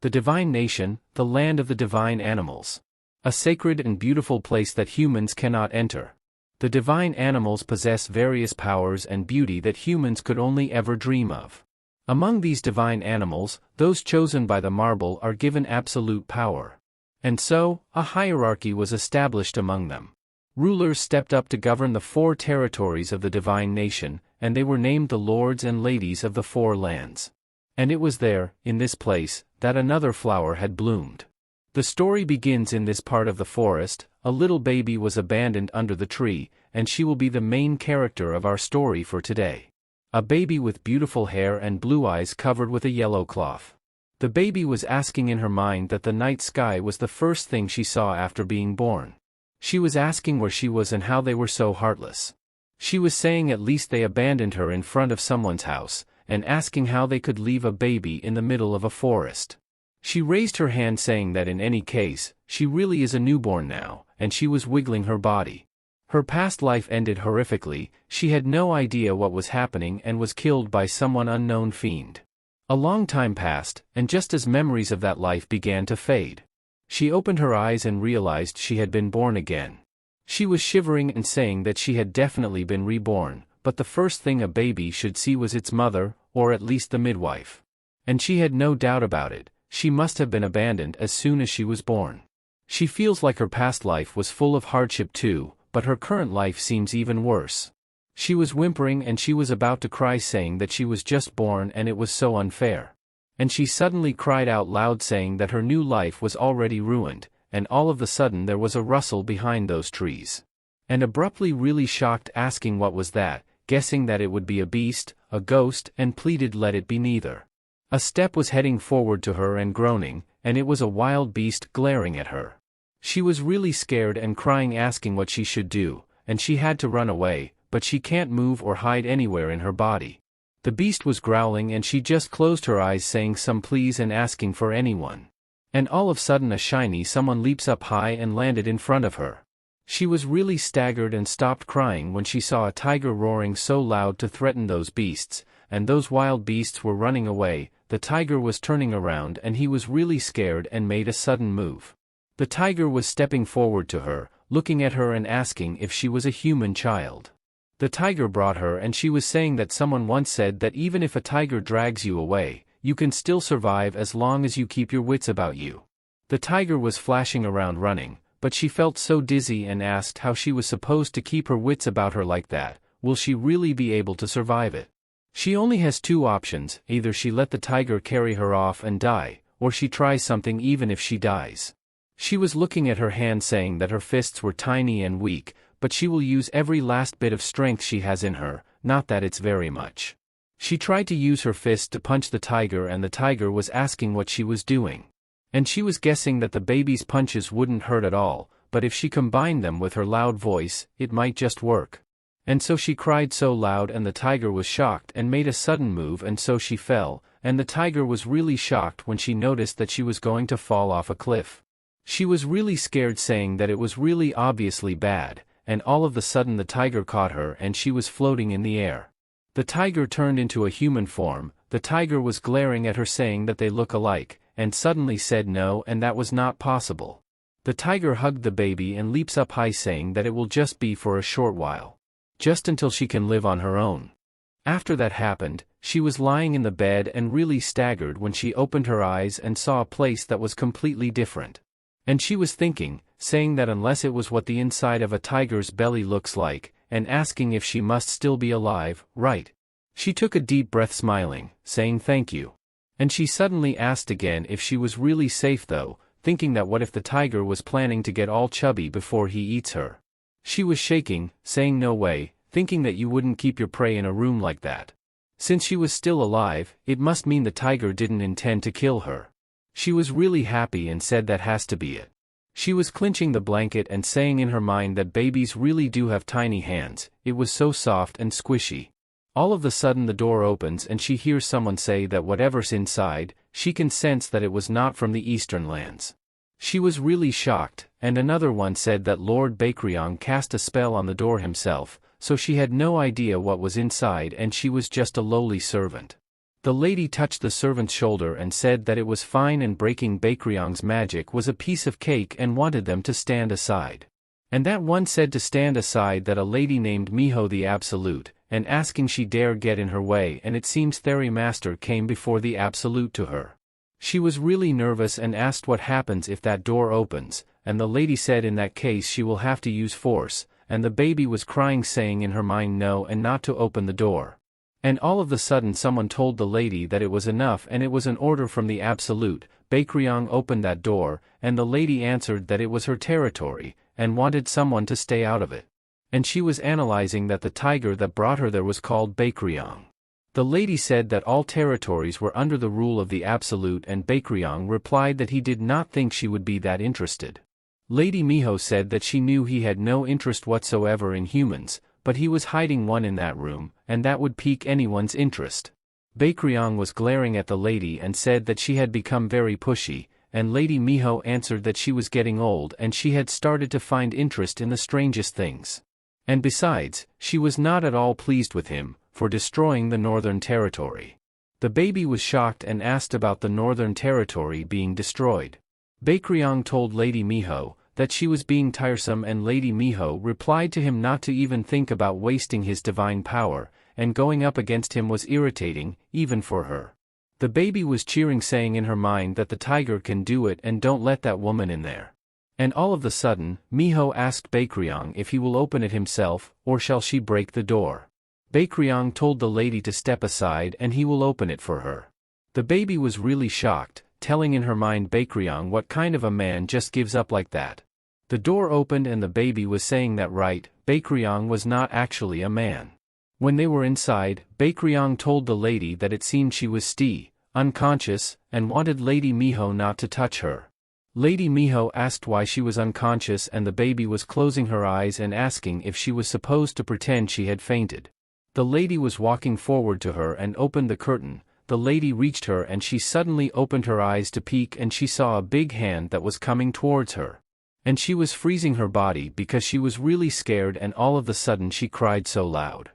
The divine nation, the land of the divine animals. A sacred and beautiful place that humans cannot enter. The divine animals possess various powers and beauty that humans could only ever dream of. Among these divine animals, those chosen by the marble are given absolute power. And so, a hierarchy was established among them. Rulers stepped up to govern the 4 territories of the divine nation, and they were named the lords and ladies of the 4 lands. And it was there, in this place, that another flower had bloomed. The story begins in this part of the forest. A little baby was abandoned under the tree, and she will be the main character of our story for today. A baby with beautiful hair and blue eyes covered with a yellow cloth. The baby was asking in her mind that the night sky was the first thing she saw after being born. She was asking where she was and how they were so heartless. She was saying at least they abandoned her in front of someone's house, and asking how they could leave a baby in the middle of a forest. She raised her hand saying that in any case, she really is a newborn now, and she was wiggling her body. Her past life ended horrifically. She had no idea what was happening and was killed by someone unknown fiend. A long time passed, and just as memories of that life began to fade, she opened her eyes and realized she had been born again. She was shivering and saying that she had definitely been reborn, but the first thing a baby should see was its mother, or at least the midwife. And she had no doubt about it. She must have been abandoned as soon as she was born. She feels like her past life was full of hardship too, but her current life seems even worse. She was whimpering and she was about to cry saying that she was just born and it was so unfair. And she suddenly cried out loud saying that her new life was already ruined, and all of a sudden there was a rustle behind those trees. And abruptly really shocked asking what was that, guessing that it would be a beast, a ghost, and pleaded let it be neither. A step was heading forward to her and groaning, and it was a wild beast glaring at her. She was really scared and crying asking what she should do, and she had to run away, but she can't move or hide anywhere in her body. The beast was growling and she just closed her eyes saying some please and asking for anyone. And all of a sudden a shiny someone leaps up high and landed in front of her. She was really staggered and stopped crying when she saw a tiger roaring so loud to threaten those beasts, and those wild beasts were running away. The tiger was turning around and he was really scared and made a sudden move. The tiger was stepping forward to her, looking at her and asking if she was a human child. The tiger brought her and she was saying that someone once said that even if a tiger drags you away, you can still survive as long as you keep your wits about you. The tiger was flashing around running, but she felt so dizzy and asked how she was supposed to keep her wits about her like that. Will she really be able to survive it? She only has 2 options, either she let the tiger carry her off and die, or she tries something even if she dies. She was looking at her hand saying that her fists were tiny and weak, but she will use every last bit of strength she has in her, not that it's very much. She tried to use her fist to punch the tiger and the tiger was asking what she was doing. And she was guessing that the baby's punches wouldn't hurt at all, but if she combined them with her loud voice, it might just work. And so she cried so loud and the tiger was shocked and made a sudden move and so she fell, and the tiger was really shocked when she noticed that she was going to fall off a cliff. She was really scared saying that it was really obviously bad, and all of a sudden the tiger caught her and she was floating in the air. The tiger turned into a human form. The tiger was glaring at her saying that they look alike, and suddenly said no and that was not possible. The tiger hugged the baby and leaps up high saying that it will just be for a short while. Just until she can live on her own. After that happened, she was lying in the bed and really staggered when she opened her eyes and saw a place that was completely different. And she was thinking, saying that unless it was what the inside of a tiger's belly looks like, and asking if she must still be alive, right? She took a deep breath smiling, saying thank you. And she suddenly asked again if she was really safe though, thinking that what if the tiger was planning to get all chubby before he eats her. She was shaking, saying no way, thinking that you wouldn't keep your prey in a room like that. Since she was still alive, it must mean the tiger didn't intend to kill her. She was really happy and said that has to be it. She was clinching the blanket and saying in her mind that babies really do have tiny hands, it was so soft and squishy. All of a sudden the door opens and she hears someone say that whatever's inside, she can sense that it was not from the eastern lands. She was really shocked, and another one said that Lord Briang cast a spell on the door himself, so she had no idea what was inside and she was just a lowly servant. The lady touched the servant's shoulder and said that it was fine and breaking Briang's magic was a piece of cake and wanted them to stand aside. And that one said to stand aside that a lady named Miho the Absolute, and asking she dare get in her way, and it seems Theory Master came before the Absolute to her. She was really nervous and asked what happens if that door opens, and the lady said in that case she will have to use force, and the baby was crying saying in her mind no and not to open the door. And all of a sudden someone told the lady that it was enough and it was an order from the Absolute. Briang opened that door, and the lady answered that it was her territory, and wanted someone to stay out of it. And she was analyzing that the tiger that brought her there was called Briang. The lady said that all territories were under the rule of the Absolute, and Briang replied that he did not think she would be that interested. Lady Miho said that she knew he had no interest whatsoever in humans, but he was hiding one in that room, and that would pique anyone's interest. Briang was glaring at the lady and said that she had become very pushy, and Lady Miho answered that she was getting old and she had started to find interest in the strangest things. And besides, she was not at all pleased with him for destroying the Northern Territory. The baby was shocked and asked about the Northern Territory being destroyed. Briang told Lady Miho that she was being tiresome, and Lady Miho replied to him not to even think about wasting his divine power, and going up against him was irritating, even for her. The baby was cheering saying in her mind that the tiger can do it and don't let that woman in there. And all of a sudden, Miho asked Briang if he will open it himself, or shall she break the door. Briang told the lady to step aside and he will open it for her. The baby was really shocked, telling in her mind Briang what kind of a man just gives up like that. The door opened and the baby was saying that right, Briang was not actually a man. When they were inside, Briang told the lady that it seemed she was unconscious, and wanted Lady Miho not to touch her. Lady Miho asked why she was unconscious, and the baby was closing her eyes and asking if she was supposed to pretend she had fainted. The lady was walking forward to her and opened the curtain. The lady reached her and she suddenly opened her eyes to peek, and she saw a big hand that was coming towards her. And she was freezing her body because she was really scared, and all of a sudden she cried so loud.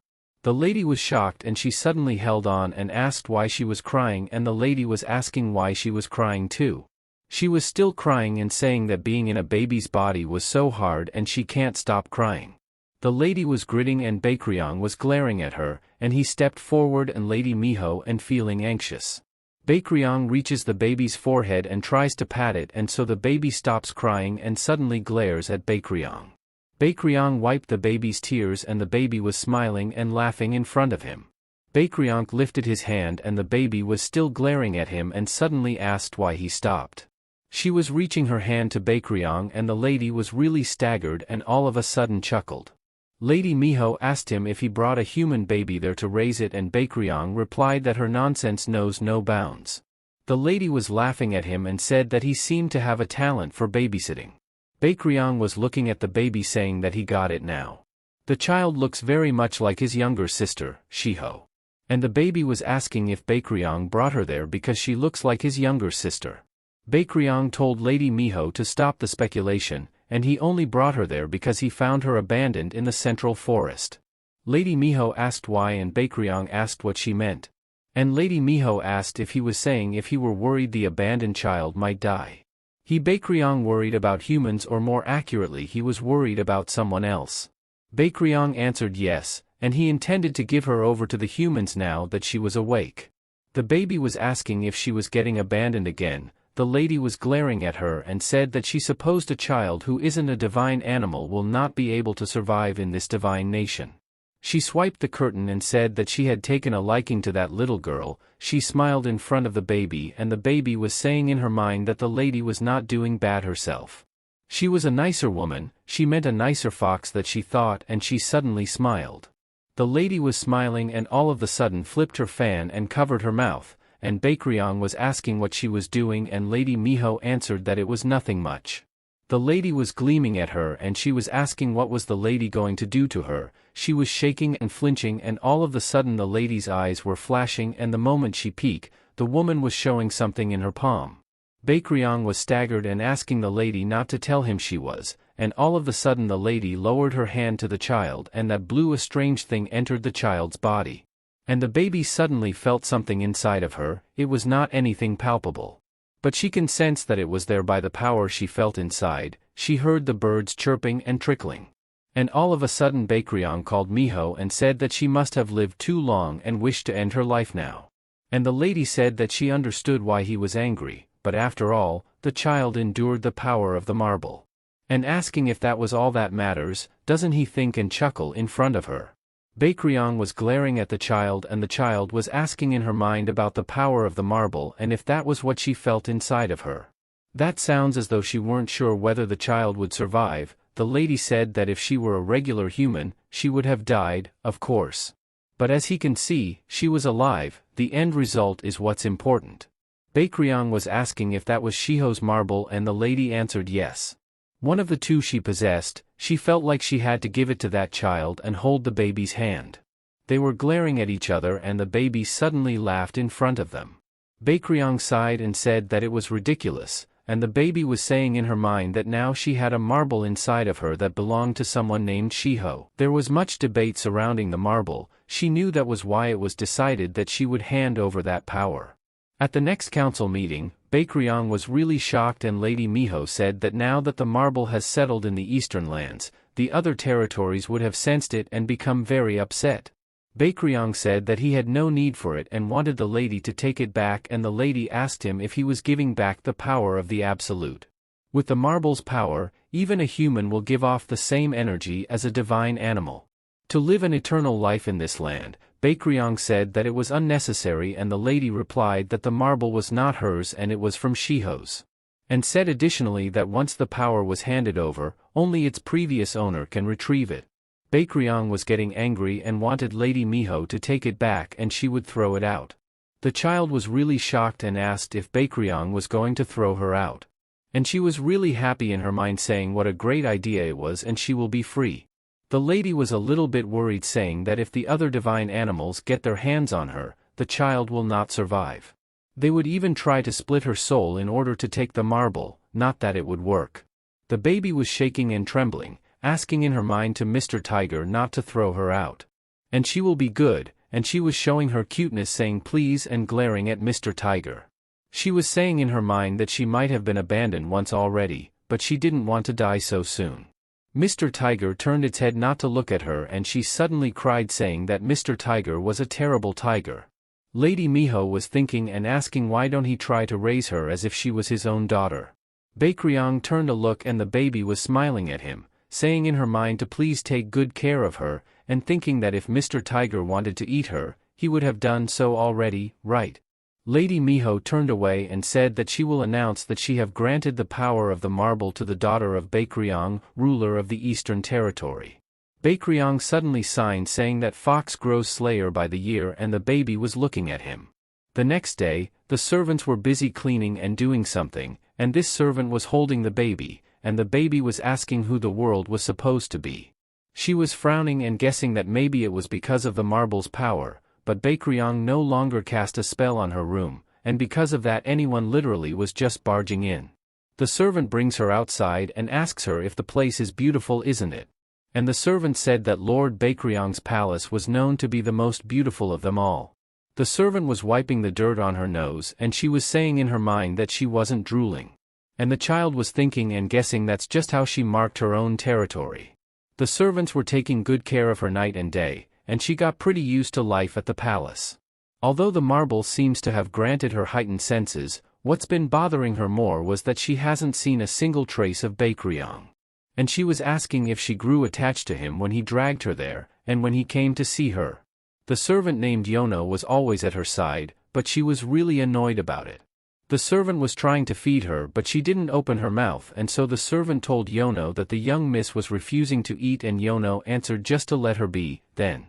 The lady was shocked and she suddenly held on and asked why she was crying, and the lady was asking why she was crying too. She was still crying and saying that being in a baby's body was so hard and she can't stop crying. The lady was gritting and Briang was glaring at her, and he stepped forward and Lady Miho and feeling anxious. Briang reaches the baby's forehead and tries to pat it, and so the baby stops crying and suddenly glares at Briang. Briang wiped the baby's tears and the baby was smiling and laughing in front of him. Briang lifted his hand and the baby was still glaring at him and suddenly asked why he stopped. She was reaching her hand to Briang and the lady was really staggered and all of a sudden chuckled. Lady Miho asked him if he brought a human baby there to raise it, and Briang replied that her nonsense knows no bounds. The lady was laughing at him and said that he seemed to have a talent for babysitting. Briang was looking at the baby saying that he got it now. The child looks very much like his younger sister, Shiho. And the baby was asking if Briang brought her there because she looks like his younger sister. Briang told Lady Miho to stop the speculation, and he only brought her there because he found her abandoned in the central forest. Lady Miho asked why, and Briang asked what she meant. And Lady Miho asked if he was saying if he were worried the abandoned child might die. Briang worried about humans, or more accurately he was worried about someone else. Briang answered yes, and he intended to give her over to the humans now that she was awake. The baby was asking if she was getting abandoned again. The lady was glaring at her and said that she supposed a child who isn't a divine animal will not be able to survive in this divine nation. She swiped the curtain and said that she had taken a liking to that little girl. She smiled in front of the baby, and the baby was saying in her mind that the lady was not doing bad herself. She was a nicer woman, she meant a nicer fox that she thought, and she suddenly smiled. The lady was smiling and all of a sudden flipped her fan and covered her mouth, and Briang was asking what she was doing, and Lady Miho answered that it was nothing much. The lady was gleaming at her and she was asking what was the lady going to do to her. She was shaking and flinching, and all of a sudden the lady's eyes were flashing, and the moment she peeked, the woman was showing something in her palm. Briang was staggered and asking the lady not to tell him she was, and all of a sudden the lady lowered her hand to the child and that blew a strange thing entered the child's body. And the baby suddenly felt something inside of her. It was not anything palpable. But she can sense that it was there by the power she felt inside. She heard the birds chirping and trickling. And all of a sudden Briang called Miho and said that she must have lived too long and wished to end her life now. And the lady said that she understood why he was angry, but after all, the child endured the power of the marble. And asking if that was all that matters, doesn't he think and chuckle in front of her. Briang was glaring at the child and the child was asking in her mind about the power of the marble and if that was what she felt inside of her. That sounds as though she weren't sure whether the child would survive. The lady said that if she were a regular human, she would have died, of course. But as he can see, she was alive. The end result is what's important. Briang was asking if that was Shiho's marble and the lady answered yes. One of the two she possessed. She felt like she had to give it to that child and hold the baby's hand. They were glaring at each other and the baby suddenly laughed in front of them. Briang sighed and said that it was ridiculous, and the baby was saying in her mind that now she had a marble inside of her that belonged to someone named Shiho. There was much debate surrounding the marble. She knew that was why it was decided that she would hand over that power. At the next council meeting, Briang was really shocked and Lady Miho said that now that the marble has settled in the eastern lands, the other territories would have sensed it and become very upset. Briang said that he had no need for it and wanted the lady to take it back and the lady asked him if he was giving back the power of the Absolute. With the marble's power, even a human will give off the same energy as a divine animal. To live an eternal life in this land, Briang said that it was unnecessary and the lady replied that the marble was not hers and it was from Shiho's. And said additionally that once the power was handed over, only its previous owner can retrieve it. Briang was getting angry and wanted Lady Miho to take it back and she would throw it out. The child was really shocked and asked if Briang was going to throw her out. And she was really happy in her mind saying what a great idea it was and she will be free. The lady was a little bit worried saying that if the other divine animals get their hands on her, the child will not survive. They would even try to split her soul in order to take the marble, not that it would work. The baby was shaking and trembling, asking in her mind to Mr. Tiger not to throw her out. And she will be good, and she was showing her cuteness saying please and glaring at Mr. Tiger. She was saying in her mind that she might have been abandoned once already, but she didn't want to die so soon. Mr. Tiger turned its head not to look at her and she suddenly cried saying that Mr. Tiger was a terrible tiger. Lady Miho was thinking and asking why don't he try to raise her as if she was his own daughter. Briang turned a look and the baby was smiling at him, saying in her mind to please take good care of her, and thinking that if Mr. Tiger wanted to eat her, he would have done so already, right? Lady Miho turned away and said that she will announce that she have granted the power of the marble to the daughter of Briang, ruler of the Eastern Territory. Briang suddenly signed saying that Fox grows slayer by the year and the baby was looking at him. The next day, the servants were busy cleaning and doing something, and this servant was holding the baby, and the baby was asking who the world was supposed to be. She was frowning and guessing that maybe it was because of the marble's power. But Briang no longer cast a spell on her room, and because of that anyone literally was just barging in. The servant brings her outside and asks her if the place is beautiful isn't it? And the servant said that Lord Briang's palace was known to be the most beautiful of them all. The servant was wiping the dirt on her nose and she was saying in her mind that she wasn't drooling. And the child was thinking and guessing that's just how she marked her own territory. The servants were taking good care of her night and day, and she got pretty used to life at the palace. Although the marble seems to have granted her heightened senses, what's been bothering her more was that she hasn't seen a single trace of Briang. And she was asking if she grew attached to him when he dragged her there, and when he came to see her. The servant named Yono was always at her side, but she was really annoyed about it. The servant was trying to feed her but she didn't open her mouth and so the servant told Yono that the young miss was refusing to eat and Yono answered just to let her be, then.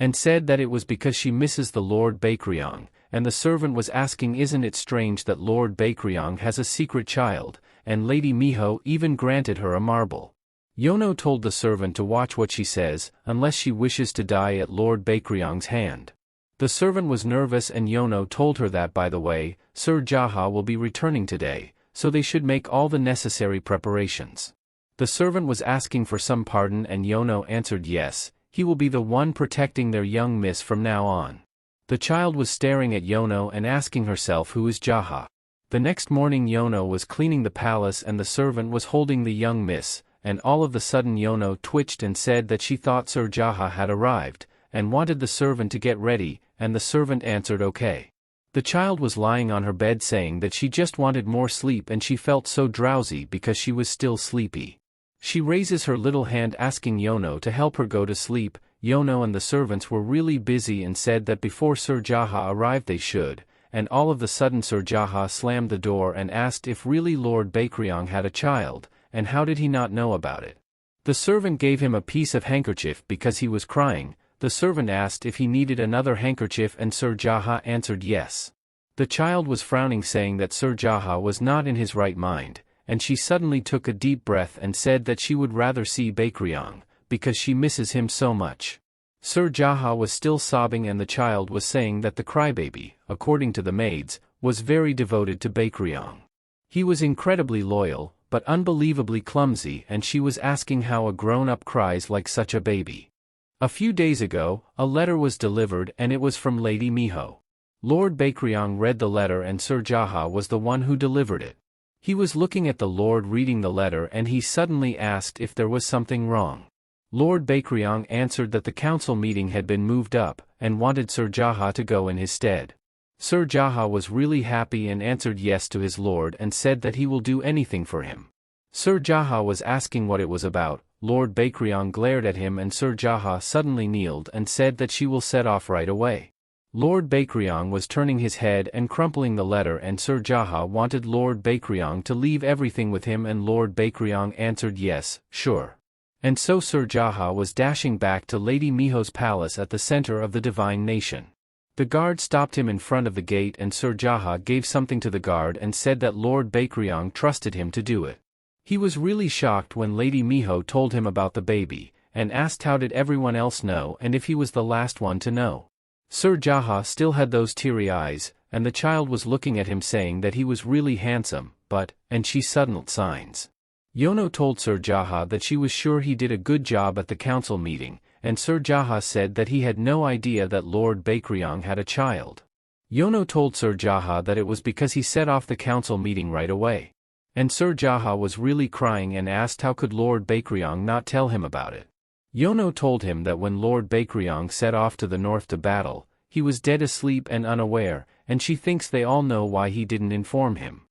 And said that it was because she misses the Lord Briang, and the servant was asking isn't it strange that Lord Briang has a secret child, and Lady Miho even granted her a marble. Yono told the servant to watch what she says, unless she wishes to die at Lord Briang's hand. The servant was nervous and Yono told her that by the way, Sir Jaha will be returning today, so they should make all the necessary preparations. The servant was asking for some pardon and Yono answered yes. He will be the one protecting their young miss from now on. The child was staring at Yono and asking herself who is Jaha. The next morning Yono was cleaning the palace and the servant was holding the young miss, and all of a sudden Yono twitched and said that she thought Sir Jaha had arrived, and wanted the servant to get ready, and the servant answered okay. The child was lying on her bed saying that she just wanted more sleep and she felt so drowsy because she was still sleepy. She raises her little hand asking Yono to help her go to sleep. Yono and the servants were really busy and said that before Sir Jaha arrived they should, and all of a sudden Sir Jaha slammed the door and asked if really Lord Bakryong had a child, and how did he not know about it. The servant gave him a piece of handkerchief because he was crying. The servant asked if he needed another handkerchief and Sir Jaha answered yes. The child was frowning saying that Sir Jaha was not in his right mind, and she suddenly took a deep breath and said that she would rather see Bakryong, because she misses him so much. Sir Jaha was still sobbing and the child was saying that the crybaby, according to the maids, was very devoted to Bakryong. He was incredibly loyal, but unbelievably clumsy, and she was asking how a grown-up cries like such a baby. A few days ago, a letter was delivered and it was from Lady Miho. Lord Bakryong read the letter and Sir Jaha was the one who delivered it. He was looking at the Lord reading the letter and he suddenly asked if there was something wrong. Lord Bakryong answered that the council meeting had been moved up, and wanted Sir Jaha to go in his stead. Sir Jaha was really happy and answered yes to his lord and said that he will do anything for him. Sir Jaha was asking what it was about. Lord Bakryong glared at him and Sir Jaha suddenly kneeled and said that she will set off right away. Lord Bakryong was turning his head and crumpling the letter and Sir Jaha wanted Lord Bakryong to leave everything with him and Lord Bakryong answered yes, sure. And so Sir Jaha was dashing back to Lady Miho's palace at the center of the divine nation. The guard stopped him in front of the gate and Sir Jaha gave something to the guard and said that Lord Bakryong trusted him to do it. He was really shocked when Lady Miho told him about the baby, and asked how did everyone else know and if he was the last one to know. Sir Jaha still had those teary eyes, and the child was looking at him saying that he was really handsome, and she suddenly signs. Yono told Sir Jaha that she was sure he did a good job at the council meeting, and Sir Jaha said that he had no idea that Lord Bakryong had a child. Yono told Sir Jaha that it was because he set off the council meeting right away. And Sir Jaha was really crying and asked how could Lord Bakryong not tell him about it. Yono told him that when Lord Bakryong set off to the north to battle, he was dead asleep and unaware, and she thinks they all know why he didn't inform him.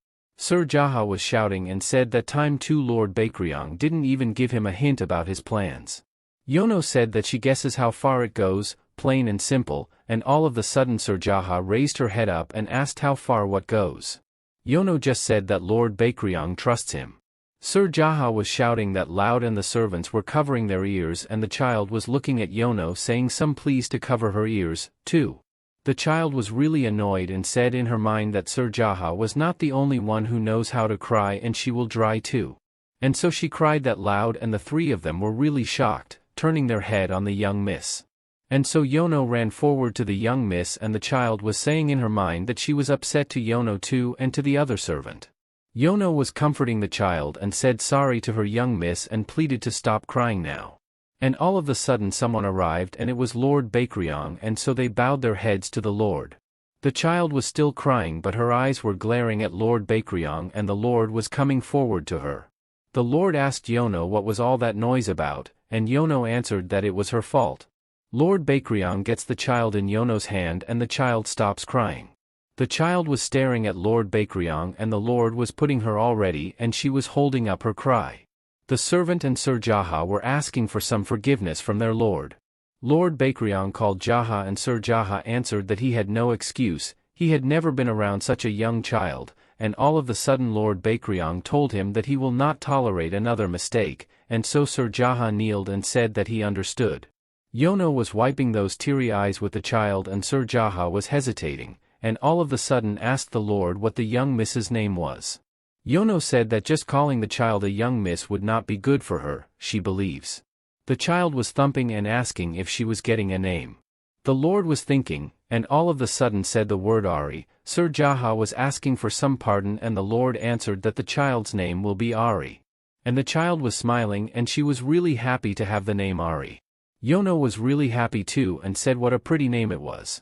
Sir Jaha was shouting and said that time too Lord Bakryong didn't even give him a hint about his plans. Yono said that she guesses how far it goes, plain and simple, and all of the sudden Sir Jaha raised her head up and asked how far what goes. Yono just said that Lord Bakryong trusts him. Sir Jaha was shouting that loud and the servants were covering their ears and the child was looking at Yono saying some please to cover her ears, too. The child was really annoyed and said in her mind that Sir Jaha was not the only one who knows how to cry and she will dry too. And so she cried that loud and the three of them were really shocked, turning their head on the young miss. And so Yono ran forward to the young miss and the child was saying in her mind that she was upset to Yono too and to the other servant. Yono was comforting the child and said sorry to her young miss and pleaded to stop crying now. And all of a sudden someone arrived and it was Lord Bakryong and so they bowed their heads to the Lord. The child was still crying but her eyes were glaring at Lord Bakryong and the Lord was coming forward to her. The Lord asked Yono what was all that noise about, and Yono answered that it was her fault. Lord Bakryong gets the child in Yono's hand and the child stops crying. The child was staring at Lord Bakryong and the Lord was putting her all ready and she was holding up her cry. The servant and Sir Jaha were asking for some forgiveness from their lord. Lord Bakryong called Jaha and Sir Jaha answered that he had no excuse, he had never been around such a young child, and all of a sudden Lord Bakryong told him that he will not tolerate another mistake, and so Sir Jaha kneeled and said that he understood. Yono was wiping those teary eyes with the child and Sir Jaha was hesitating, and all of a sudden asked the Lord what the young miss's name was. Yono said that just calling the child a young miss would not be good for her, she believes. The child was thumping and asking if she was getting a name. The Lord was thinking, and all of a sudden said the word Ahri. Sir Jaha was asking for some pardon and the Lord answered that the child's name will be Ahri. And the child was smiling and she was really happy to have the name Ahri. Yono was really happy too and said what a pretty name it was.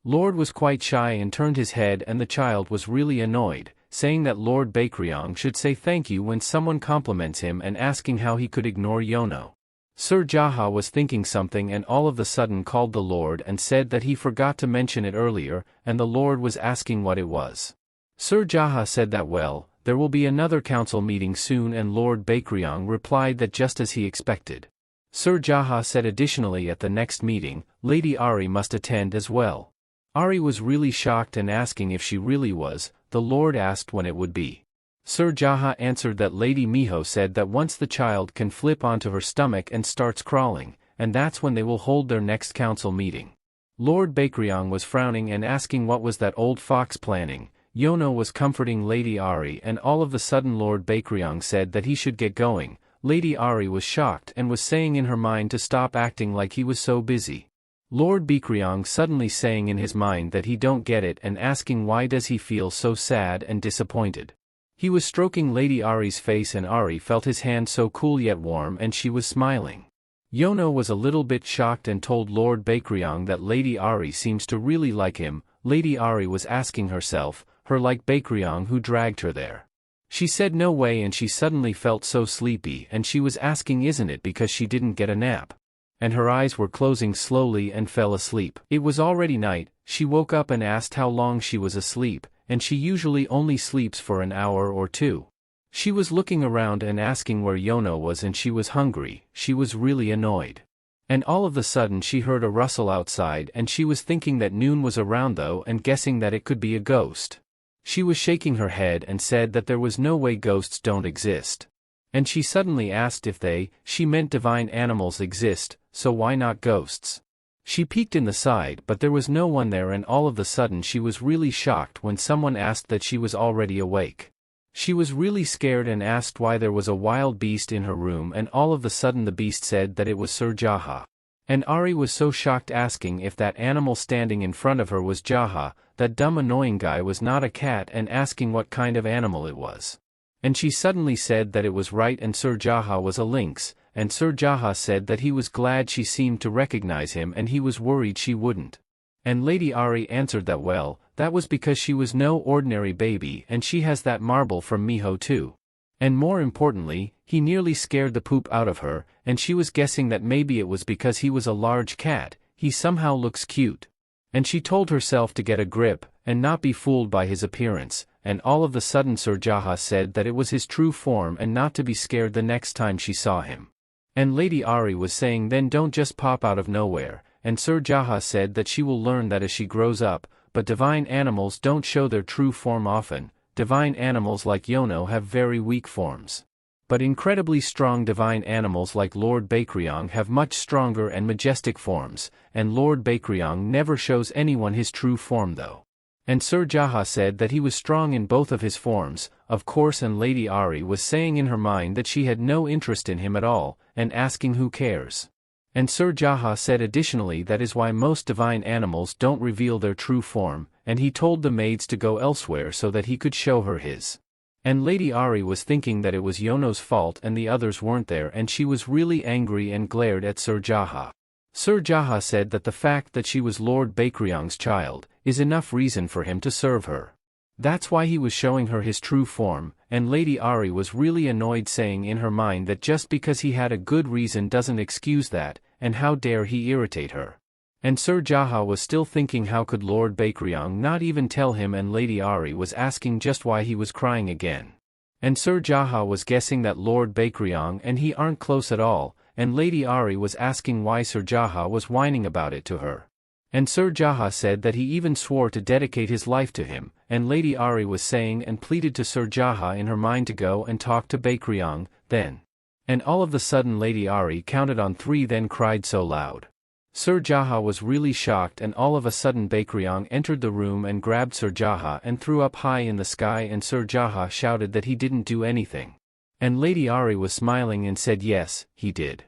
Lord was quite shy and turned his head, and the child was really annoyed, saying that Lord Bakryong should say thank you when someone compliments him and asking how he could ignore Yono. Sir Jaha was thinking something and all of a sudden called the Lord and said that he forgot to mention it earlier, and the Lord was asking what it was. Sir Jaha said that well, there will be another council meeting soon, and Lord Bakryong replied that just as he expected. Sir Jaha said additionally at the next meeting, Lady Ahri must attend as well. Ahri was really shocked and asking if she really was. The Lord asked when it would be. Sir Jaha answered that Lady Miho said that once the child can flip onto her stomach and starts crawling, and that's when they will hold their next council meeting. Lord Bakryong was frowning and asking what was that old fox planning. Yono was comforting Lady Ahri, and all of a sudden Lord Bakryong said that he should get going. Lady Ahri was shocked and was saying in her mind to stop acting like he was so busy. Lord Bakryong suddenly saying in his mind that he don't get it and asking why does he feel so sad and disappointed. He was stroking Lady Ahri's face and Ahri felt his hand so cool yet warm, and she was smiling. Yono was a little bit shocked and told Lord Bakryong that Lady Ahri seems to really like him. Lady Ahri was asking herself, her like Bakryong who dragged her there. She said no way, and she suddenly felt so sleepy, and she was asking isn't it because she didn't get a nap? And her eyes were closing slowly and fell asleep. It was already night. She woke up and asked how long she was asleep, and she usually only sleeps for an hour or two. She was looking around and asking where Yono was, and she was hungry. She was really annoyed. And all of a sudden she heard a rustle outside, and she was thinking that Noon was around though and guessing that it could be a ghost. She was shaking her head and said that there was no way ghosts don't exist. And she suddenly asked if she meant divine animals exist, so why not ghosts? She peeked in the side, but there was no one there, and all of a sudden she was really shocked when someone asked that she was already awake. She was really scared and asked why there was a wild beast in her room, and all of a sudden the beast said that it was Sir Jaha. And Ahri was so shocked asking if that animal standing in front of her was Jaha, that dumb annoying guy was not a cat, and asking what kind of animal it was. And she suddenly said that it was right and Sir Jaha was a lynx, and Sir Jaha said that he was glad she seemed to recognize him and he was worried she wouldn't. And Lady Ahri answered that well, that was because she was no ordinary baby and she has that marble from Miho too. And more importantly, he nearly scared the poop out of her, and she was guessing that maybe it was because he was a large cat, he somehow looks cute. And she told herself to get a grip, and not be fooled by his appearance, and all of a sudden Sir Jaha said that it was his true form and not to be scared the next time she saw him. And Lady Ahri was saying then don't just pop out of nowhere, and Sir Jaha said that she will learn that as she grows up, but divine animals don't show their true form often. Divine animals like Yono have very weak forms. But incredibly strong divine animals like Lord Bakryong have much stronger and majestic forms, and Lord Bakryong never shows anyone his true form though. And Sir Jaha said that he was strong in both of his forms, of course, and Lady Ahri was saying in her mind that she had no interest in him at all, and asking who cares. And Sir Jaha said additionally that is why most divine animals don't reveal their true form, and he told the maids to go elsewhere so that he could show her his. And Lady Ahri was thinking that it was Yono's fault and the others weren't there, and she was really angry and glared at Sir Jaha. Sir Jaha said that the fact that she was Lord Bakryong's child is enough reason for him to serve her. That's why he was showing her his true form, and Lady Ahri was really annoyed, saying in her mind that just because he had a good reason doesn't excuse that, and how dare he irritate her. And Sir Jaha was still thinking how could Lord Bakryong not even tell him, and Lady Ahri was asking just why he was crying again. And Sir Jaha was guessing that Lord Bakryong and he aren't close at all, and Lady Ahri was asking why Sir Jaha was whining about it to her. And Sir Jaha said that he even swore to dedicate his life to him, and Lady Ahri was saying and pleaded to Sir Jaha in her mind to go and talk to Bakryong, then. And all of a sudden Lady Ahri counted on 3 then cried so loud. Sir Jaha was really shocked, and all of a sudden Bakryong entered the room and grabbed Sir Jaha and threw up high in the sky, and Sir Jaha shouted that he didn't do anything. And Lady Ahri was smiling and said yes, he did.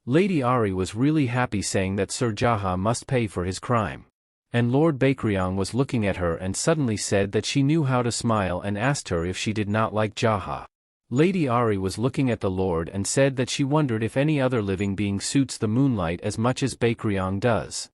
Lady Ahri was really happy, saying that Sir Jaha must pay for his crime. And Lord Bakryong was looking at her and suddenly said that she knew how to smile and asked her if she did not like Jaha. Lady Ahri was looking at the Lord and said that she wondered if any other living being suits the moonlight as much as Bakryong does.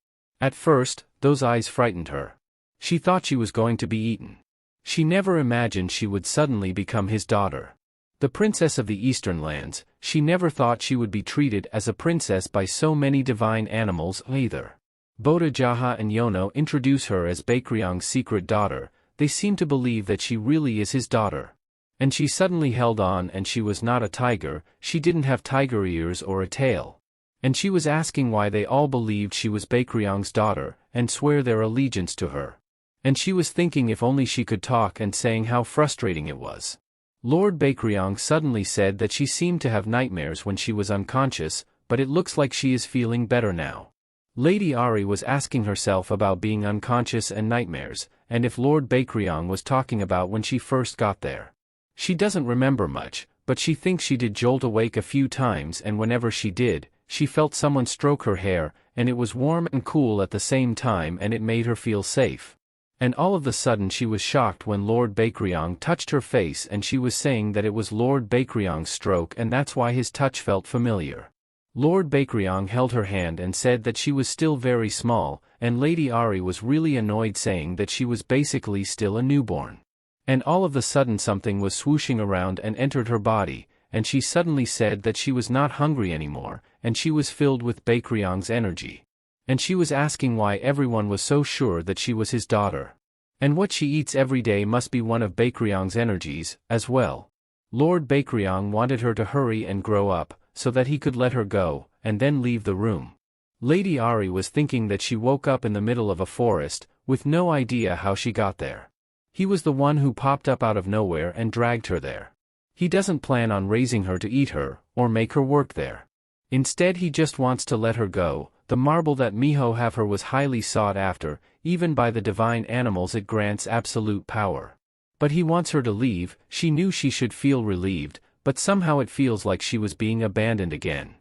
At first, those eyes frightened her. She thought she was going to be eaten. She never imagined she would suddenly become his daughter. The princess of the eastern lands, she never thought she would be treated as a princess by so many divine animals either. Boda Jaha and Yono introduce her as Briang's secret daughter. They seem to believe that she really is his daughter. And she suddenly held on, and she was not a tiger, she didn't have tiger ears or a tail. And she was asking why they all believed she was Briang's daughter, and swear their allegiance to her. And she was thinking if only she could talk, and saying how frustrating it was. Lord Briang suddenly said that she seemed to have nightmares when she was unconscious, but it looks like she is feeling better now. Lady Ahri was asking herself about being unconscious and nightmares, and if Lord Briang was talking about when she first got there. She doesn't remember much, but she thinks she did jolt awake a few times, and whenever she did, she felt someone stroke her hair, and it was warm and cool at the same time, and it made her feel safe. And all of a sudden she was shocked when Lord Briang touched her face, and she was saying that it was Lord Briang's stroke, and that's why his touch felt familiar. Lord Briang held her hand and said that she was still very small, and Lady Ahri was really annoyed, saying that she was basically still a newborn. And all of a sudden something was swooshing around and entered her body, and she suddenly said that she was not hungry anymore, and she was filled with Briang's energy. And she was asking why everyone was so sure that she was his daughter. And what she eats every day must be one of Briang's energies, as well. Lord Briang wanted her to hurry and grow up, so that he could let her go, and then leave the room. Lady Ahri was thinking that she woke up in the middle of a forest, with no idea how she got there. He was the one who popped up out of nowhere and dragged her there. He doesn't plan on raising her to eat her, or make her work there. Instead he just wants to let her go. The marble that Miho have her was highly sought after, even by the divine animals. It grants absolute power. But he wants her to leave. She knew she should feel relieved, but somehow it feels like she was being abandoned again.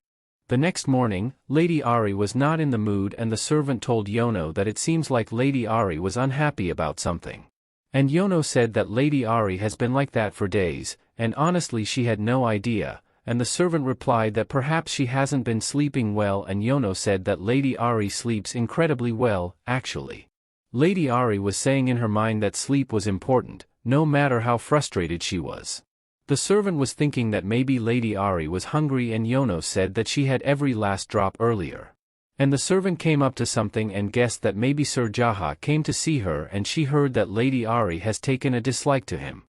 The next morning, Lady Ahri was not in the mood, and the servant told Yono that it seems like Lady Ahri was unhappy about something. And Yono said that Lady Ahri has been like that for days, and honestly she had no idea, and the servant replied that perhaps she hasn't been sleeping well, and Yono said that Lady Ahri sleeps incredibly well, actually. Lady Ahri was saying in her mind that sleep was important, no matter how frustrated she was. The servant was thinking that maybe Lady Ahri was hungry, and Yono said that she had every last drop earlier. And the servant came up to something and guessed that maybe Sir Jaha came to see her, and she heard that Lady Ahri has taken a dislike to him.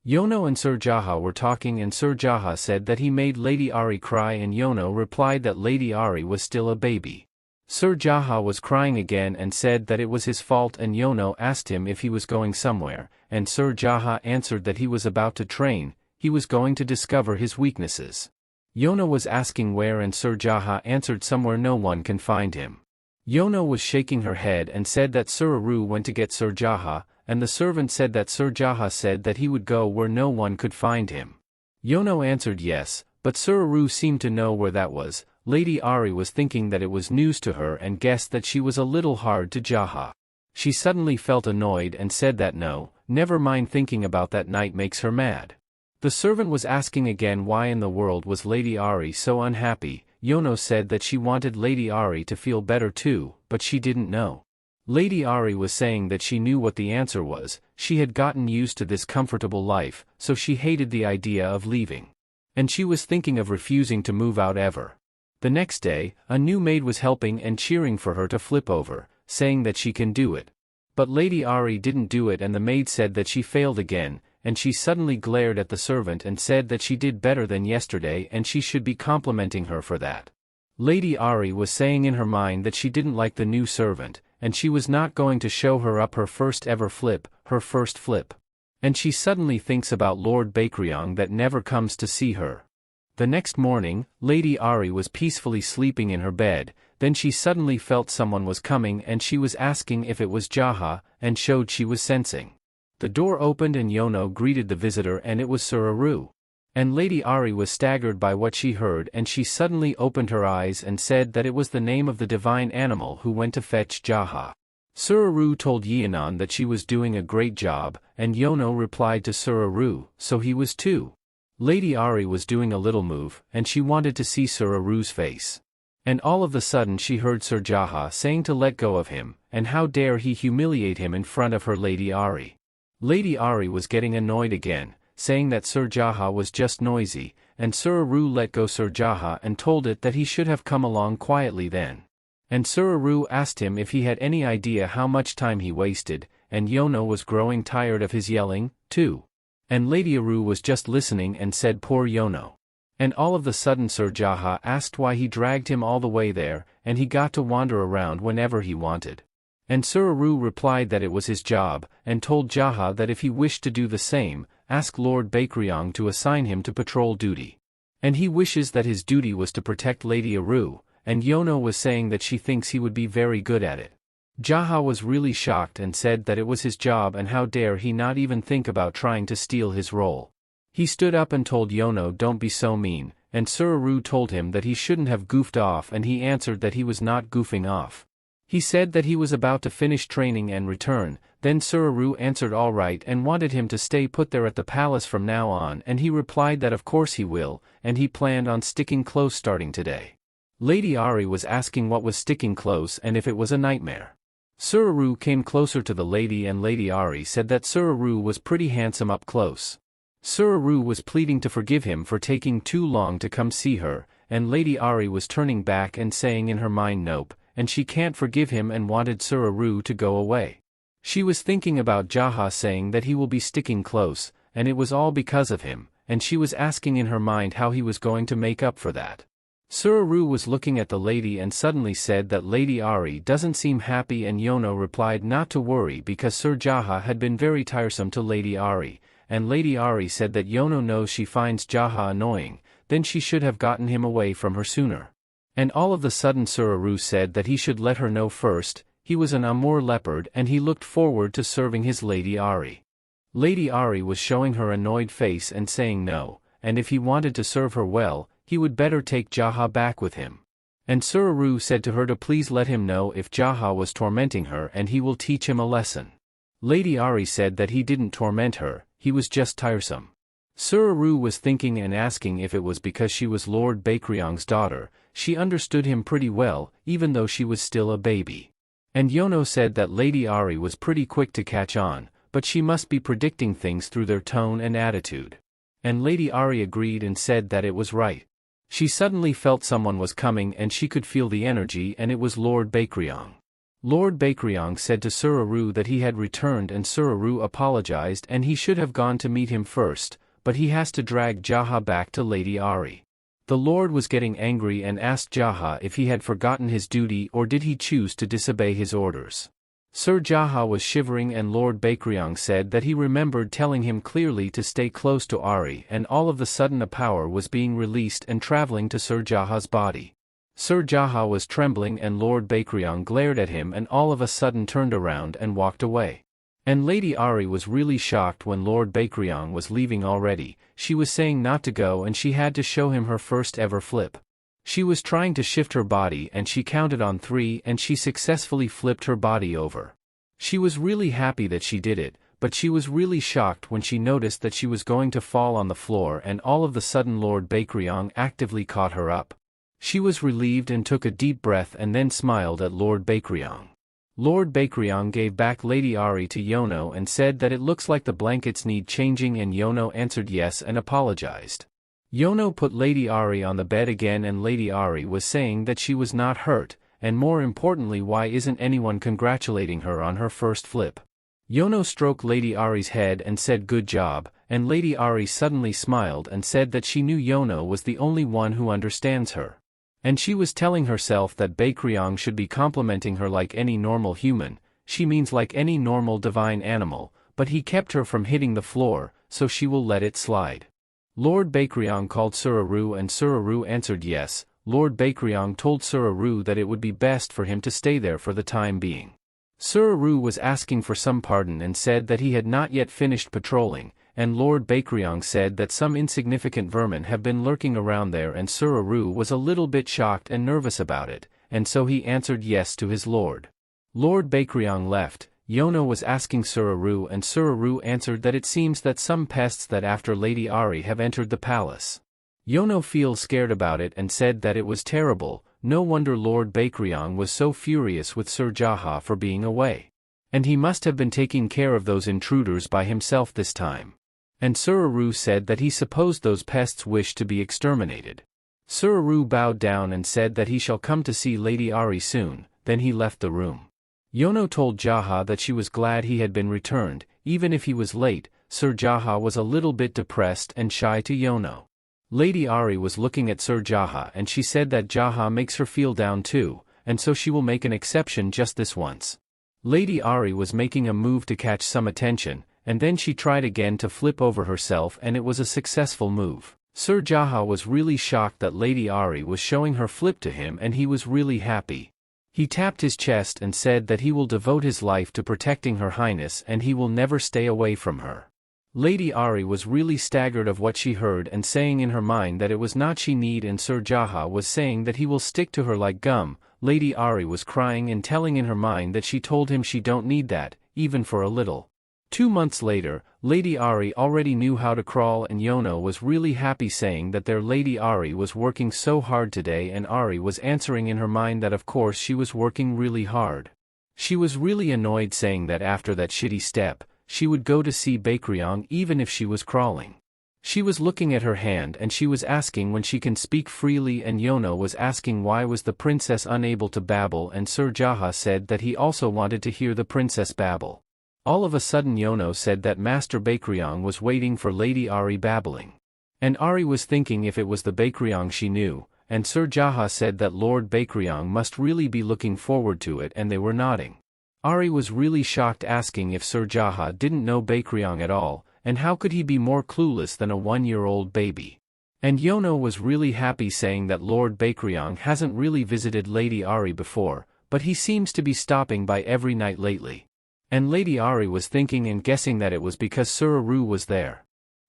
Yono and Sir Jaha were talking, and Sir Jaha said that he made Lady Ahri cry, and Yono replied that Lady Ahri was still a baby. Sir Jaha was crying again and said that it was his fault, and Yono asked him if he was going somewhere, and Sir Jaha answered that he was about to train, he was going to discover his weaknesses. Yono was asking where, and Sir Jaha answered somewhere no one can find him. Yono was shaking her head and said that Sir Aru went to get Sir Jaha, and the servant said that Sir Jaha said that he would go where no one could find him. Yono answered yes, but Sir Aru seemed to know where that was. Lady Ahri was thinking that it was news to her and guessed that she was a little hard to Jaha. She suddenly felt annoyed and said that no, never mind, thinking about that night makes her mad. The servant was asking again why in the world was Lady Ahri so unhappy. Yono said that she wanted Lady Ahri to feel better too, but she didn't know. Lady Ahri was saying that she knew what the answer was. She had gotten used to this comfortable life, so she hated the idea of leaving. And she was thinking of refusing to move out ever. The next day, a new maid was helping and cheering for her to flip over, saying that she can do it. But Lady Ahri didn't do it, and the maid said that she failed again, and she suddenly glared at the servant and said that she did better than yesterday and she should be complimenting her for that. Lady Ahri was saying in her mind that she didn't like the new servant, and she was not going to show her up her first ever flip, her first flip. And she suddenly thinks about Lord Briang that never comes to see her. The next morning, Lady Ahri was peacefully sleeping in her bed, then she suddenly felt someone was coming, and she was asking if it was Jaha, and showed she was sensing. The door opened and Yono greeted the visitor, and it was Sir Aru. And Lady Ahri was staggered by what she heard, and she suddenly opened her eyes and said that it was the name of the divine animal who went to fetch Jaha. Sir Aru told Yeonon that she was doing a great job, and Yono replied to Sir Aru, so he was too. Lady Ahri was doing a little move, and she wanted to see Sir Aru's face. And all of a sudden she heard Sir Jaha saying to let go of him, and how dare he humiliate him in front of her Lady Ahri. Lady Ahri was getting annoyed again, saying that Sir Jaha was just noisy, and Sir Ahri let go Sir Jaha and told it that he should have come along quietly then. And Sir Ahri asked him if he had any idea how much time he wasted, and Yono was growing tired of his yelling, too. And Lady Ahri was just listening and said poor Yono. And all of a sudden Sir Jaha asked why he dragged him all the way there, and he got to wander around whenever he wanted. And Sir Ahri replied that it was his job, and told Jaha that if he wished to do the same, ask Lord Briang to assign him to patrol duty. And he wishes that his duty was to protect Lady Ahri, and Yono was saying that she thinks he would be very good at it. Jaha was really shocked and said that it was his job and how dare he not even think about trying to steal his role. He stood up and told Yono don't be so mean, and Sir Ahri told him that he shouldn't have goofed off, and he answered that he was not goofing off. He said that he was about to finish training and return. Then Sir Ahri answered all right and wanted him to stay put there at the palace from now on, and he replied that of course he will, and he planned on sticking close starting today. Lady Ahri was asking what was sticking close and if it was a nightmare. Sir Ahri came closer to the lady and Lady Ahri said that Sir Ahri was pretty handsome up close. Sir Ahri was pleading to forgive him for taking too long to come see her, and Lady Ahri was turning back and saying in her mind nope, and she can't forgive him and wanted Sir Ahri to go away. She was thinking about Jaha saying that he will be sticking close, and it was all because of him, and she was asking in her mind how he was going to make up for that. Sir Ahri was looking at the lady and suddenly said that Lady Ahri doesn't seem happy, and Yono replied not to worry because Sir Jaha had been very tiresome to Lady Ahri, and Lady Ahri said that Yono knows she finds Jaha annoying, then she should have gotten him away from her sooner. And all of a sudden Sir Ahri said that he should let her know first, he was an Amur leopard and he looked forward to serving his Lady Ahri. Lady Ahri was showing her annoyed face and saying no, and if he wanted to serve her well, he would better take Jaha back with him. And Sir Ahri said to her to please let him know if Jaha was tormenting her and he will teach him a lesson. Lady Ahri said that he didn't torment her, he was just tiresome. Sir Ahri was thinking and asking if it was because she was Lord Briang's daughter. She understood him pretty well, even though she was still a baby. And Yono said that Lady Ahri was pretty quick to catch on, but she must be predicting things through their tone and attitude. And Lady Ahri agreed and said that it was right. She suddenly felt someone was coming and she could feel the energy, and it was Lord Briang. Lord Briang said to Sir Ahri that he had returned, and Sir Ahri apologized and he should have gone to meet him first, but he has to drag Jaha back to Lady Ahri. The Lord was getting angry and asked Jaha if he had forgotten his duty or did he choose to disobey his orders. Sir Jaha was shivering and Lord Briang said that he remembered telling him clearly to stay close to Ahri, and all of a sudden a power was being released and traveling to Sir Jaha's body. Sir Jaha was trembling and Lord Briang glared at him and all of a sudden turned around and walked away. And Lady Ahri was really shocked when Lord Briang was leaving already. She was saying not to go and she had to show him her first ever flip. She was trying to shift her body and she counted on 3 and she successfully flipped her body over. She was really happy that she did it, but she was really shocked when she noticed that she was going to fall on the floor, and all of a sudden Lord Briang actively caught her up. She was relieved and took a deep breath and then smiled at Lord Briang. Lord Briang gave back Lady Ahri to Yono and said that it looks like the blankets need changing, and Yono answered yes and apologized. Yono put Lady Ahri on the bed again and Lady Ahri was saying that she was not hurt, and more importantly why isn't anyone congratulating her on her first flip. Yono stroked Lady Ahri's head and said good job, and Lady Ahri suddenly smiled and said that she knew Yono was the only one who understands her. And she was telling herself that Briang should be complimenting her like any normal human, she means like any normal divine animal, but he kept her from hitting the floor, so she will let it slide. Lord Briang called Sir Ahri and Sir Ahri answered yes. Lord Briang told Sir Ahri that it would be best for him to stay there for the time being. Sir Ahri was asking for some pardon and said that he had not yet finished patrolling, and Lord Briang said that some insignificant vermin have been lurking around there, and Sir Ahri was a little bit shocked and nervous about it, and so he answered yes to his lord. Lord Briang left. Yono was asking Sir Ahri and Sir Ahri answered that it seems that some pests that after Lady Ahri have entered the palace. Yono feels scared about it and said that it was terrible, no wonder Lord Bakryong was so furious with Sir Jaha for being away. And he must have been taking care of those intruders by himself this time. And Sir Ahri said that he supposed those pests wished to be exterminated. Sir Ahri bowed down and said that he shall come to see Lady Ahri soon, then he left the room. Yono told Jaha that she was glad he had been returned, even if he was late. Sir Jaha was a little bit depressed and shy to Yono. Lady Ahri was looking at Sir Jaha and she said that Jaha makes her feel down too, and so she will make an exception just this once. Lady Ahri was making a move to catch some attention, and then she tried again to flip over herself and it was a successful move. Sir Jaha was really shocked that Lady Ahri was showing her flip to him and he was really happy. He tapped his chest and said that he will devote his life to protecting Her Highness and he will never stay away from her. Lady Ahri was really staggered of what she heard and saying in her mind that it was not she need, and Sir Jaha was saying that he will stick to her like gum. Lady Ahri was crying and telling in her mind that she told him she don't need that, even for a little. 2 months later, Lady Ahri already knew how to crawl and Yono was really happy saying that their Lady Ahri was working so hard today, and Ahri was answering in her mind that of course she was working really hard. She was really annoyed saying that after that shitty step, she would go to see Bakryong even if she was crawling. She was looking at her hand and she was asking when she can speak freely, and Yono was asking why was the princess unable to babble, and Sir Jaha said that he also wanted to hear the princess babble. All of a sudden Yono said that Master Bakryong was waiting for Lady Ahri babbling. And Ahri was thinking if it was the Bakryong she knew, and Sir Jaha said that Lord Bakryong must really be looking forward to it, and they were nodding. Ahri was really shocked asking if Sir Jaha didn't know Bakryong at all, and how could he be more clueless than a 1-year-old baby. And Yono was really happy saying that Lord Bakryong hasn't really visited Lady Ahri before, but he seems to be stopping by every night lately. And Lady Ahri was thinking and guessing that it was because Sir Ahri was there.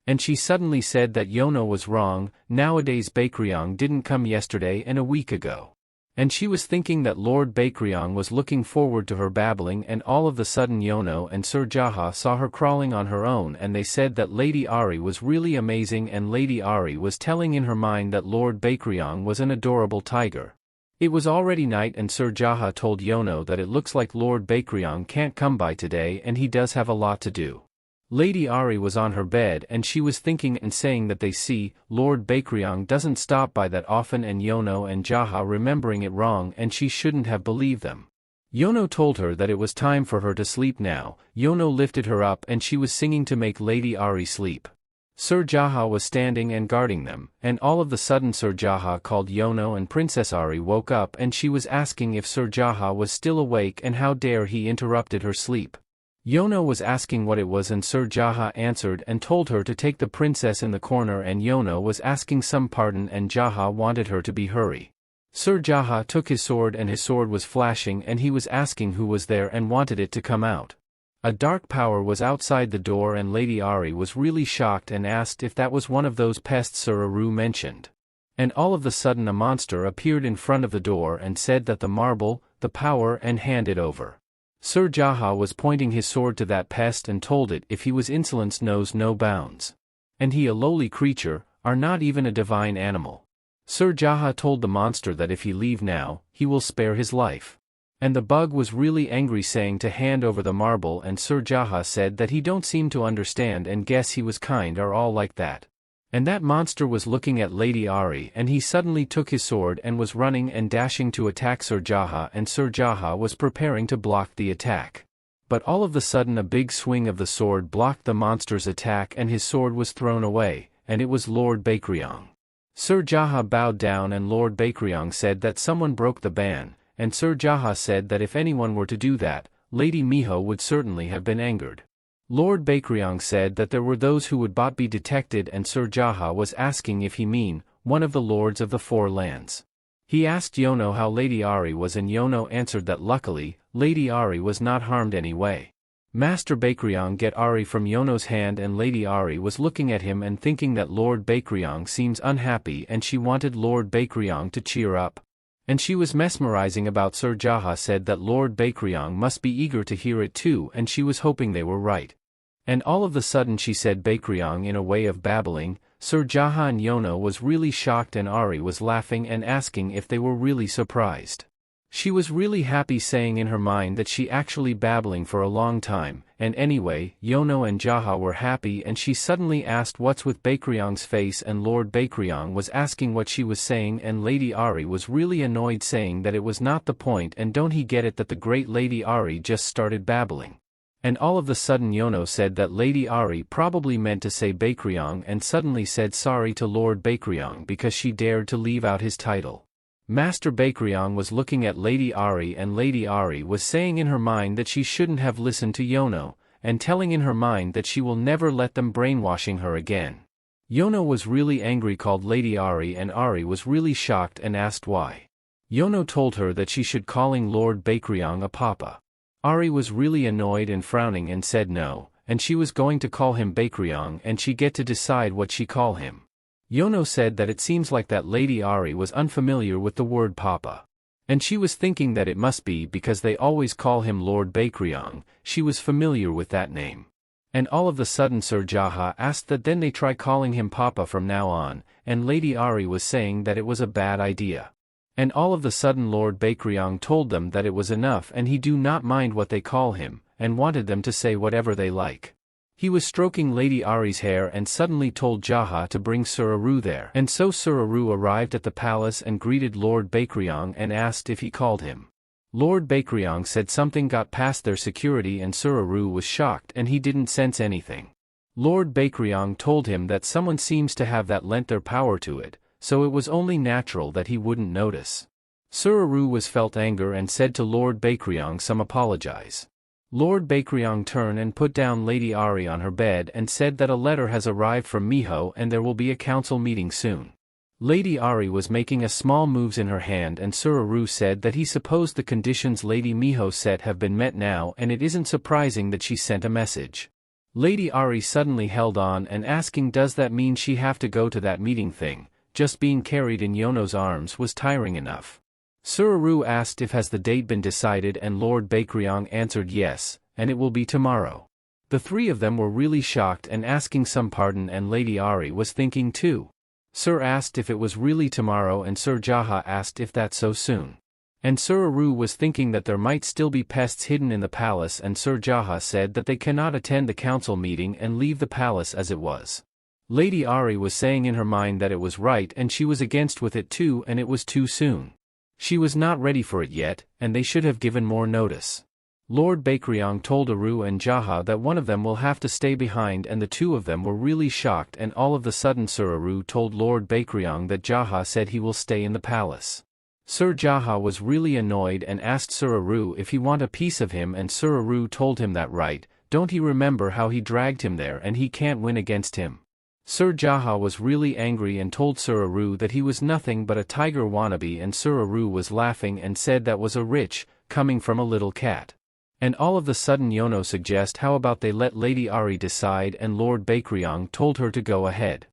And she suddenly said that Yono was wrong, nowadays Bakryong didn't come yesterday and a week ago. And she was thinking that Lord Bakryong was looking forward to her babbling, and all of the sudden Yono and Sir Jaha saw her crawling on her own and they said that Lady Ahri was really amazing, and Lady Ahri was telling in her mind that Lord Bakryong was an adorable tiger. It was already night and Sir Jaha told Yono that it looks like Lord Bakryong can't come by today and he does have a lot to do. Lady Ahri was on her bed and she was thinking and saying that they see, Lord Bakryong doesn't stop by that often, and Yono and Jaha remembering it wrong and she shouldn't have believed them. Yono told her that it was time for her to sleep now. Yono lifted her up and she was singing to make Lady Ahri sleep. Sir Jaha was standing and guarding them, and all of the sudden Sir Jaha called Yono and Princess Ahri woke up and she was asking if Sir Jaha was still awake and how dare he interrupted her sleep. Yono was asking what it was and Sir Jaha answered and told her to take the princess in the corner, and Yono was asking some pardon and Jaha wanted her to be hurry. Sir Jaha took his sword and his sword was flashing and he was asking who was there and wanted it to come out. A dark power was outside the door and Lady Ahri was really shocked and asked if that was one of those pests Sir Ahri mentioned. And all of a sudden a monster appeared in front of the door and said that the marble, the power, and handed over. Sir Jaha was pointing his sword to that pest and told it if he was insolence knows no bounds. And he, a lowly creature, are not even a divine animal. Sir Jaha told the monster that if he leave now, he will spare his life. And the bug was really angry saying to hand over the marble, and Sir Jaha said that he don't seem to understand and guess he was kind or all like that. And that monster was looking at Lady Ahri and he suddenly took his sword and was running and dashing to attack Sir Jaha, and Sir Jaha was preparing to block the attack. But all of a sudden a big swing of the sword blocked the monster's attack and his sword was thrown away, and it was Lord Bakryong. Sir Jaha bowed down and Lord Bakryong said that someone broke the ban, and Sir Jaha said that if anyone were to do that, Lady Miho would certainly have been angered. Lord Bakryong said that there were those who would not be detected, and Sir Jaha was asking if he mean one of the lords of the four lands. He asked Yono how Lady Ahri was and Yono answered that luckily, Lady Ahri was not harmed anyway. Master Bakryong get Ahri from Yono's hand and Lady Ahri was looking at him and thinking that Lord Bakryong seems unhappy and she wanted Lord Bakryong to cheer up. And she was mesmerizing about Sir Jaha said that Lord Bakryong must be eager to hear it too, and she was hoping they were right. And all of the sudden she said Bakryong in a way of babbling, Sir Jaha and Yono was really shocked and Ahri was laughing and asking if they were really surprised. She was really happy, saying in her mind that she actually babbling for a long time, and anyway, Yono and Jaha were happy and she suddenly asked what's with Bakryong's face and Lord Bakryong was asking what she was saying and Lady Ahri was really annoyed saying that it was not the point and don't he get it that the great Lady Ahri just started babbling. And all of the sudden Yono said that Lady Ahri probably meant to say Bakryong and suddenly said sorry to Lord Bakryong because she dared to leave out his title. Master Bakryong was looking at Lady Ahri and Lady Ahri was saying in her mind that she shouldn't have listened to Yono, and telling in her mind that she will never let them brainwashing her again. Yono was really angry, called Lady Ahri, and Ahri was really shocked and asked why. Yono told her that she should calling Lord Bakryong a papa. Ahri was really annoyed and frowning and said no, and she was going to call him Bakryong and she get to decide what she call him. Yono said that it seems like that Lady Ahri was unfamiliar with the word papa. And she was thinking that it must be because they always call him Lord Bakryong, she was familiar with that name. And all of the sudden Sir Jaha asked that then they try calling him papa from now on, and Lady Ahri was saying that it was a bad idea. And all of the sudden Lord Bakryong told them that it was enough and he do not mind what they call him, and wanted them to say whatever they like. He was stroking Lady Ahri's hair and suddenly told Jaha to bring Sir Ahri there. And so Sir Ahri arrived at the palace and greeted Lord Bakryong and asked if he called him. Lord Bakryong said something got past their security and Sir Ahri was shocked and he didn't sense anything. Lord Bakryong told him that someone seems to have that lent their power to it, so it was only natural that he wouldn't notice. Sir Ahri was felt anger and said to Lord Bakryong some apologize. Lord Bakryong turned and put down Lady Ahri on her bed and said that a letter has arrived from Miho and there will be a council meeting soon. Lady Ahri was making a small moves in her hand and Sir Ahri said that he supposed the conditions Lady Miho set have been met now and it isn't surprising that she sent a message. Lady Ahri suddenly held on and asking does that mean she have to go to that meeting thing, just being carried in Yono's arms was tiring enough. Sir Ahri asked if has the date been decided and Lord Bakryong answered yes, and it will be tomorrow. The three of them were really shocked and asking some pardon and Lady Ahri was thinking too. Sir asked if it was really tomorrow and Sir Jaha asked if that's so soon. And Sir Ahri was thinking that there might still be pests hidden in the palace and Sir Jaha said that they cannot attend the council meeting and leave the palace as it was. Lady Ahri was saying in her mind that it was right and she was against with it too and it was too soon. She was not ready for it yet, and they should have given more notice. Lord Bakryong told Ahri and Jaha that one of them will have to stay behind and the two of them were really shocked and all of the sudden Sir Ahri told Lord Bakryong that Jaha said he will stay in the palace. Sir Jaha was really annoyed and asked Sir Ahri if he want a piece of him and Sir Ahri told him that right, don't he remember how he dragged him there and he can't win against him. Sir Jaha was really angry and told Sir Ahri that he was nothing but a tiger wannabe and Sir Ahri was laughing and said that was a rich, coming from a little cat. And all of the sudden Yono suggest how about they let Lady Ahri decide and Lord Bakryong told her to go ahead.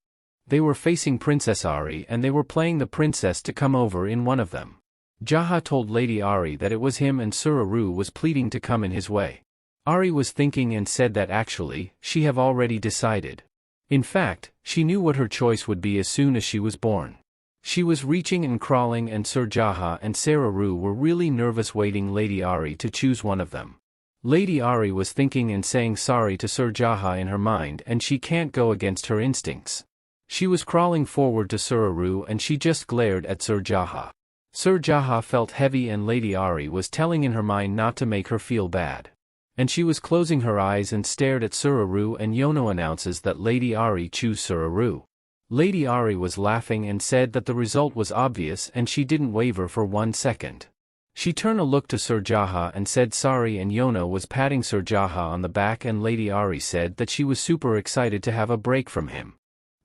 They were facing Princess Ahri and they were playing the princess to come over in one of them. Jaha told Lady Ahri that it was him and Sir Ahri was pleading to come in his way. Ahri was thinking and said that actually, she have already decided. In fact, she knew what her choice would be as soon as she was born. She was reaching and crawling and Sir Jaha and Sir Ahri were really nervous waiting Lady Ahri to choose one of them. Lady Ahri was thinking and saying sorry to Sir Jaha in her mind and she can't go against her instincts. She was crawling forward to Sir Ahri and she just glared at Sir Jaha. Sir Jaha felt heavy and Lady Ahri was telling in her mind not to make her feel bad. And she was closing her eyes and stared at Sir Ahri and Yono announces that Lady Ahri choose Sir Ahri. Lady Ahri was laughing and said that the result was obvious and she didn't waver for 1 second. She turned a look to Sir Jaha and said sorry and Yono was patting Sir Jaha on the back and Lady Ahri said that she was super excited to have a break from him.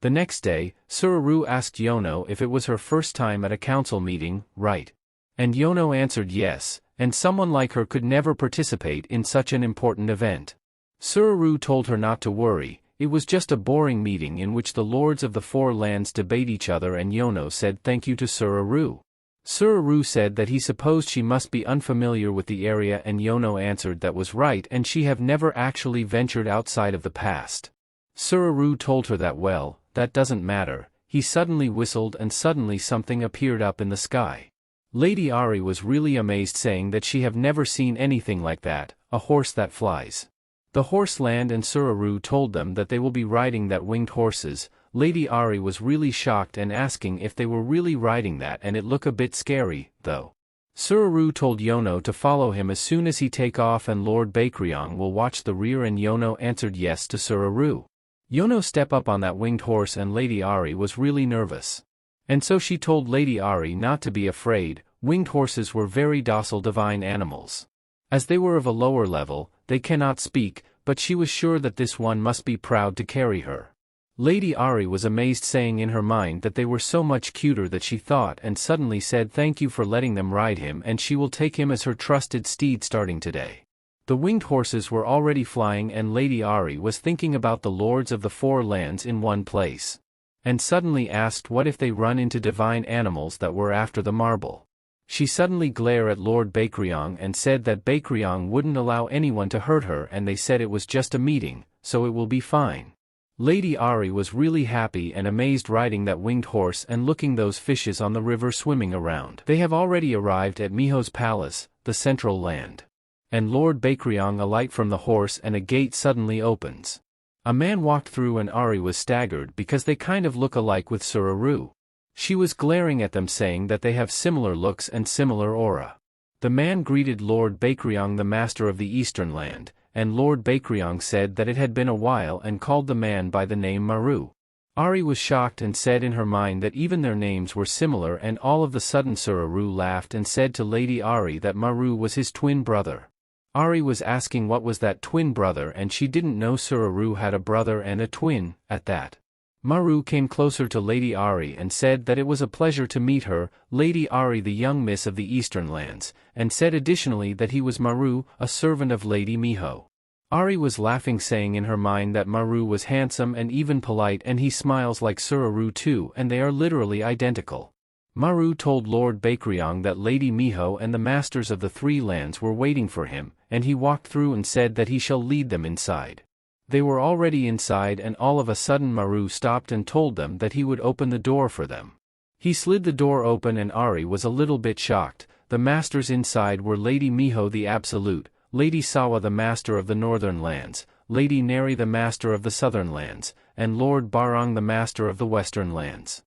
The next day, Sir Ahri asked Yono if it was her first time at a council meeting, right? And Yono answered yes, and someone like her could never participate in such an important event. Sir Ahri told her not to worry, it was just a boring meeting in which the lords of the four lands debate each other and Yono said thank you to Sir Ahri. Sir Ahri said that he supposed she must be unfamiliar with the area and Yono answered that was right and she have never actually ventured outside of the past. Sir Ahri told her that well, that doesn't matter." He suddenly whistled and suddenly something appeared up in the sky. Lady Ahri was really amazed, saying that she have never seen anything like that, a horse that flies. The horse land and Suraru told them that they will be riding that winged horses. Lady Ahri was really shocked and asking if they were really riding that, and it looked a bit scary, though. Suraru told Yono to follow him as soon as he take off and Lord Bakryong will watch the rear, and Yono answered yes to Suraru. Yono step up on that winged horse and Lady Ahri was really nervous. And so she told Lady Ahri not to be afraid. Winged horses were very docile divine animals. As they were of a lower level, they cannot speak, but she was sure that this one must be proud to carry her. Lady Ahri was amazed, saying in her mind that they were so much cuter that she thought, and suddenly said thank you for letting them ride him, and she will take him as her trusted steed starting today. The winged horses were already flying, and Lady Ahri was thinking about the lords of the four lands in one place. And suddenly asked what if they run into divine animals that were after the marble. She suddenly glared at Lord Bakryong and said that Bakryong wouldn't allow anyone to hurt her, and they said it was just a meeting, so it will be fine. Lady Ahri was really happy and amazed riding that winged horse and looking those fishes on the river swimming around. They have already arrived at Miho's palace, the central land. And Lord Bakryong alight from the horse and a gate suddenly opens. A man walked through and Ahri was staggered because they kind of look alike with Suraru. She was glaring at them, saying that they have similar looks and similar aura. The man greeted Lord Bakryong, the master of the eastern land, and Lord Bakryong said that it had been a while and called the man by the name Maru. Ahri was shocked and said in her mind that even their names were similar, and all of the sudden Suraru laughed and said to Lady Ahri that Maru was his twin brother. Ahri was asking what was that twin brother, and she didn't know Suraru had a brother and a twin. At that, Maru came closer to Lady Ahri and said that it was a pleasure to meet her, Lady Ahri, the young miss of the eastern lands, and said additionally that he was Maru, a servant of Lady Miho. Ahri was laughing, saying in her mind that Maru was handsome and even polite, and he smiles like Suraru too, and they are literally identical. Maru told Lord Bakryong that Lady Miho and the masters of the three lands were waiting for him, and he walked through and said that he shall lead them inside. They were already inside, and all of a sudden Maru stopped and told them that he would open the door for them. He slid the door open and Ahri was a little bit shocked. The masters inside were Lady Miho the Absolute, Lady Sawa the master of the northern lands, Lady Neri the master of the southern lands, and Lord Barong the master of the western lands.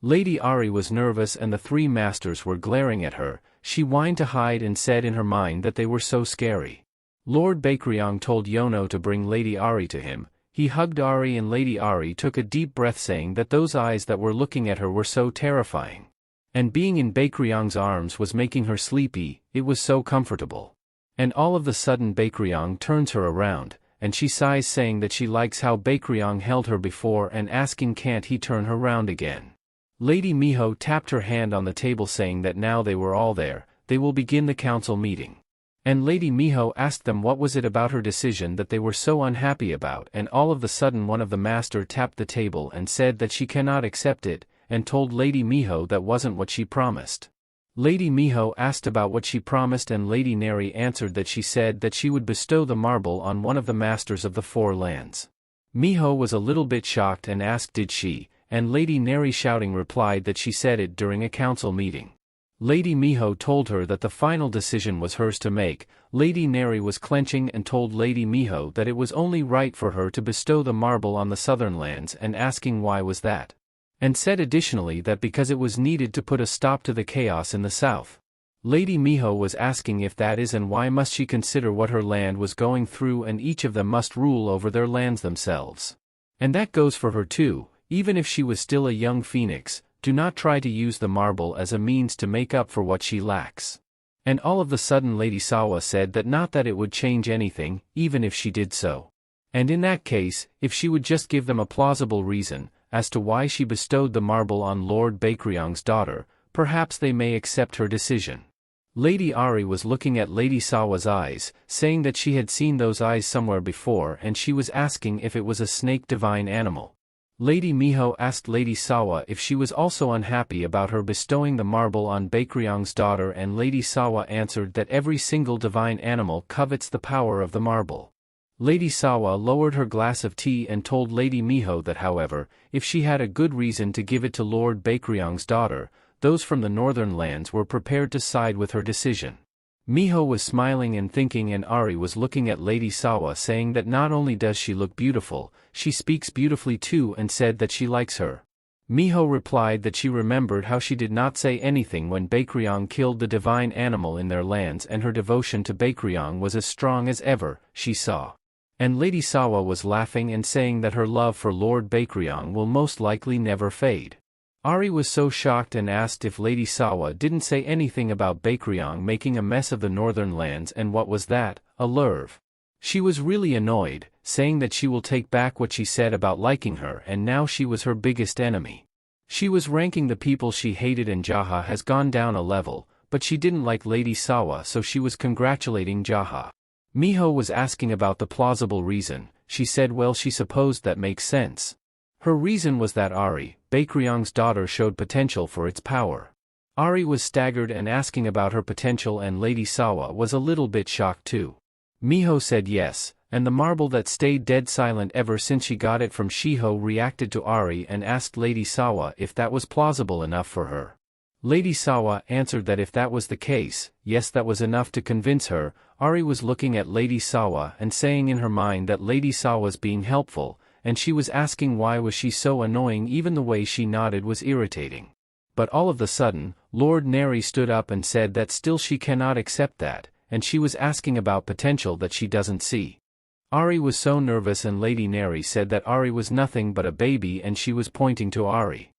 Lady Ahri was nervous and the three masters were glaring at her. She whined to hide and said in her mind that they were so scary. Lord Bakryong told Yono to bring Lady Ahri to him. He hugged Ahri and Lady Ahri took a deep breath, saying that those eyes that were looking at her were so terrifying. And being in Bakryong's arms was making her sleepy, it was so comfortable. And all of the sudden Bakryong turns her around, and she sighs, saying that she likes how Bakryong held her before and asking can't he turn her round again. Lady Miho tapped her hand on the table, saying that now they were all there, they will begin the council meeting. And Lady Miho asked them what was it about her decision that they were so unhappy about, and all of the sudden one of the master tapped the table and said that she cannot accept it, and told Lady Miho that wasn't what she promised. Lady Miho asked about what she promised, and Lady Neri answered that she said that she would bestow the marble on one of the masters of the four lands. Miho was a little bit shocked and asked did she, and Lady Neri shouting replied that she said it during a council meeting. Lady Miho told her that the final decision was hers to make. Lady Neri was clenching and told Lady Miho that it was only right for her to bestow the marble on the southern lands, and asking why was that. And said additionally that because it was needed to put a stop to the chaos in the south. Lady Miho was asking if that is, and why must she consider what her land was going through, and each of them must rule over their lands themselves. And that goes for her too, even if she was still a young phoenix. Do not try to use the marble as a means to make up for what she lacks. And all of the sudden Lady Sawa said that not that it would change anything, even if she did so. And in that case, if she would just give them a plausible reason as to why she bestowed the marble on Lord Bakryong's daughter, perhaps they may accept her decision. Lady Ahri was looking at Lady Sawa's eyes, saying that she had seen those eyes somewhere before, and she was asking if it was a snake divine animal. Lady Miho asked Lady Sawa if she was also unhappy about her bestowing the marble on Bakryong's daughter, and Lady Sawa answered that every single divine animal covets the power of the marble. Lady Sawa lowered her glass of tea and told Lady Miho that however, if she had a good reason to give it to Lord Baekryong's daughter, those from the northern lands were prepared to side with her decision. Miho was smiling and thinking, and Ahri was looking at Lady Sawa saying that not only does she look beautiful, she speaks beautifully too, and said that she likes her. Miho replied that she remembered how she did not say anything when Baekryong killed the divine animal in their lands, and her devotion to Baekryong was as strong as ever, she saw. And Lady Sawa was laughing and saying that her love for Lord Baekryong will most likely never fade. Ahri was so shocked and asked if Lady Sawa didn't say anything about Baekryong making a mess of the northern lands, and what was that, a lurve. She was really annoyed, saying that she will take back what she said about liking her, and now she was her biggest enemy. She was ranking the people she hated, and Jaha has gone down a level, but she didn't like Lady Sawa, so she was congratulating Jaha. Miho was asking about the plausible reason. She said well, she supposed that makes sense. Her reason was that Ahri, Baekryong's daughter, showed potential for its power. Ahri was staggered and asking about her potential, and Lady Sawa was a little bit shocked too. Miho said yes, and the marble that stayed dead silent ever since she got it from Shiho reacted to Ahri and asked Lady Sawa if that was plausible enough for her. Lady Sawa answered that if that was the case, yes, that was enough to convince her. Ahri was looking at Lady Sawa and saying in her mind that Lady Sawa's being helpful, and she was asking why was she so annoying, even the way she nodded was irritating. But all of a sudden, Lord Neri stood up and said that still she cannot accept that, and she was asking about potential that she doesn't see. Ahri was so nervous, and Lady Neri said that Ahri was nothing but a baby, and she was pointing to Ahri.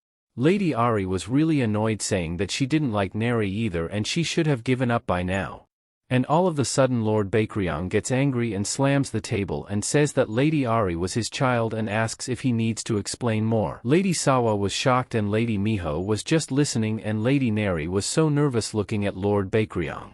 Lady Ahri was really annoyed, saying that she didn't like Neri either and she should have given up by now. And all of a sudden Lord Baekryong gets angry and slams the table and says that Lady Ahri was his child and asks if he needs to explain more. Lady Sawa was shocked and Lady Miho was just listening, and Lady Neri was so nervous looking at Lord Baekryong.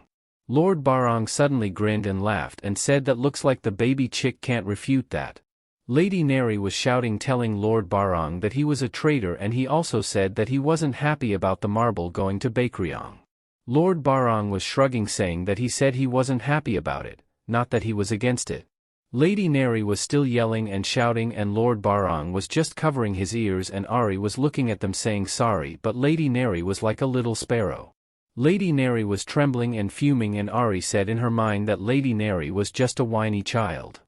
Lord Barong suddenly grinned and laughed and said that looks like the baby chick can't refute that. Lady Neri was shouting, telling Lord Barong that he was a traitor, and he also said that he wasn't happy about the marble going to Baekryong. Lord Barong was shrugging, saying that he said he wasn't happy about it, not that he was against it. Lady Neri was still yelling and shouting, and Lord Barong was just covering his ears, and Ahri was looking at them saying sorry, but Lady Neri was like a little sparrow. Lady Neri was trembling and fuming, and Ahri said in her mind that Lady Neri was just a whiny child.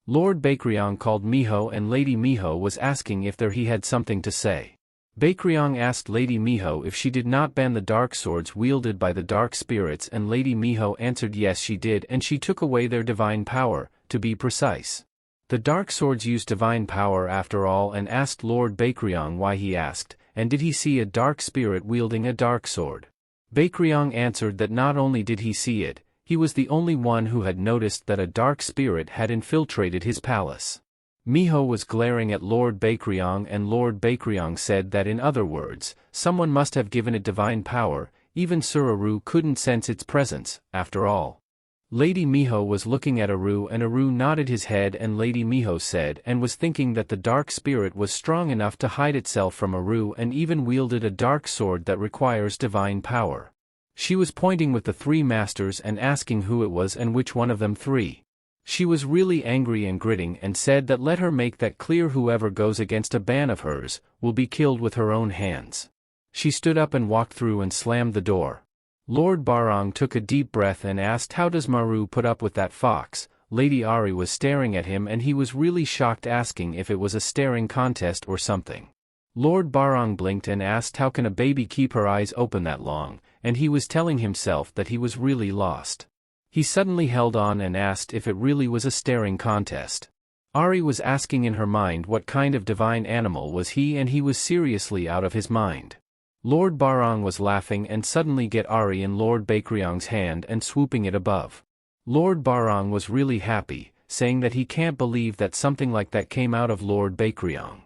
Lord Baekryong called Miho, and Lady Miho was asking if he had something to say. Baekryong asked Lady Miho if she did not ban the dark swords wielded by the dark spirits, and Lady Miho answered yes she did, and she took away their divine power, to be precise. The dark swords use divine power after all, and asked Lord Baekryong why he asked, and did he see a dark spirit wielding a dark sword. Baekryong answered that not only did he see it, he was the only one who had noticed that a dark spirit had infiltrated his palace. Miho was glaring at Lord Baekryong, and Lord Baekryong said that in other words, someone must have given it divine power. Even Suraru couldn't sense its presence, after all. Lady Miho was looking at Aru, and Aru nodded his head, and Lady Miho said and was thinking that the dark spirit was strong enough to hide itself from Aru, and even wielded a dark sword that requires divine power. She was pointing with the three masters and asking who it was and which one of them three. She was really angry and gritting and said that let her make that clear, whoever goes against a ban of hers will be killed with her own hands. She stood up and walked through and slammed the door. Lord Barong took a deep breath and asked how does Maru put up with that fox. Lady Ahri was staring at him and he was really shocked, asking if it was a staring contest or something. Lord Barong blinked and asked how can a baby keep her eyes open that long, and he was telling himself that he was really lost. He suddenly held on and asked if it really was a staring contest. Ahri was asking in her mind what kind of divine animal was he, and he was seriously out of his mind. Lord Barong was laughing and suddenly get Ahri in Lord Baekryong's hand and swooping it above. Lord Barong was really happy, saying that he can't believe that something like that came out of Lord Baekryong.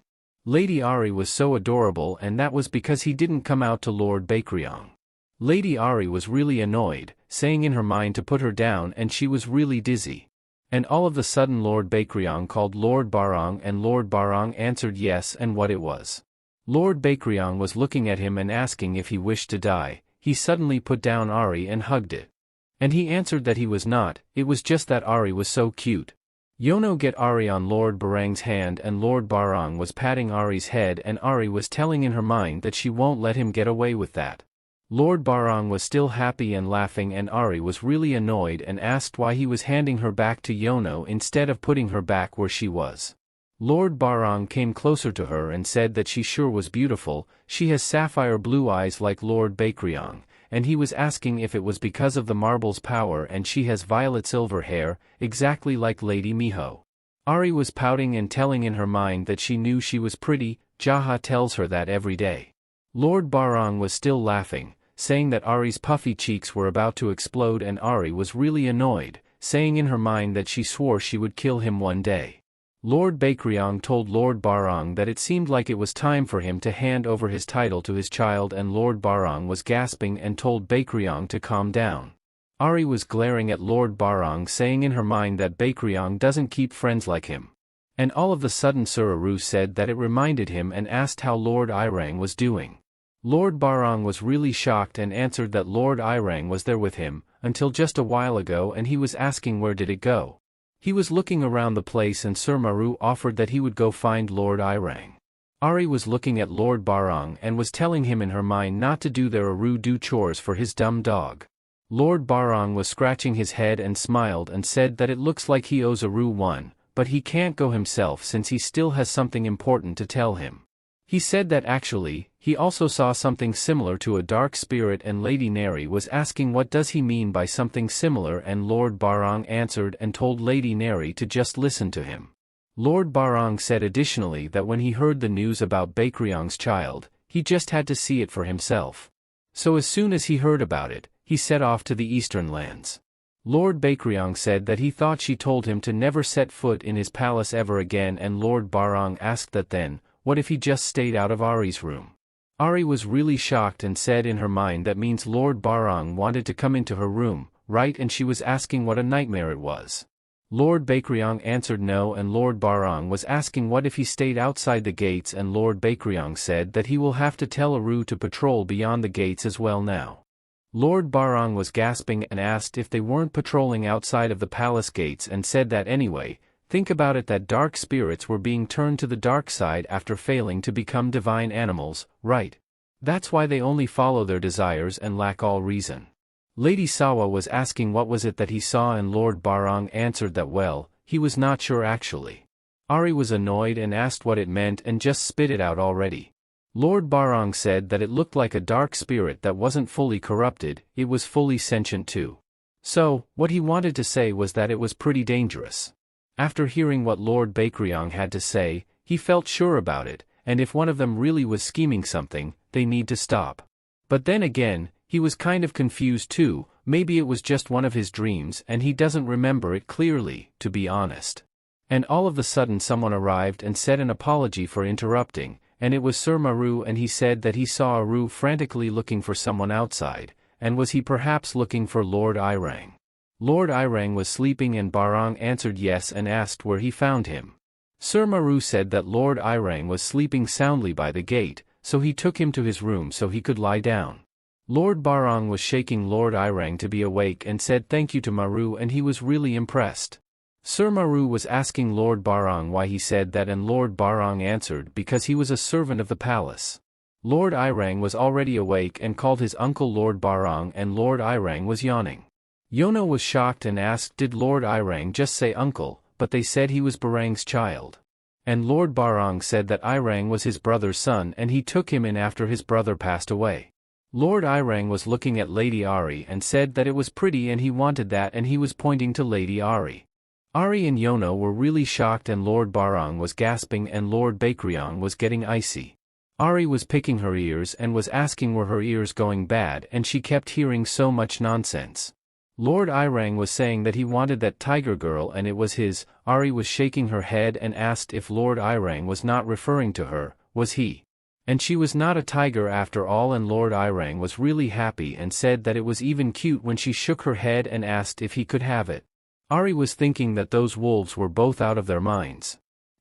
Lady Ahri was so adorable, and that was because he didn't come out to Lord Baekryong. Lady Ahri was really annoyed, saying in her mind to put her down, and she was really dizzy. And all of a sudden Lord Baekryong called Lord Barong, and Lord Barong answered yes and what it was. Lord Baekryong was looking at him and asking if he wished to die. He suddenly put down Ahri and hugged it. And he answered that he was not, it was just that Ahri was so cute. Yono get Ahri on Lord Briang's hand and Lord Briang was patting Ahri's head and Ahri was telling in her mind that she won't let him get away with that. Lord Briang was still happy and laughing and Ahri was really annoyed and asked why he was handing her back to Yono instead of putting her back where she was. Lord Briang came closer to her and said that she sure was beautiful, she has sapphire blue eyes like Lord Briang, and he was asking if it was because of the marble's power and she has violet silver hair, exactly like Lady Miho. Ahri was pouting and telling in her mind that she knew she was pretty, Jaha tells her that every day. Lord Briang was still laughing, saying that Ahri's puffy cheeks were about to explode and Ahri was really annoyed, saying in her mind that she swore she would kill him one day. Lord Briang told Lord Briang that it seemed like it was time for him to hand over his title to his child and Lord Briang was gasping and told Briang to calm down. Ahri was glaring at Lord Briang saying in her mind that Briang doesn't keep friends like him. And all of a sudden Suraru said that it reminded him and asked how Lord Irang was doing. Lord Briang was really shocked and answered that Lord Irang was there with him, until just a while ago and he was asking where did it go. He was looking around the place and Suraru offered that he would go find Lord Irang. Ahri was looking at Lord Briang and was telling him in her mind not to do their Aru do chores for his dumb dog. Lord Briang was scratching his head and smiled and said that it looks like he owes Aru one, but he can't go himself since he still has something important to tell him. He said that actually, he also saw something similar to a dark spirit and Lady Neri was asking what does he mean by something similar and Lord Briang answered and told Lady Neri to just listen to him. Lord Briang said additionally that when he heard the news about Briang's child, he just had to see it for himself. So as soon as he heard about it, he set off to the eastern lands. Lord Briang said that he thought she told him to never set foot in his palace ever again and Lord Briang asked that then, what if he just stayed out of Ahri's room? Ahri was really shocked and said in her mind that means Lord Briang wanted to come into her room, right? And she was asking what a nightmare it was. Lord Briang answered no and Lord Briang was asking what if he stayed outside the gates and Lord Briang said that he will have to tell Aru to patrol beyond the gates as well now. Lord Briang was gasping and asked if they weren't patrolling outside of the palace gates and said that anyway, think about it that dark spirits were being turned to the dark side after failing to become divine animals, right? That's why they only follow their desires and lack all reason. Lady Sawa was asking what was it that he saw and Lord Briang answered that well, he was not sure actually. Ahri was annoyed and asked what it meant and just spit it out already. Lord Briang said that it looked like a dark spirit that wasn't fully corrupted, it was fully sentient too. So, what he wanted to say was that it was pretty dangerous. After hearing what Lord Briang had to say, he felt sure about it, and if one of them really was scheming something, they need to stop. But then again, he was kind of confused too, maybe it was just one of his dreams and he doesn't remember it clearly, to be honest. And all of a sudden someone arrived and said an apology for interrupting, and it was Sir Maru and he said that he saw Aru frantically looking for someone outside, and was he perhaps looking for Lord Irang? Lord Irang was sleeping and Briang answered yes and asked where he found him. Sir Maru said that Lord Irang was sleeping soundly by the gate, so he took him to his room so he could lie down. Lord Briang was shaking Lord Irang to be awake and said thank you to Maru and he was really impressed. Sir Maru was asking Lord Briang why he said that and Lord Briang answered because he was a servant of the palace. Lord Irang was already awake and called his uncle Lord Briang and Lord Irang was yawning. Yono was shocked and asked did Lord Irang just say uncle, but they said he was Briang's child. And Lord Briang said that Irang was his brother's son and he took him in after his brother passed away. Lord Irang was looking at Lady Ahri and said that it was pretty and he wanted that and he was pointing to Lady Ahri. Ahri and Yono were really shocked and Lord Briang was gasping and Lord Briang was getting icy. Ahri was picking her ears and was asking were her ears going bad and she kept hearing so much nonsense. Lord Irang was saying that he wanted that tiger girl and it was his. Ahri was shaking her head and asked if Lord Irang was not referring to her, was he? And she was not a tiger after all and Lord Irang was really happy and said that it was even cute when she shook her head and asked if he could have it. Ahri was thinking that those wolves were both out of their minds.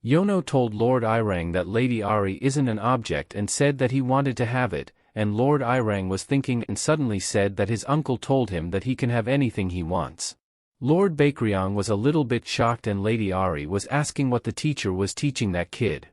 Yono told Lord Irang that Lady Ahri isn't an object and said that he wanted to have it, and Lord Irang was thinking and suddenly said that his uncle told him that he can have anything he wants. Lord Bakryong was a little bit shocked and Lady Ahri was asking what the teacher was teaching that kid.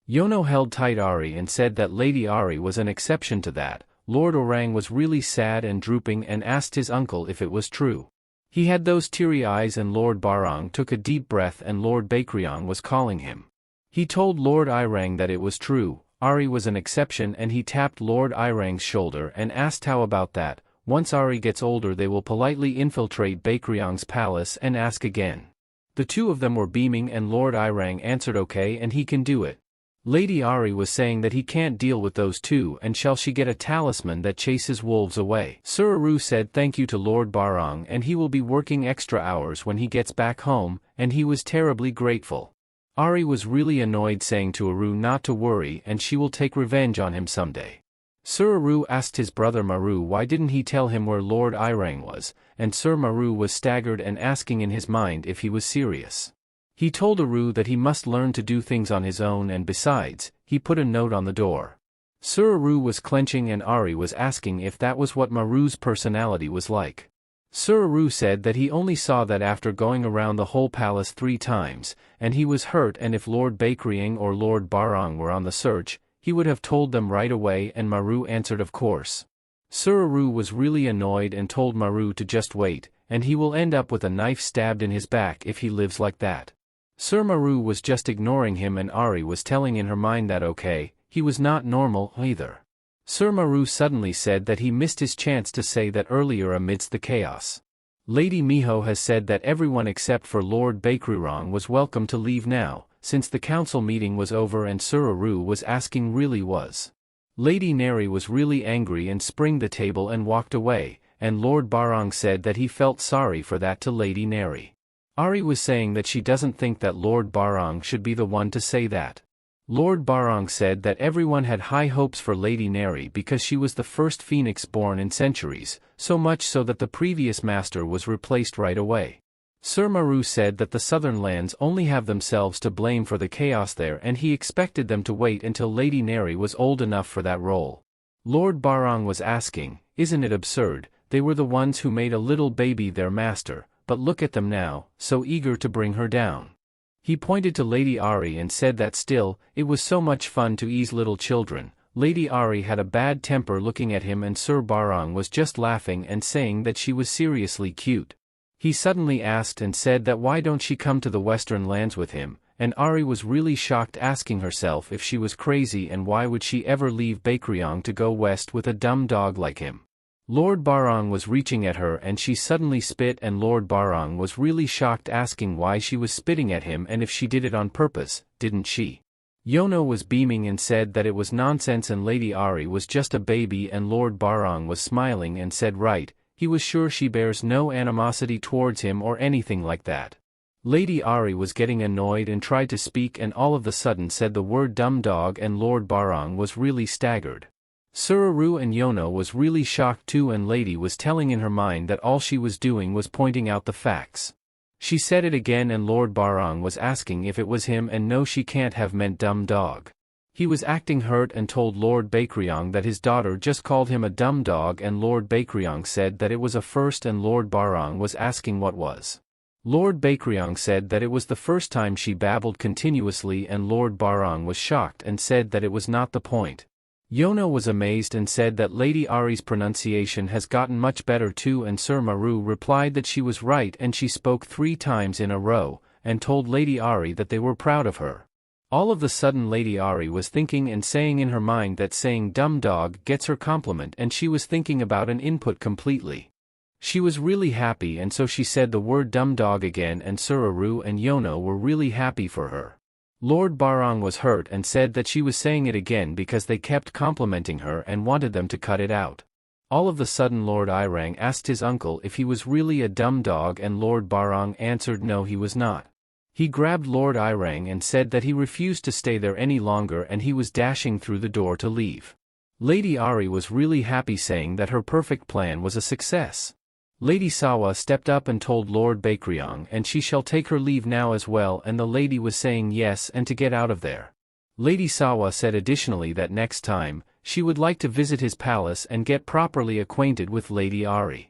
Yono held tight Ahri and said that Lady Ahri was an exception to that. Lord Orang was really sad and drooping and asked his uncle if it was true. He had those teary eyes and Lord Barong took a deep breath and Lord Bakryong was calling him. He told Lord Irang that it was true, Ahri was an exception and he tapped Lord Irang's shoulder and asked how about that. Once Ahri gets older they will politely infiltrate Bakryong's palace and ask again. The two of them were beaming and Lord Irang answered okay and he can do it. Lady Ahri was saying that he can't deal with those two and shall she get a talisman that chases wolves away. Suraru said thank you to Lord Barong and he will be working extra hours when he gets back home, and he was terribly grateful. Ahri was really annoyed saying to Aru not to worry and she will take revenge on him someday. Suraru asked his brother Maru why didn't he tell him where Lord Irang was, and Sir Maru was staggered and asking in his mind if he was serious. He told Aru that he must learn to do things on his own and besides, he put a note on the door. Sir Aru was clenching and Ahri was asking if that was what Maru's personality was like. Sir Aru said that he only saw that after going around the whole palace 3 times, and he was hurt and if Lord Bakryong or Lord Barong were on the search, he would have told them right away and Maru answered of course. Sir Aru was really annoyed and told Maru to just wait, and he will end up with a knife stabbed in his back if he lives like that. Sir Maru was just ignoring him and Ahri was telling in her mind that okay, he was not normal either. Sir Maru suddenly said that he missed his chance to say that earlier amidst the chaos. Lady Miho has said that everyone except for Lord Bakryong was welcome to leave now, since the council meeting was over and Sir Aru was asking really was. Lady Neri was really angry and springed the table and walked away, and Lord Barong said that he felt sorry for that to Lady Neri. Ahri was saying that she doesn't think that Lord Barong should be the one to say that. Lord Barong said that everyone had high hopes for Lady Neri because she was the first phoenix born in centuries, so much so that the previous master was replaced right away. Sir Maru said that the southern lands only have themselves to blame for the chaos there and he expected them to wait until Lady Neri was old enough for that role. Lord Barong was asking, isn't it absurd, they were the ones who made a little baby their master, but look at them now, so eager to bring her down. He pointed to Lady Ahri and said that still, it was so much fun to ease little children. Lady Ahri had a bad temper looking at him and Sir Barong was just laughing and saying that she was seriously cute. He suddenly asked and said that why don't she come to the western lands with him, and Ahri was really shocked asking herself if she was crazy and why would she ever leave Bakryong to go west with a dumb dog like him. Lord Barong was reaching at her and she suddenly spit and Lord Barong was really shocked asking why she was spitting at him and if she did it on purpose, didn't she? Yono was beaming and said that it was nonsense and Lady Ahri was just a baby and Lord Barong was smiling and said right, he was sure she bears no animosity towards him or anything like that. Lady Ahri was getting annoyed and tried to speak and all of a sudden said the word dumb dog and Lord Barong was really staggered. Sir Aru and Yono was really shocked too and Lady was telling in her mind that all she was doing was pointing out the facts. She said it again and Lord Barong was asking if it was him and no she can't have meant dumb dog. He was acting hurt and told Lord Bakryong that his daughter just called him a dumb dog and Lord Bakryong said that it was a first and Lord Barong was asking what was. Lord Bakryong said that it was the first time she babbled continuously and Lord Barong was shocked and said that it was not the point. Yono was amazed and said that Lady Ahri's pronunciation has gotten much better too and Sir Maru replied that she was right and she spoke 3 times in a row, and told Lady Ahri that they were proud of her. All of a sudden Lady Ahri was thinking and saying in her mind that saying dumb dog gets her compliment and she was thinking about an input completely. She was really happy and so she said the word dumb dog again and Sir Aru and Yono were really happy for her. Lord Barong was hurt and said that she was saying it again because they kept complimenting her and wanted them to cut it out. All of a sudden Lord Irang asked his uncle if he was really a dumb dog and Lord Barong answered no he was not. He grabbed Lord Irang and said that he refused to stay there any longer and he was dashing through the door to leave. Lady Ahri was really happy saying that her perfect plan was a success. Lady Sawa stepped up and told Lord Bakryong and she shall take her leave now as well and the lady was saying yes and to get out of there. Lady Sawa said additionally that next time, she would like to visit his palace and get properly acquainted with Lady Ahri.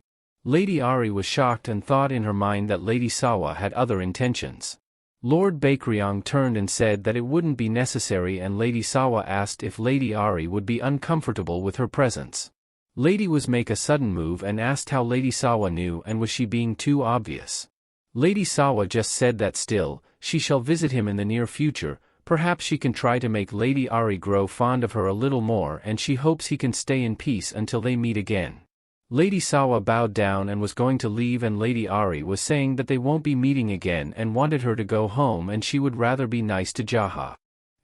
Lady Ahri was shocked and thought in her mind that Lady Sawa had other intentions. Lord Bakryong turned and said that it wouldn't be necessary, and Lady Sawa asked if Lady Ahri would be uncomfortable with her presence. Lady was make a sudden move and asked how Lady Sawa knew, and was she being too obvious. Lady Sawa just said that still, she shall visit him in the near future, perhaps she can try to make Lady Ahri grow fond of her a little more, and she hopes he can stay in peace until they meet again. Lady Sawa bowed down and was going to leave, and Lady Ahri was saying that they won't be meeting again and wanted her to go home and she would rather be nice to Jaha.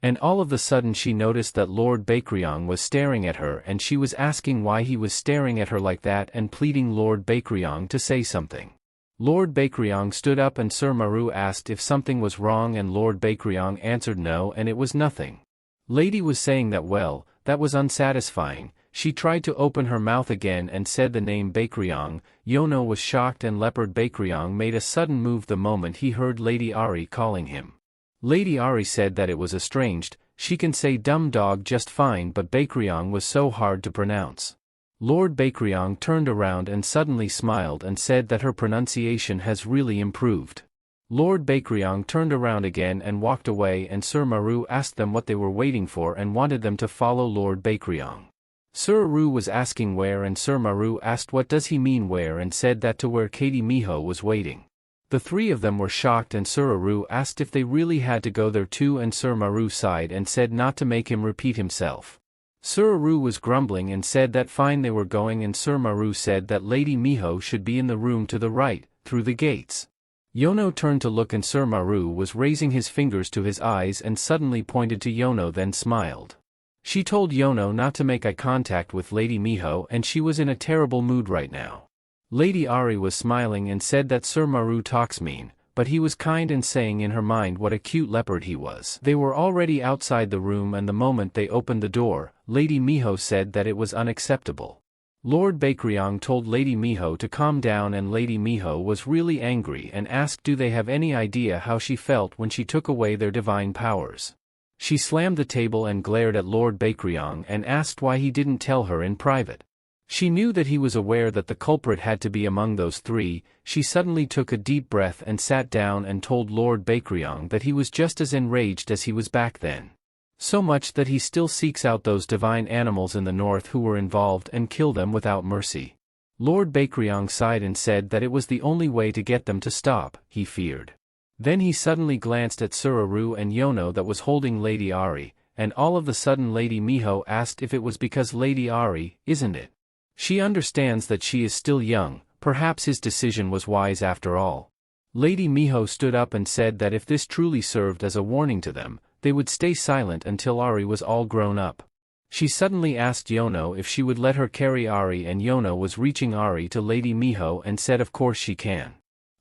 And all of a sudden she noticed that Lord Bakryong was staring at her, and she was asking why he was staring at her like that and pleading Lord Bakryong to say something. Lord Bakryong stood up and Sir Maru asked if something was wrong, and Lord Bakryong answered no and it was nothing. Lady was saying that well, that was unsatisfying. She tried to open her mouth again and said the name Bakryong. Yono was shocked and Leopard Bakryong made a sudden move the moment he heard Lady Ahri calling him. Lady Ahri said that it was estranged, she can say dumb dog just fine, but Bakryong was so hard to pronounce. Lord Bakryong turned around and suddenly smiled and said that her pronunciation has really improved. Lord Bakryong turned around again and walked away, and Sir Maru asked them what they were waiting for and wanted them to follow Lord Bakryong. Sir Ru was asking where, and Sir Maru asked what does he mean where, and said that to where Katie Miho was waiting. The three of them were shocked, and Sir Ru asked if they really had to go there too, and Sir Maru sighed and said not to make him repeat himself. Sir Ru was grumbling and said that fine they were going, and Sir Maru said that Lady Miho should be in the room to the right, through the gates. Yono turned to look, and Sir Maru was raising his fingers to his eyes and suddenly pointed to Yono, then smiled. She told Yono not to make eye contact with Lady Miho, and she was in a terrible mood right now. Lady Ahri was smiling and said that Sir Maru talks mean, but he was kind, and saying in her mind what a cute leopard he was. They were already outside the room, and the moment they opened the door, Lady Miho said that it was unacceptable. Lord Bakryong told Lady Miho to calm down, and Lady Miho was really angry and asked do they have any idea how she felt when she took away their divine powers. She slammed the table and glared at Lord Bakryong and asked why he didn't tell her in private. She knew that he was aware that the culprit had to be among those three. She suddenly took a deep breath and sat down and told Lord Bakryong that he was just as enraged as he was back then. So much that he still seeks out those divine animals in the north who were involved and kill them without mercy. Lord Bakryong sighed and said that it was the only way to get them to stop, he feared. Then he suddenly glanced at Sir Ru and Yono that was holding Lady Ahri, and all of a sudden Lady Miho asked if it was because Lady Ahri, isn't it? She understands that she is still young, perhaps his decision was wise after all. Lady Miho stood up and said that if this truly served as a warning to them, they would stay silent until Ahri was all grown up. She suddenly asked Yono if she would let her carry Ahri, and Yono was reaching Ahri to Lady Miho and said of course she can.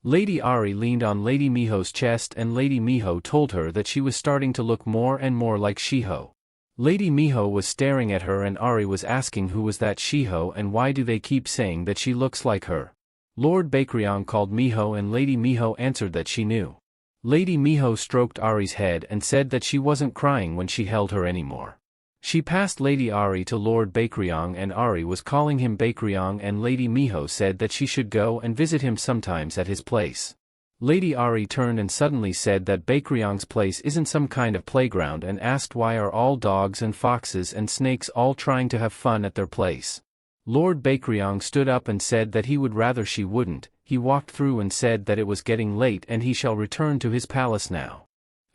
Lady Ahri leaned on Lady Miho's chest, and Lady Miho told her that she was starting to look more and more like Shiho. Lady Miho was staring at her, and Ahri was asking who was that Shiho and why do they keep saying that she looks like her. Lord Bakryong called Miho, and Lady Miho answered that she knew. Lady Miho stroked Ahri's head and said that she wasn't crying when she held her anymore. She passed Lady Ahri to Lord Bakryong, and Ahri was calling him Bakryong, and Lady Miho said that she should go and visit him sometimes at his place. Lady Ahri turned and suddenly said that Bakryong's place isn't some kind of playground, and asked why are all dogs and foxes and snakes all trying to have fun at their place. Lord Bakryong stood up and said that he would rather she wouldn't. He walked through and said that it was getting late and he shall return to his palace now.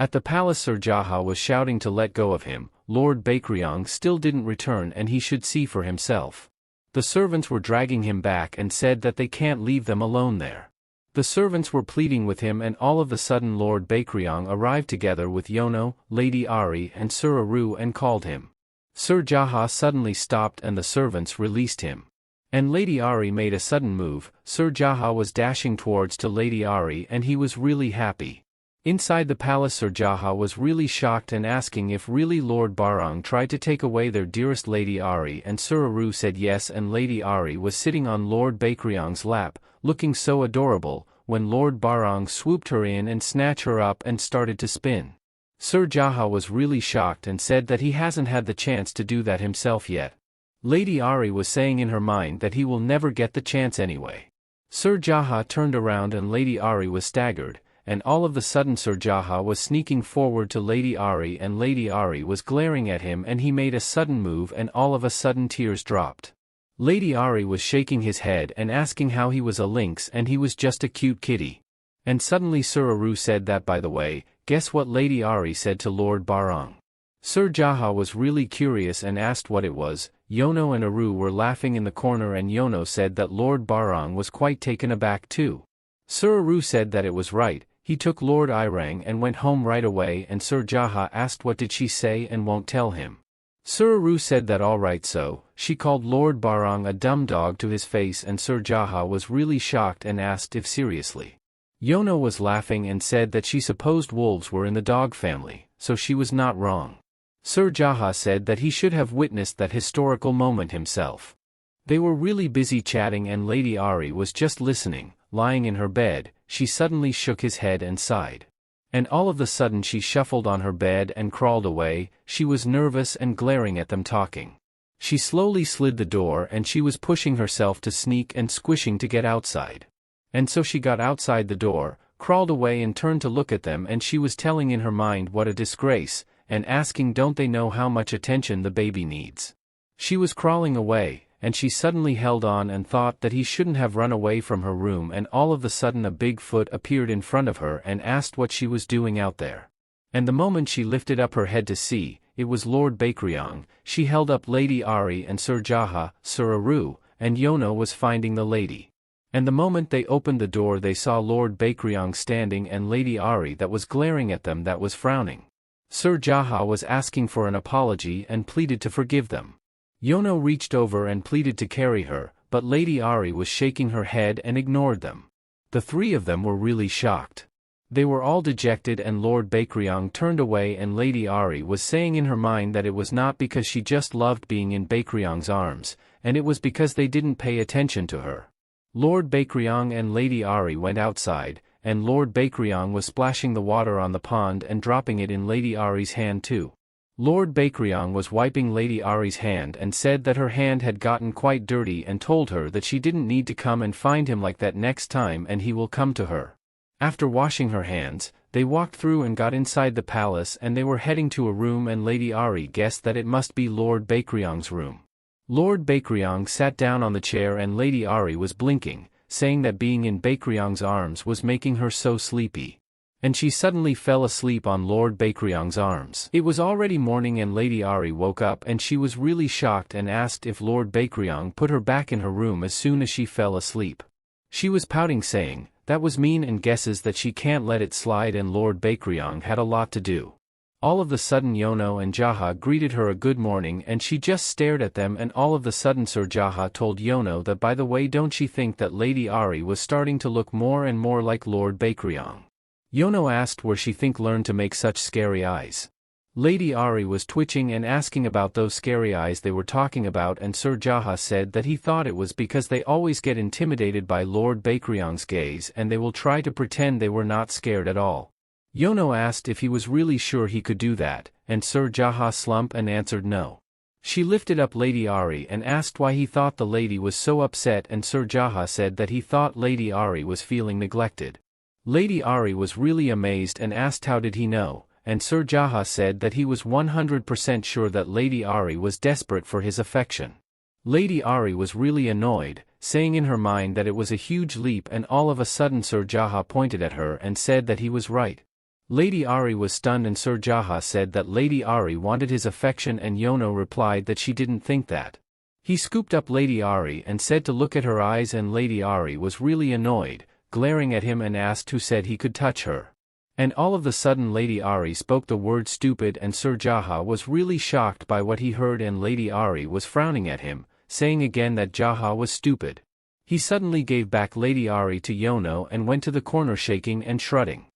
At the palace Sir Jaha was shouting to let go of him. Lord Bakryong still didn't return and he should see for himself. The servants were dragging him back and said that they can't leave them alone there. The servants were pleading with him, and all of a sudden Lord Bakryong arrived together with Yono, Lady Ahri and Sir Aru and called him. Sir Jaha suddenly stopped and the servants released him. And Lady Ahri made a sudden move. Sir Jaha was dashing towards to Lady Ahri and he was really happy. Inside the palace Sir Jaha was really shocked and asking if really Lord Barang tried to take away their dearest Lady Ahri, and Sir Aru said yes, and Lady Ahri was sitting on Lord Bakryong's lap, looking so adorable, when Lord Barang swooped her in and snatched her up and started to spin. Sir Jaha was really shocked and said that he hasn't had the chance to do that himself yet. Lady Ahri was saying in her mind that he will never get the chance anyway. Sir Jaha turned around and Lady Ahri was staggered, and all of the sudden Sir Jaha was sneaking forward to Lady Ahri and Lady Ahri was glaring at him and he made a sudden move and all of a sudden tears dropped. Lady Ahri was shaking his head and asking how he was a lynx and he was just a cute kitty. And suddenly Sir Ahri said that, by the way, guess what Lady Ahri said to Lord Briang? Sir Jaha was really curious and asked what it was. Yono and Ahri were laughing in the corner and Yono said that Lord Briang was quite taken aback too. Sir Ahri said that it was right. He took Lord Irang and went home right away and Sir Jaha asked what did she say and won't tell him. Sir Ahri said that alright, so she called Lord Briang a dumb dog to his face and Sir Jaha was really shocked and asked if seriously. Yono was laughing and said that she supposed wolves were in the dog family, so she was not wrong. Sir Jaha said that he should have witnessed that historical moment himself. They were really busy chatting and Lady Ahri was just listening, lying in her bed. She suddenly shook his head and sighed. And all of a sudden she shuffled on her bed and crawled away. She was nervous and glaring at them talking. She slowly slid the door and she was pushing herself to sneak and squishing to get outside. And so she got outside the door, crawled away and turned to look at them and she was telling in her mind what a disgrace, and asking don't they know how much attention the baby needs. She was crawling away, and she suddenly held on and thought that he shouldn't have run away from her room and all of a sudden a big foot appeared in front of her and asked what she was doing out there. And the moment she lifted up her head to see, it was Lord Briang. She held up Lady Ahri and Sir Jaha, Sir Ahri, and Yono was finding the lady. And the moment they opened the door they saw Lord Briang standing and Lady Ahri that was glaring at them, that was frowning. Sir Jaha was asking for an apology and pleaded to forgive them. Yono reached over and pleaded to carry her, but Lady Ahri was shaking her head and ignored them. The three of them were really shocked. They were all dejected and Lord Briang turned away and Lady Ahri was saying in her mind that it was not because she just loved being in Briang's arms, and it was because they didn't pay attention to her. Lord Briang and Lady Ahri went outside, and Lord Briang was splashing the water on the pond and dropping it in Lady Ahri's hand too. Lord Briang was wiping Lady Ahri's hand and said that her hand had gotten quite dirty and told her that she didn't need to come and find him like that next time and he will come to her. After washing her hands, they walked through and got inside the palace and they were heading to a room and Lady Ahri guessed that it must be Lord Briang's room. Lord Briang sat down on the chair and Lady Ahri was blinking, saying that being in Briang's arms was making her so sleepy. And she suddenly fell asleep on Lord Briang's arms. It was already morning and Lady Ahri woke up and she was really shocked and asked if Lord Briang put her back in her room as soon as she fell asleep. She was pouting saying, that was mean and guesses that she can't let it slide and Lord Briang had a lot to do. All of the sudden Yono and Jaha greeted her a good morning and she just stared at them and all of the sudden Sir Jaha told Yono that by the way don't she think that Lady Ahri was starting to look more and more like Lord Briang. Yono asked where she think learned to make such scary eyes. Lady Ahri was twitching and asking about those scary eyes they were talking about and Sir Jaha said that he thought it was because they always get intimidated by Lord Briang's gaze and they will try to pretend they were not scared at all. Yono asked if he was really sure he could do that, and Sir Jaha slumped and answered no. She lifted up Lady Ahri and asked why he thought the lady was so upset and Sir Jaha said that he thought Lady Ahri was feeling neglected. Lady Ahri was really amazed and asked how did he know, and Sir Jaha said that he was 100% sure that Lady Ahri was desperate for his affection. Lady Ahri was really annoyed, saying in her mind that it was a huge leap and all of a sudden Sir Jaha pointed at her and said that he was right. Lady Ahri was stunned and Sir Jaha said that Lady Ahri wanted his affection and Yono replied that she didn't think that. He scooped up Lady Ahri and said to look at her eyes and Lady Ahri was really annoyed, glaring at him and asked who said he could touch her. And all of a sudden Lady Ahri spoke the word stupid and Sir Jaha was really shocked by what he heard and Lady Ahri was frowning at him, saying again that Jaha was stupid. He suddenly gave back Lady Ahri to Yono and went to the corner shaking and shrugging.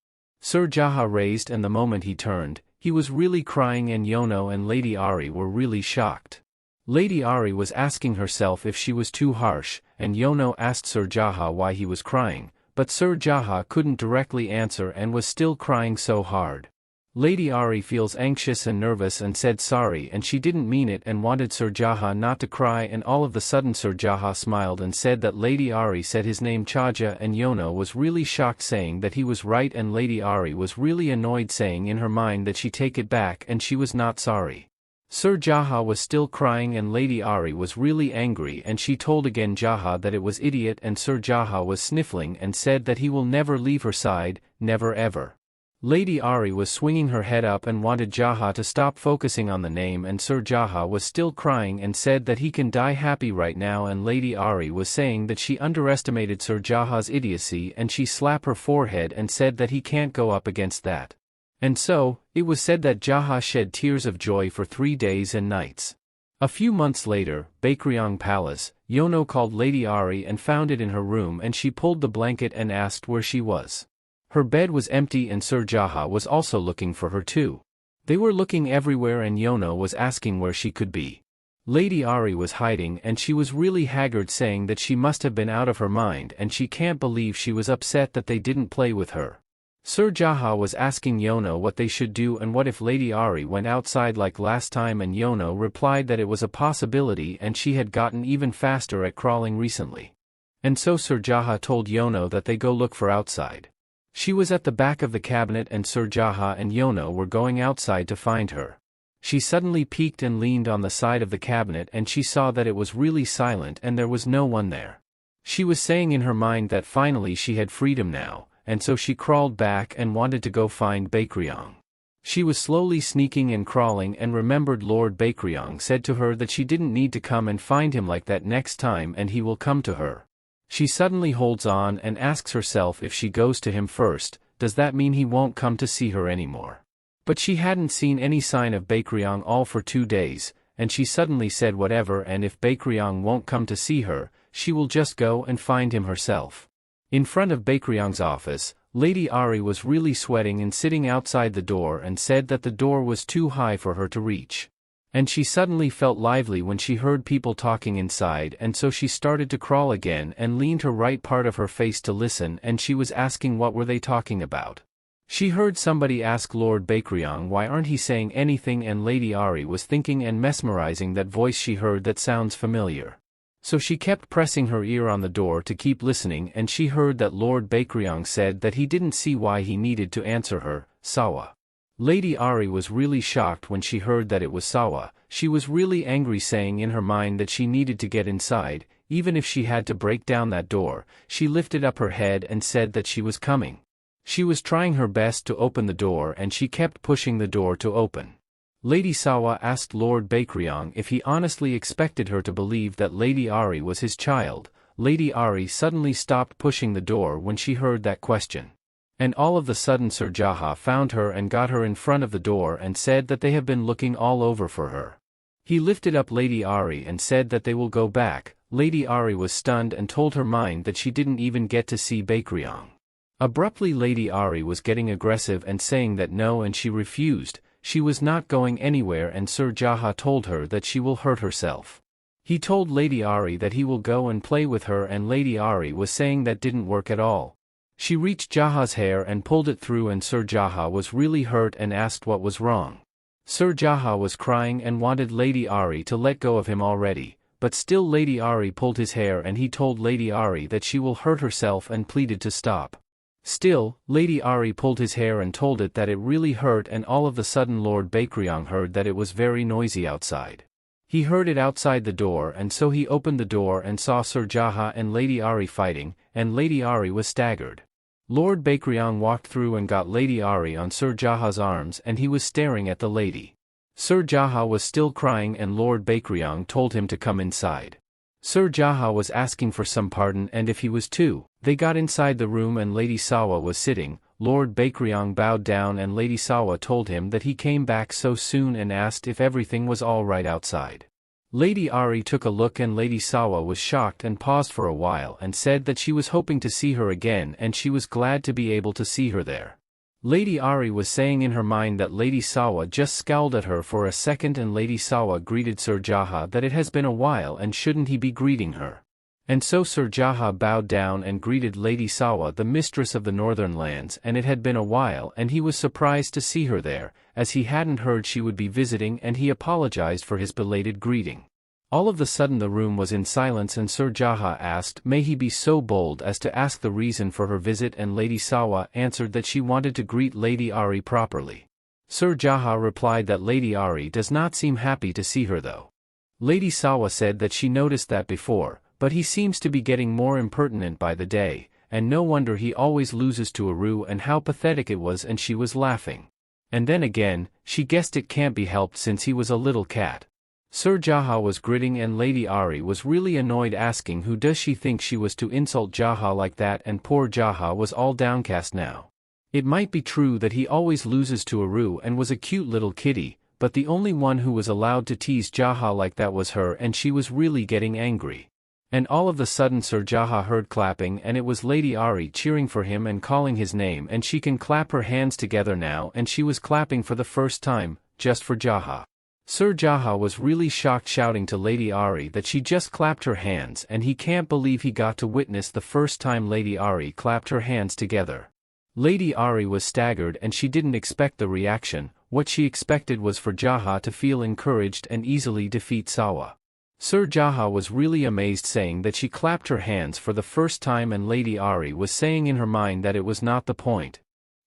Sir Jaha raised and the moment he turned, he was really crying and Yono and Lady Ahri were really shocked. Lady Ahri was asking herself if she was too harsh, and Yono asked Sir Jaha why he was crying, but Sir Jaha couldn't directly answer and was still crying so hard. Lady Ahri feels anxious and nervous and said sorry and she didn't mean it and wanted Sir Jaha not to cry, and all of the sudden Sir Jaha smiled and said that Lady Ahri said his name Chaja, and Yono was really shocked saying that he was right, and Lady Ahri was really annoyed saying in her mind that she take it back and she was not sorry. Sir Jaha was still crying and Lady Ahri was really angry and she told again Jaha that it was idiot, and Sir Jaha was sniffling and said that he will never leave her side, never ever. Lady Ahri was swinging her head up and wanted Jaha to stop focusing on the name, and Sir Jaha was still crying and said that he can die happy right now, and Lady Ahri was saying that she underestimated Sir Jaha's idiocy and she slapped her forehead and said that he can't go up against that. And so, it was said that Jaha shed tears of joy for 3 days and nights. A few months later, Briang Palace, Yono called Lady Ahri and found it in her room, and she pulled the blanket and asked where she was. Her bed was empty and Sir Jaha was also looking for her too. They were looking everywhere and Yono was asking where she could be. Lady Ahri was hiding and she was really haggard saying that she must have been out of her mind and she can't believe she was upset that they didn't play with her. Sir Jaha was asking Yono what they should do and what if Lady Ahri went outside like last time, and Yono replied that it was a possibility and she had gotten even faster at crawling recently. And so Sir Jaha told Yono that they go look for outside. She was at the back of the cabinet and Sir Jaha and Yono were going outside to find her. She suddenly peeked and leaned on the side of the cabinet and she saw that it was really silent and there was no one there. She was saying in her mind that finally she had freedom now, and so she crawled back and wanted to go find Briang. She was slowly sneaking and crawling and remembered Lord Briang said to her that she didn't need to come and find him like that next time and he will come to her. She suddenly holds on and asks herself if she goes to him first, does that mean he won't come to see her anymore? But she hadn't seen any sign of Briang all for 2 days, and she suddenly said whatever, and if Briang won't come to see her, she will just go and find him herself. In front of Briang's office, Lady Ahri was really sweating and sitting outside the door and said that the door was too high for her to reach. And she suddenly felt lively when she heard people talking inside, and so she started to crawl again and leaned her right part of her face to listen, and she was asking what were they talking about. She heard somebody ask Lord Briang why aren't he saying anything, and Lady Ahri was thinking and mesmerizing that voice she heard that sounds familiar. So she kept pressing her ear on the door to keep listening, and she heard that Lord Briang said that he didn't see why he needed to answer her, Sawa. Lady Ahri was really shocked when she heard that it was Sawa. She was really angry saying in her mind that she needed to get inside, even if she had to break down that door. She lifted up her head and said that she was coming. She was trying her best to open the door and she kept pushing the door to open. Lady Sawa asked Lord Briang if he honestly expected her to believe that Lady Ahri was his child. Lady Ahri suddenly stopped pushing the door when she heard that question. And all of the sudden Sir Jaha found her and got her in front of the door and said that they have been looking all over for her. He lifted up Lady Ahri and said that they will go back. Lady Ahri was stunned and told her mind that she didn't even get to see Briang. Abruptly Lady Ahri was getting aggressive and saying that no, and she refused. She was not going anywhere, and Sir Jaha told her that she will hurt herself. He told Lady Ahri that he will go and play with her, and Lady Ahri was saying that didn't work at all. She reached Jaha's hair and pulled it through, and Sir Jaha was really hurt and asked what was wrong. Sir Jaha was crying and wanted Lady Ahri to let go of him already, but still Lady Ahri pulled his hair and he told Lady Ahri that she will hurt herself and pleaded to stop. Still, Lady Ahri pulled his hair and told it that it really hurt, and all of a sudden Lord Briang heard that it was very noisy outside. He heard it outside the door, and so he opened the door and saw Sir Jaha and Lady Ahri fighting, and Lady Ahri was staggered. Lord Briang walked through and got Lady Ahri on Sir Jaha's arms, and he was staring at the lady. Sir Jaha was still crying and Lord Briang told him to come inside. Sir Jaha was asking for some pardon and if he was too. They got inside the room and Lady Sawa was sitting. Lord Briang bowed down and Lady Sawa told him that he came back so soon and asked if everything was all right outside. Lady Ahri took a look and Lady Sawa was shocked and paused for a while and said that she was hoping to see her again and she was glad to be able to see her there. Lady Ahri was saying in her mind that Lady Sawa just scowled at her for a second, and Lady Sawa greeted Sir Jaha that it has been a while and shouldn't he be greeting her. And so Sir Jaha bowed down and greeted Lady Sawa, the mistress of the northern lands, and it had been a while and he was surprised to see her there, as he hadn't heard she would be visiting, and he apologized for his belated greeting. All of a sudden the room was in silence and Sir Jaha asked may he be so bold as to ask the reason for her visit, and Lady Sawa answered that she wanted to greet Lady Ahri properly. Sir Jaha replied that Lady Ahri does not seem happy to see her though. Lady Sawa said that she noticed that before, but he seems to be getting more impertinent by the day, and no wonder he always loses to Ahri, and how pathetic it was, and she was laughing. And then again, she guessed it can't be helped since he was a little cat. Sir Jaha was gritting and Lady Ahri was really annoyed, asking who does she think she was to insult Jaha like that, and poor Jaha was all downcast now. It might be true that he always loses to Ahri and was a cute little kitty, but the only one who was allowed to tease Jaha like that was her, and she was really getting angry. And all of a sudden Sir Jaha heard clapping, and it was Lady Ahri cheering for him and calling his name, and she can clap her hands together now, and she was clapping for the first time, just for Jaha. Sir Jaha was really shocked, shouting to Lady Ahri that she just clapped her hands, and he can't believe he got to witness the first time Lady Ahri clapped her hands together. Lady Ahri was staggered and she didn't expect the reaction. What she expected was for Jaha to feel encouraged and easily defeat Sawa. Sir Jaha was really amazed, saying that she clapped her hands for the first time, and Lady Ahri was saying in her mind that it was not the point.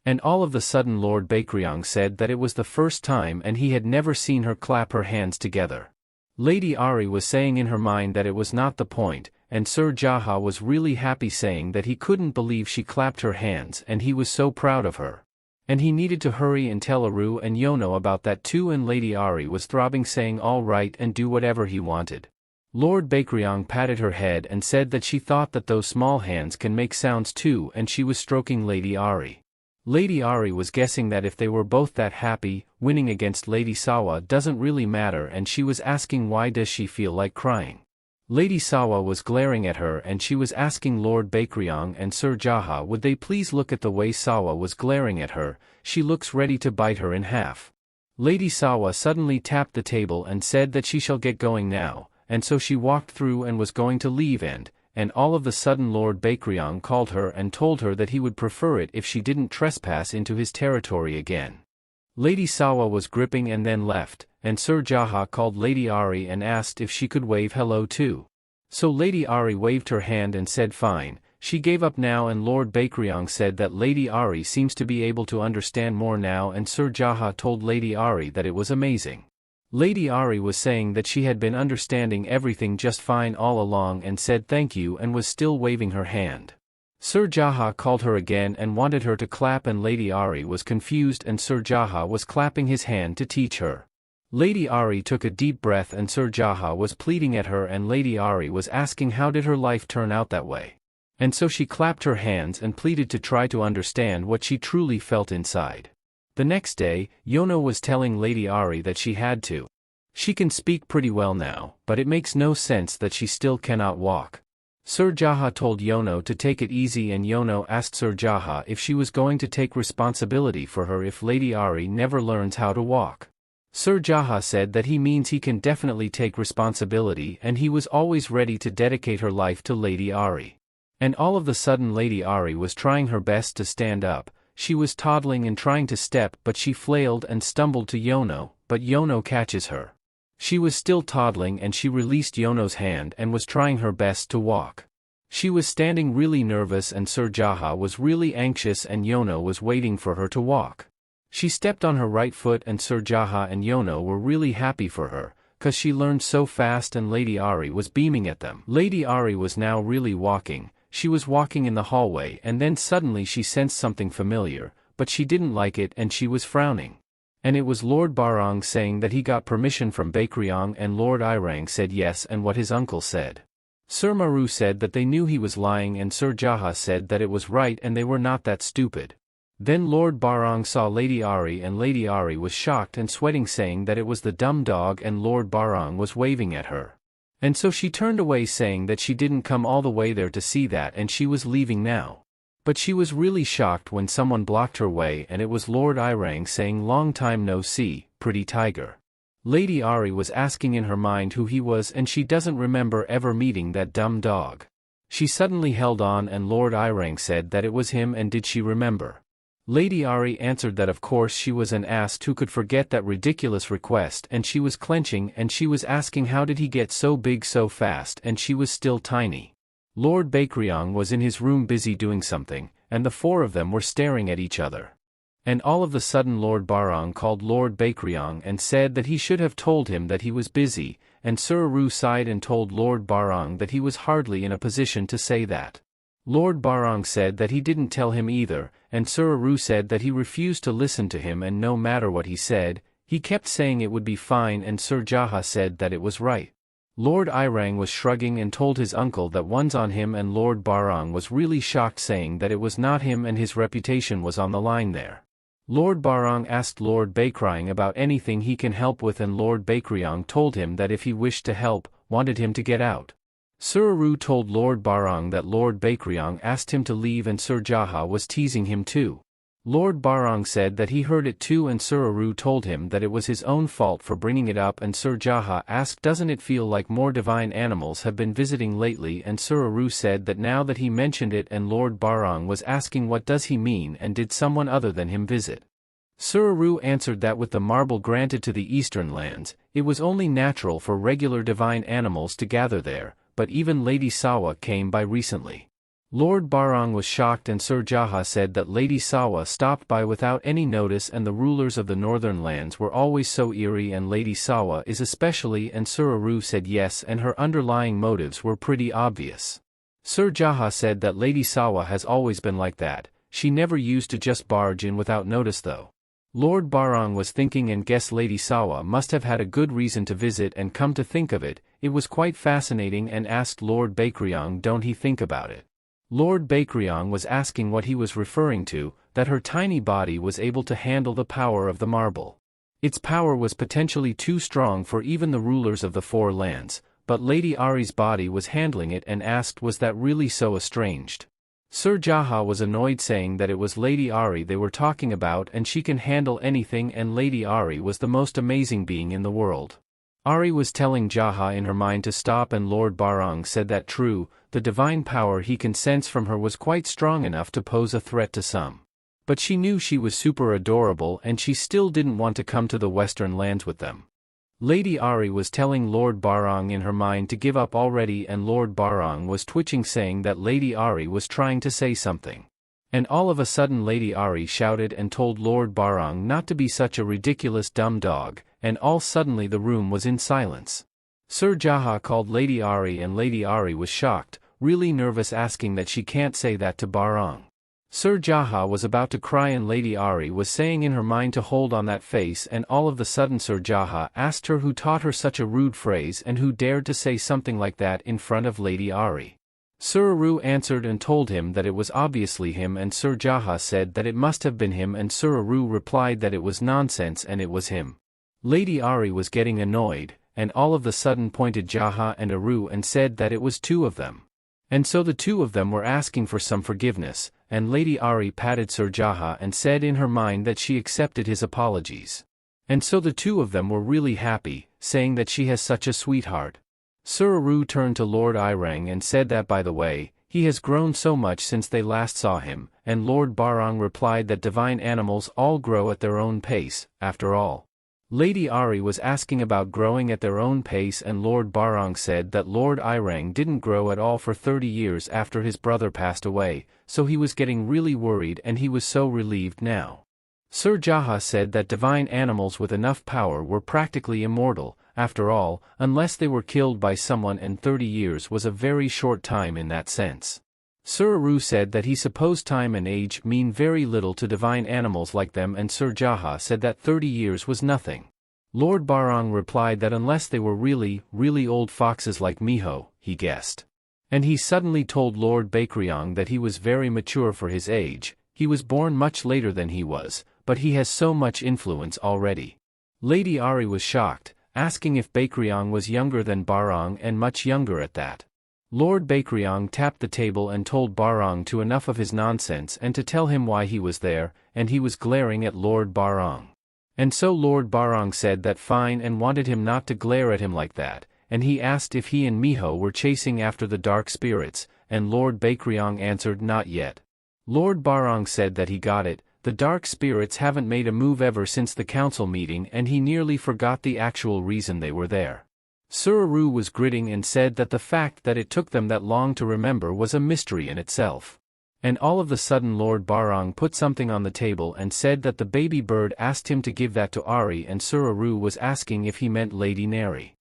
And all of a sudden Lord Briang said that it was the first time and he had never seen her clap her hands together. Lady Ahri was saying in her mind that it was not the point, and Sir Jaha was really happy, saying that he couldn't believe she clapped her hands and he was so proud of her. And he needed to hurry and tell Ahri and Yono about that too, and Lady Ahri was throbbing, saying all right and do whatever he wanted. Lord Briang patted her head and said that she thought that those small hands can make sounds too, and she was stroking Lady Ahri. Lady Ahri was guessing that if they were both that happy, winning against Lady Sawa doesn't really matter, and she was asking why does she feel like crying. Lady Sawa was glaring at her and she was asking Lord Briang and Sir Jaha would they please look at the way Sawa was glaring at her, she looks ready to bite her in half. Lady Sawa suddenly tapped the table and said that she shall get going now, and so she walked through and was going to leave, and all of a sudden Lord Briang called her and told her that he would prefer it if she didn't trespass into his territory again. Lady Sawa was gripping and then left, and Sir Jaha called Lady Ahri and asked if she could wave hello too. So Lady Ahri waved her hand and said fine. She gave up now, and Lord Briang said that Lady Ahri seems to be able to understand more now, and Sir Jaha told Lady Ahri that it was amazing. Lady Ahri was saying that she had been understanding everything just fine all along and said thank you and was still waving her hand. Sir Jaha called her again and wanted her to clap, and Lady Ahri was confused and Sir Jaha was clapping his hand to teach her. Lady Ahri took a deep breath and Sir Jaha was pleading at her, and Lady Ahri was asking how did her life turn out that way. And so she clapped her hands and pleaded to try to understand what she truly felt inside. The next day, Yono was telling Lady Ahri that she had to. She can speak pretty well now, but it makes no sense that she still cannot walk. Sir Jaha told Yono to take it easy, and Yono asked Sir Jaha if she was going to take responsibility for her if Lady Ahri never learns how to walk. Sir Jaha said that he means he can definitely take responsibility, and he was always ready to dedicate her life to Lady Ahri. And all of a sudden Lady Ahri was trying her best to stand up. She was toddling and trying to step, but she flailed and stumbled to Yono, but Yono catches her. She was still toddling and she released Yono's hand and was trying her best to walk. She was standing really nervous and Sir Jaha was really anxious and Yono was waiting for her to walk. She stepped on her right foot and Sir Jaha and Yono were really happy for her, cause she learned so fast, and Lady Ahri was beaming at them. Lady Ahri was now really walking. She was walking in the hallway and then suddenly she sensed something familiar, but she didn't like it and she was frowning. And it was Lord Briang saying that he got permission from Briang, and Lord Irang said yes, and what his uncle said. Sir Maru said that they knew he was lying, and Sir Jaha said that it was right and they were not that stupid. Then Lord Briang saw Lady Ahri and Lady Ahri was shocked and sweating, saying that it was the dumb dog, and Lord Briang was waving at her. And so she turned away, saying that she didn't come all the way there to see that and she was leaving now. But she was really shocked when someone blocked her way, and it was Lord Irang saying long time no see, pretty tiger. Lady Ahri was asking in her mind who he was and she doesn't remember ever meeting that dumb dog. She suddenly held on and Lord Irang said that it was him and did she remember. Lady Ahri answered that of course she was an ass who could forget that ridiculous request and she was clenching and she was asking how did he get so big so fast and she was still tiny. Lord Briang was in his room busy doing something, and the four of them were staring at each other. And all of a sudden Lord Briang called Lord Briang and said that he should have told him that he was busy, and Suraru sighed and told Lord Briang that he was hardly in a position to say that. Lord Briang said that he didn't tell him either, and Suraru said that he refused to listen to him and no matter what he said, he kept saying it would be fine and Sir Jaha said that it was right. Lord Irang was shrugging and told his uncle that one's on him and Lord Briang was really shocked saying that it was not him and his reputation was on the line there. Lord Briang asked Lord Briang about anything he can help with and Lord Briang told him that if he wished to help, wanted him to get out. Suraru told Lord Briang that Lord Briang asked him to leave and Sir Jaha was teasing him too. Lord Briang said that he heard it too and Suraru told him that it was his own fault for bringing it up and Sir Jaha asked doesn't it feel like more divine animals have been visiting lately and Suraru said that now that he mentioned it and Lord Briang was asking what does he mean and did someone other than him visit. Suraru answered that with the marble granted to the eastern lands, it was only natural for regular divine animals to gather there, but even Lady Sawa came by recently. Lord Briang was shocked and Sir Jaha said that Lady Sawa stopped by without any notice and the rulers of the northern lands were always so eerie and Lady Sawa is especially and Suraru said yes and her underlying motives were pretty obvious. Sir Jaha said that Lady Sawa has always been like that, she never used to just barge in without notice though. Lord Briang was thinking and guessed Lady Sawa must have had a good reason to visit and come to think of it, it was quite fascinating and asked Lord Briang don't he think about it. Lord Briang was asking what he was referring to, that her tiny body was able to handle the power of the marble. Its power was potentially too strong for even the rulers of the four lands, but Lady Ahri's body was handling it and asked was that really so estranged. Sir Jaha was annoyed saying that it was Lady Ahri they were talking about and she can handle anything and Lady Ahri was the most amazing being in the world. Ahri was telling Jaha in her mind to stop and Lord Briang said that true, the divine power he can sense from her was quite strong enough to pose a threat to some. But she knew she was super adorable and she still didn't want to come to the western lands with them. Lady Ahri was telling Lord Briang in her mind to give up already and Lord Briang was twitching saying that Lady Ahri was trying to say something. And all of a sudden Lady Ahri shouted and told Lord Briang not to be such a ridiculous dumb dog, and all suddenly the room was in silence. Sir Jaha called Lady Ahri and Lady Ahri was shocked, really nervous asking that she can't say that to Briang. Sir Jaha was about to cry and Lady Ahri was saying in her mind to hold on that face and all of a sudden Sir Jaha asked her who taught her such a rude phrase and who dared to say something like that in front of Lady Ahri. Suraru answered and told him that it was obviously him and Sir Jaha said that it must have been him and Suraru replied that it was nonsense and it was him. Lady Ahri was getting annoyed, and all of the sudden pointed Jaha and Aru and said that it was two of them. And so the two of them were asking for some forgiveness, and Lady Ahri patted Sir Jaha and said in her mind that she accepted his apologies. And so the two of them were really happy, saying that she has such a sweetheart. Suraru turned to Lord Irang and said that by the way, he has grown so much since they last saw him, and Lord Briang replied that divine animals all grow at their own pace, after all. Lady Ahri was asking about growing at their own pace and Lord Briang said that Lord Irang didn't grow at all for 30 years after his brother passed away, so he was getting really worried and he was so relieved now. Sir Jaha said that divine animals with enough power were practically immortal, after all, unless they were killed by someone and 30 years was a very short time in that sense. Suraru said that he supposed time and age mean very little to divine animals like them and Sir Jaha said that 30 years was nothing. Lord Briang replied that unless they were really, really old foxes like Miho, he guessed. And he suddenly told Lord Briang that he was very mature for his age, he was born much later than he was, but he has so much influence already. Lady Ahri was shocked, asking if Briang was younger than Briang and much younger at that. Lord Briang tapped the table and told Briang to enough of his nonsense and to tell him why he was there, and he was glaring at Lord Briang. And so Lord Barong said that fine and wanted him not to glare at him like that, and he asked if he and Miho were chasing after the dark spirits, and Lord Bakryong answered not yet. Lord Barong said that he got it, the dark spirits haven't made a move ever since the council meeting and he nearly forgot the actual reason they were there. Suraru was gritting and said that the fact that it took them that long to remember was a mystery in itself. And all of a sudden Lord Barong put something on the table and said that the baby bird asked him to give that to Ahri, and Suraru was asking if he meant Lady Neri.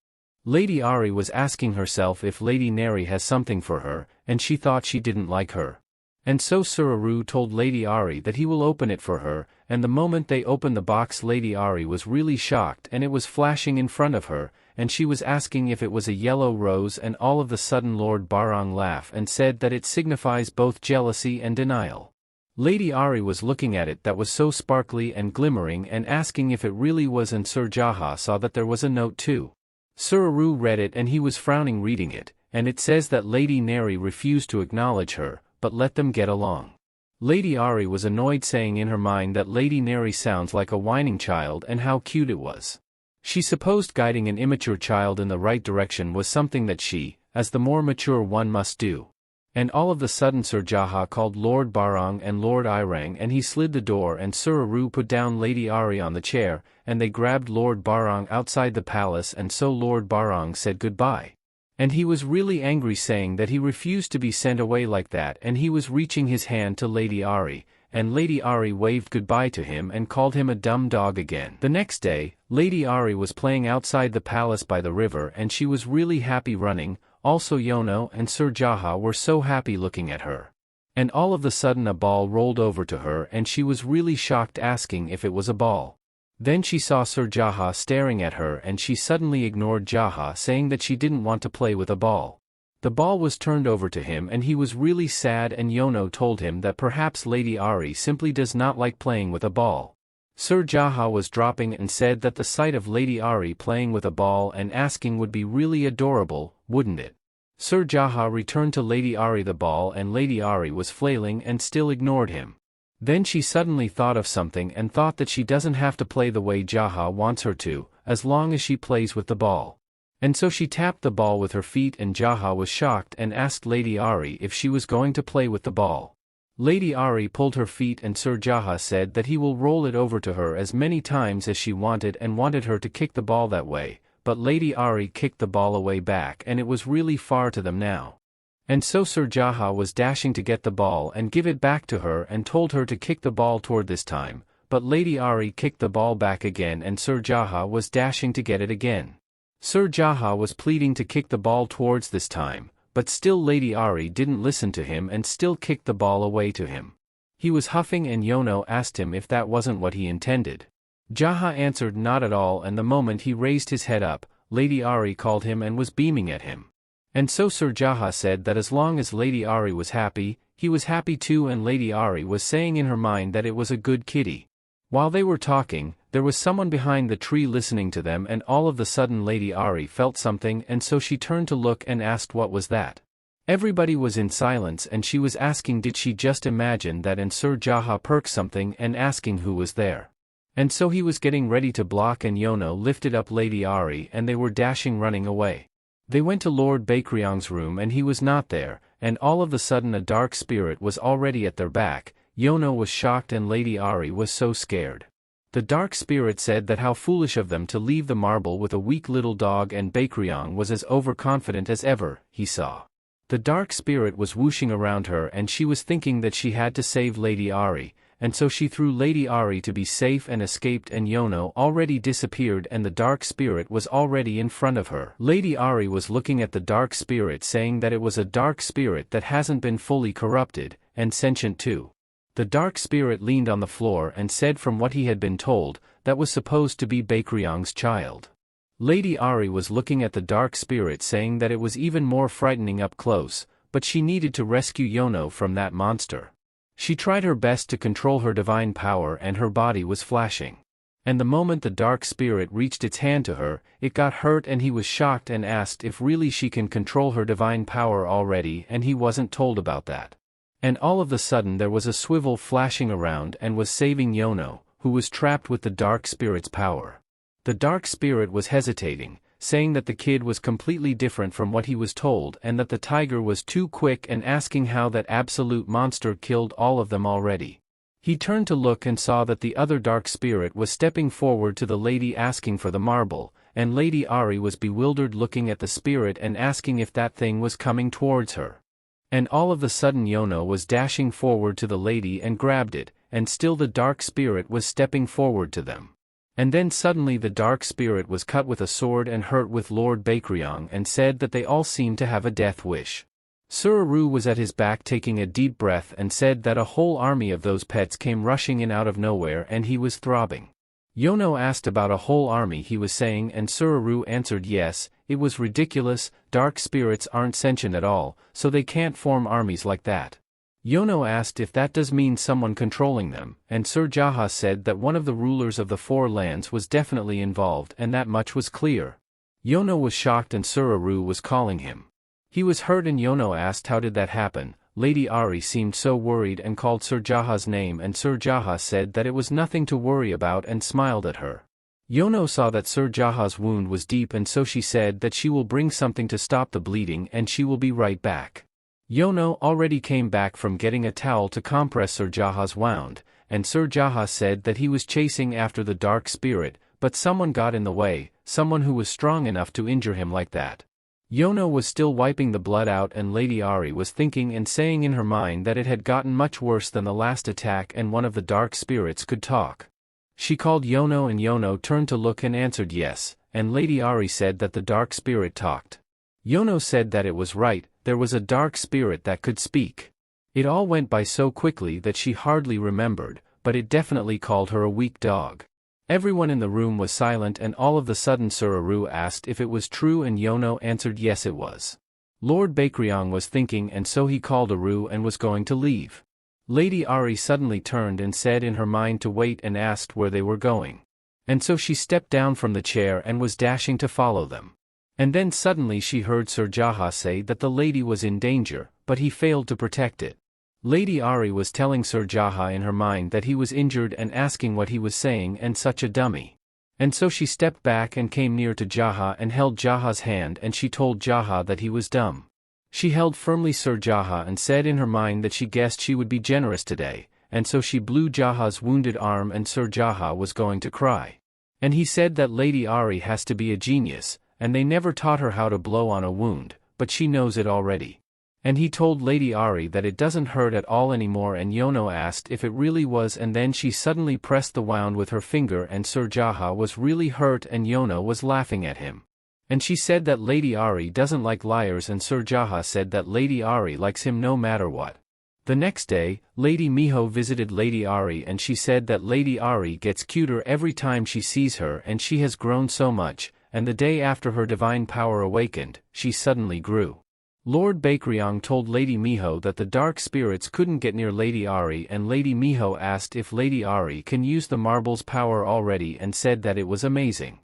Lady Ahri was asking herself if Lady Neri has something for her, and she thought she didn't like her. And so Suraru told Lady Ahri that he will open it for her, and the moment they opened the box Lady Ahri was really shocked and it was flashing in front of her, and she was asking if it was a yellow rose, and all of a sudden Lord Barong laughed and said that it signifies both jealousy and denial. Lady Ahri was looking at it that was so sparkly and glimmering and asking if it really was, and Sir Jaha saw that there was a note too. Suraru read it and he was frowning reading it, and it says that Lady Neri refused to acknowledge her, but let them get along. Lady Ahri was annoyed, saying in her mind that Lady Neri sounds like a whining child and how cute it was. She supposed guiding an immature child in the right direction was something that she, as the more mature one, must do. And all of a sudden Sir Jaha called Lord Barong and Lord Irang, and he slid the door and Suraru put down Lady Ahri on the chair, and they grabbed Lord Barong outside the palace, and so Lord Barong said goodbye. And he was really angry, saying that he refused to be sent away like that, and he was reaching his hand to Lady Ahri, and Lady Ahri waved goodbye to him and called him a dumb dog again. The next day, Lady Ahri was playing outside the palace by the river and she was really happy running, also Yono and Sir Jaha were so happy looking at her. And all of a sudden a ball rolled over to her and she was really shocked, asking if it was a ball. Then she saw Sir Jaha staring at her and she suddenly ignored Jaha, saying that she didn't want to play with a ball. The ball was turned over to him and he was really sad, and Yono told him that perhaps Lady Ahri simply does not like playing with a ball. Sir Jaha was dropping and said that the sight of Lady Ahri playing with a ball and asking would be really adorable, wouldn't it? Sir Jaha returned to Lady Ahri the ball and Lady Ahri was flailing and still ignored him. Then she suddenly thought of something and thought that she doesn't have to play the way Jaha wants her to, as long as she plays with the ball. And so she tapped the ball with her feet and Jaha was shocked and asked Lady Ahri if she was going to play with the ball. Lady Ahri pulled her feet and Sir Jaha said that he will roll it over to her as many times as she wanted, and wanted her to kick the ball that way, but Lady Ahri kicked the ball away back and it was really far to them now. And so Sir Jaha was dashing to get the ball and give it back to her and told her to kick the ball toward this time, but Lady Ahri kicked the ball back again and Sir Jaha was dashing to get it again. Sir Jaha was pleading to kick the ball towards this time, but still Lady Ahri didn't listen to him and still kicked the ball away to him. He was huffing and Yono asked him if that wasn't what he intended. Jaha answered not at all, and the moment he raised his head up, Lady Ahri called him and was beaming at him. And so Sir Jaha said that as long as Lady Ahri was happy, he was happy too, and Lady Ahri was saying in her mind that it was a good kitty. While they were talking, there was someone behind the tree listening to them, and all of a sudden Lady Ahri felt something, and so she turned to look and asked what was that. Everybody was in silence and she was asking did she just imagine that, and Sir Jaha perked something and asking who was there. And so he was getting ready to block and Yono lifted up Lady Ahri and they were dashing running away. They went to Lord Bakryong's room and he was not there, and all of a sudden a dark spirit was already at their back. Yono was shocked and Lady Ahri was so scared. The dark spirit said that how foolish of them to leave the marble with a weak little dog, and Bakryong was as overconfident as ever, he saw. The dark spirit was whooshing around her and she was thinking that she had to save Lady Ahri, and so she threw Lady Ahri to be safe and escaped, and Yono already disappeared and the dark spirit was already in front of her. Lady Ahri was looking at the dark spirit, saying that it was a dark spirit that hasn't been fully corrupted, and sentient too. The dark spirit leaned on the floor and said from what he had been told, that was supposed to be Bakryong's child. Lady Ahri was looking at the dark spirit, saying that it was even more frightening up close, but she needed to rescue Yono from that monster. She tried her best to control her divine power and her body was flashing. And the moment the dark spirit reached its hand to her, it got hurt and he was shocked and asked if really she can control her divine power already, and he wasn't told about that. And all of a sudden there was a swivel flashing around and was saving Yono, who was trapped with the dark spirit's power. The dark spirit was hesitating, saying that the kid was completely different from what he was told and that the tiger was too quick, and asking how that absolute monster killed all of them already. He turned to look and saw that the other dark spirit was stepping forward to the lady asking for the marble, and Lady Ahri was bewildered looking at the spirit and asking if that thing was coming towards her. And all of a sudden Yono was dashing forward to the lady and grabbed it, and still the dark spirit was stepping forward to them. And then suddenly the dark spirit was cut with a sword and hurt with Lord Briang and said that they all seemed to have a death wish. Suraru was at his back taking a deep breath and said that a whole army of those pets came rushing in out of nowhere and he was throbbing. Yono asked about a whole army he was saying, and Suraru answered yes, it was ridiculous, dark spirits aren't sentient at all, so they can't form armies like that. Yono asked if that does mean someone controlling them, and Sir Jaha said that one of the rulers of the four lands was definitely involved, and that much was clear. Yono was shocked and Suraru was calling him. He was hurt and Yono asked how did that happen. Lady Ahri seemed so worried and called Sir Jaha's name, and Sir Jaha said that it was nothing to worry about and smiled at her. Yono saw that Sir Jaha's wound was deep, and so she said that she will bring something to stop the bleeding and she will be right back. Yono already came back from getting a towel to compress Sir Jaha's wound, and Sir Jaha said that he was chasing after the dark spirit, but someone got in the way, someone who was strong enough to injure him like that. Yono was still wiping the blood out, and Lady Ahri was thinking and saying in her mind that it had gotten much worse than the last attack and one of the dark spirits could talk. She called Yono and Yono turned to look and answered yes, and Lady Ahri said that the dark spirit talked. Yono said that it was right, there was a dark spirit that could speak. It all went by so quickly that she hardly remembered, but it definitely called her a weak dog. Everyone in the room was silent, and all of a sudden Suraru asked if it was true and Yono answered yes it was. Lord Briang was thinking, and so he called Aru and was going to leave. Lady Ahri suddenly turned and said in her mind to wait and asked where they were going. And so she stepped down from the chair and was dashing to follow them. And then suddenly she heard Sir Jaha say that the lady was in danger, but he failed to protect it. Lady Ahri was telling Sir Jaha in her mind that he was injured and asking what he was saying, and such a dummy. And so she stepped back and came near to Jaha and held Jaha's hand, and she told Jaha that he was dumb. She held firmly Sir Jaha and said in her mind that she guessed she would be generous today, and so she blew Jaha's wounded arm, and Sir Jaha was going to cry. And he said that Lady Ahri has to be a genius, and they never taught her how to blow on a wound, but she knows it already. And he told Lady Ahri that it doesn't hurt at all anymore, and Yono asked if it really was, and then she suddenly pressed the wound with her finger, and Sir Jaha was really hurt and Yono was laughing at him. And she said that Lady Ahri doesn't like liars, and Sir Jaha said that Lady Ahri likes him no matter what. The next day, Lady Miho visited Lady Ahri, and she said that Lady Ahri gets cuter every time she sees her, and she has grown so much, and the day after her divine power awakened, she suddenly grew. Lord Briang told Lady Miho that the dark spirits couldn't get near Lady Ahri, and Lady Miho asked if Lady Ahri can use the marble's power already and said that it was amazing.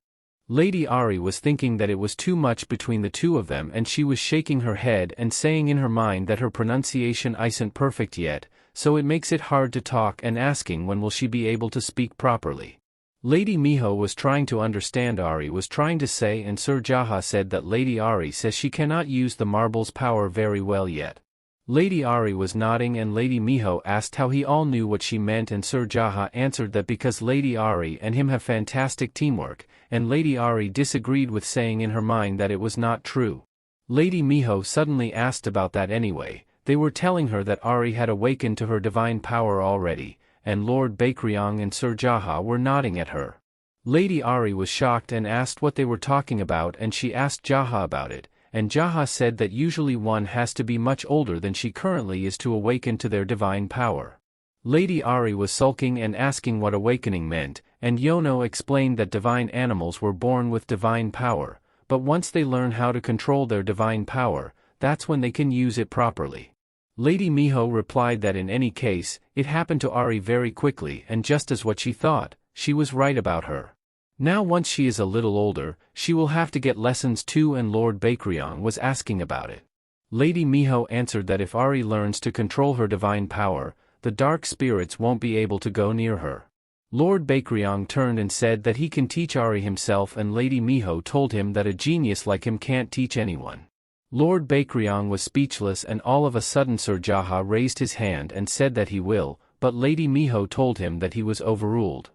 Lady Ahri was thinking that it was too much between the two of them, and she was shaking her head and saying in her mind that her pronunciation isn't perfect yet, so it makes it hard to talk, and asking when will she be able to speak properly. Lady Miho was trying to understand Ahri was trying to say, and Sir Jaha said that Lady Ahri says she cannot use the marble's power very well yet. Lady Ahri was nodding, and Lady Miho asked how he all knew what she meant, and Sir Jaha answered that because Lady Ahri and him have fantastic teamwork, and Lady Ahri disagreed with saying in her mind that it was not true. Lady Miho suddenly asked about that anyway. They were telling her that Ahri had awakened to her divine power already, and Lord Briang and Sir Jaha were nodding at her. Lady Ahri was shocked and asked what they were talking about, and she asked Jaha about it, and Jaha said that usually one has to be much older than she currently is to awaken to their divine power. Lady Ahri was sulking and asking what awakening meant, and Yono explained that divine animals were born with divine power, but once they learn how to control their divine power, that's when they can use it properly. Lady Miho replied that in any case, it happened to Ahri very quickly, and just as what she thought, she was right about her. Now once she is a little older, she will have to get lessons too, and Lord Briang was asking about it. Lady Miho answered that if Ahri learns to control her divine power, the dark spirits won't be able to go near her. Lord Bakryong turned and said that he can teach Ahri himself, and Lady Miho told him that a genius like him can't teach anyone. Lord Bakryong was speechless, and all of a sudden Sir Jaha raised his hand and said that he will, but Lady Miho told him that he was overruled.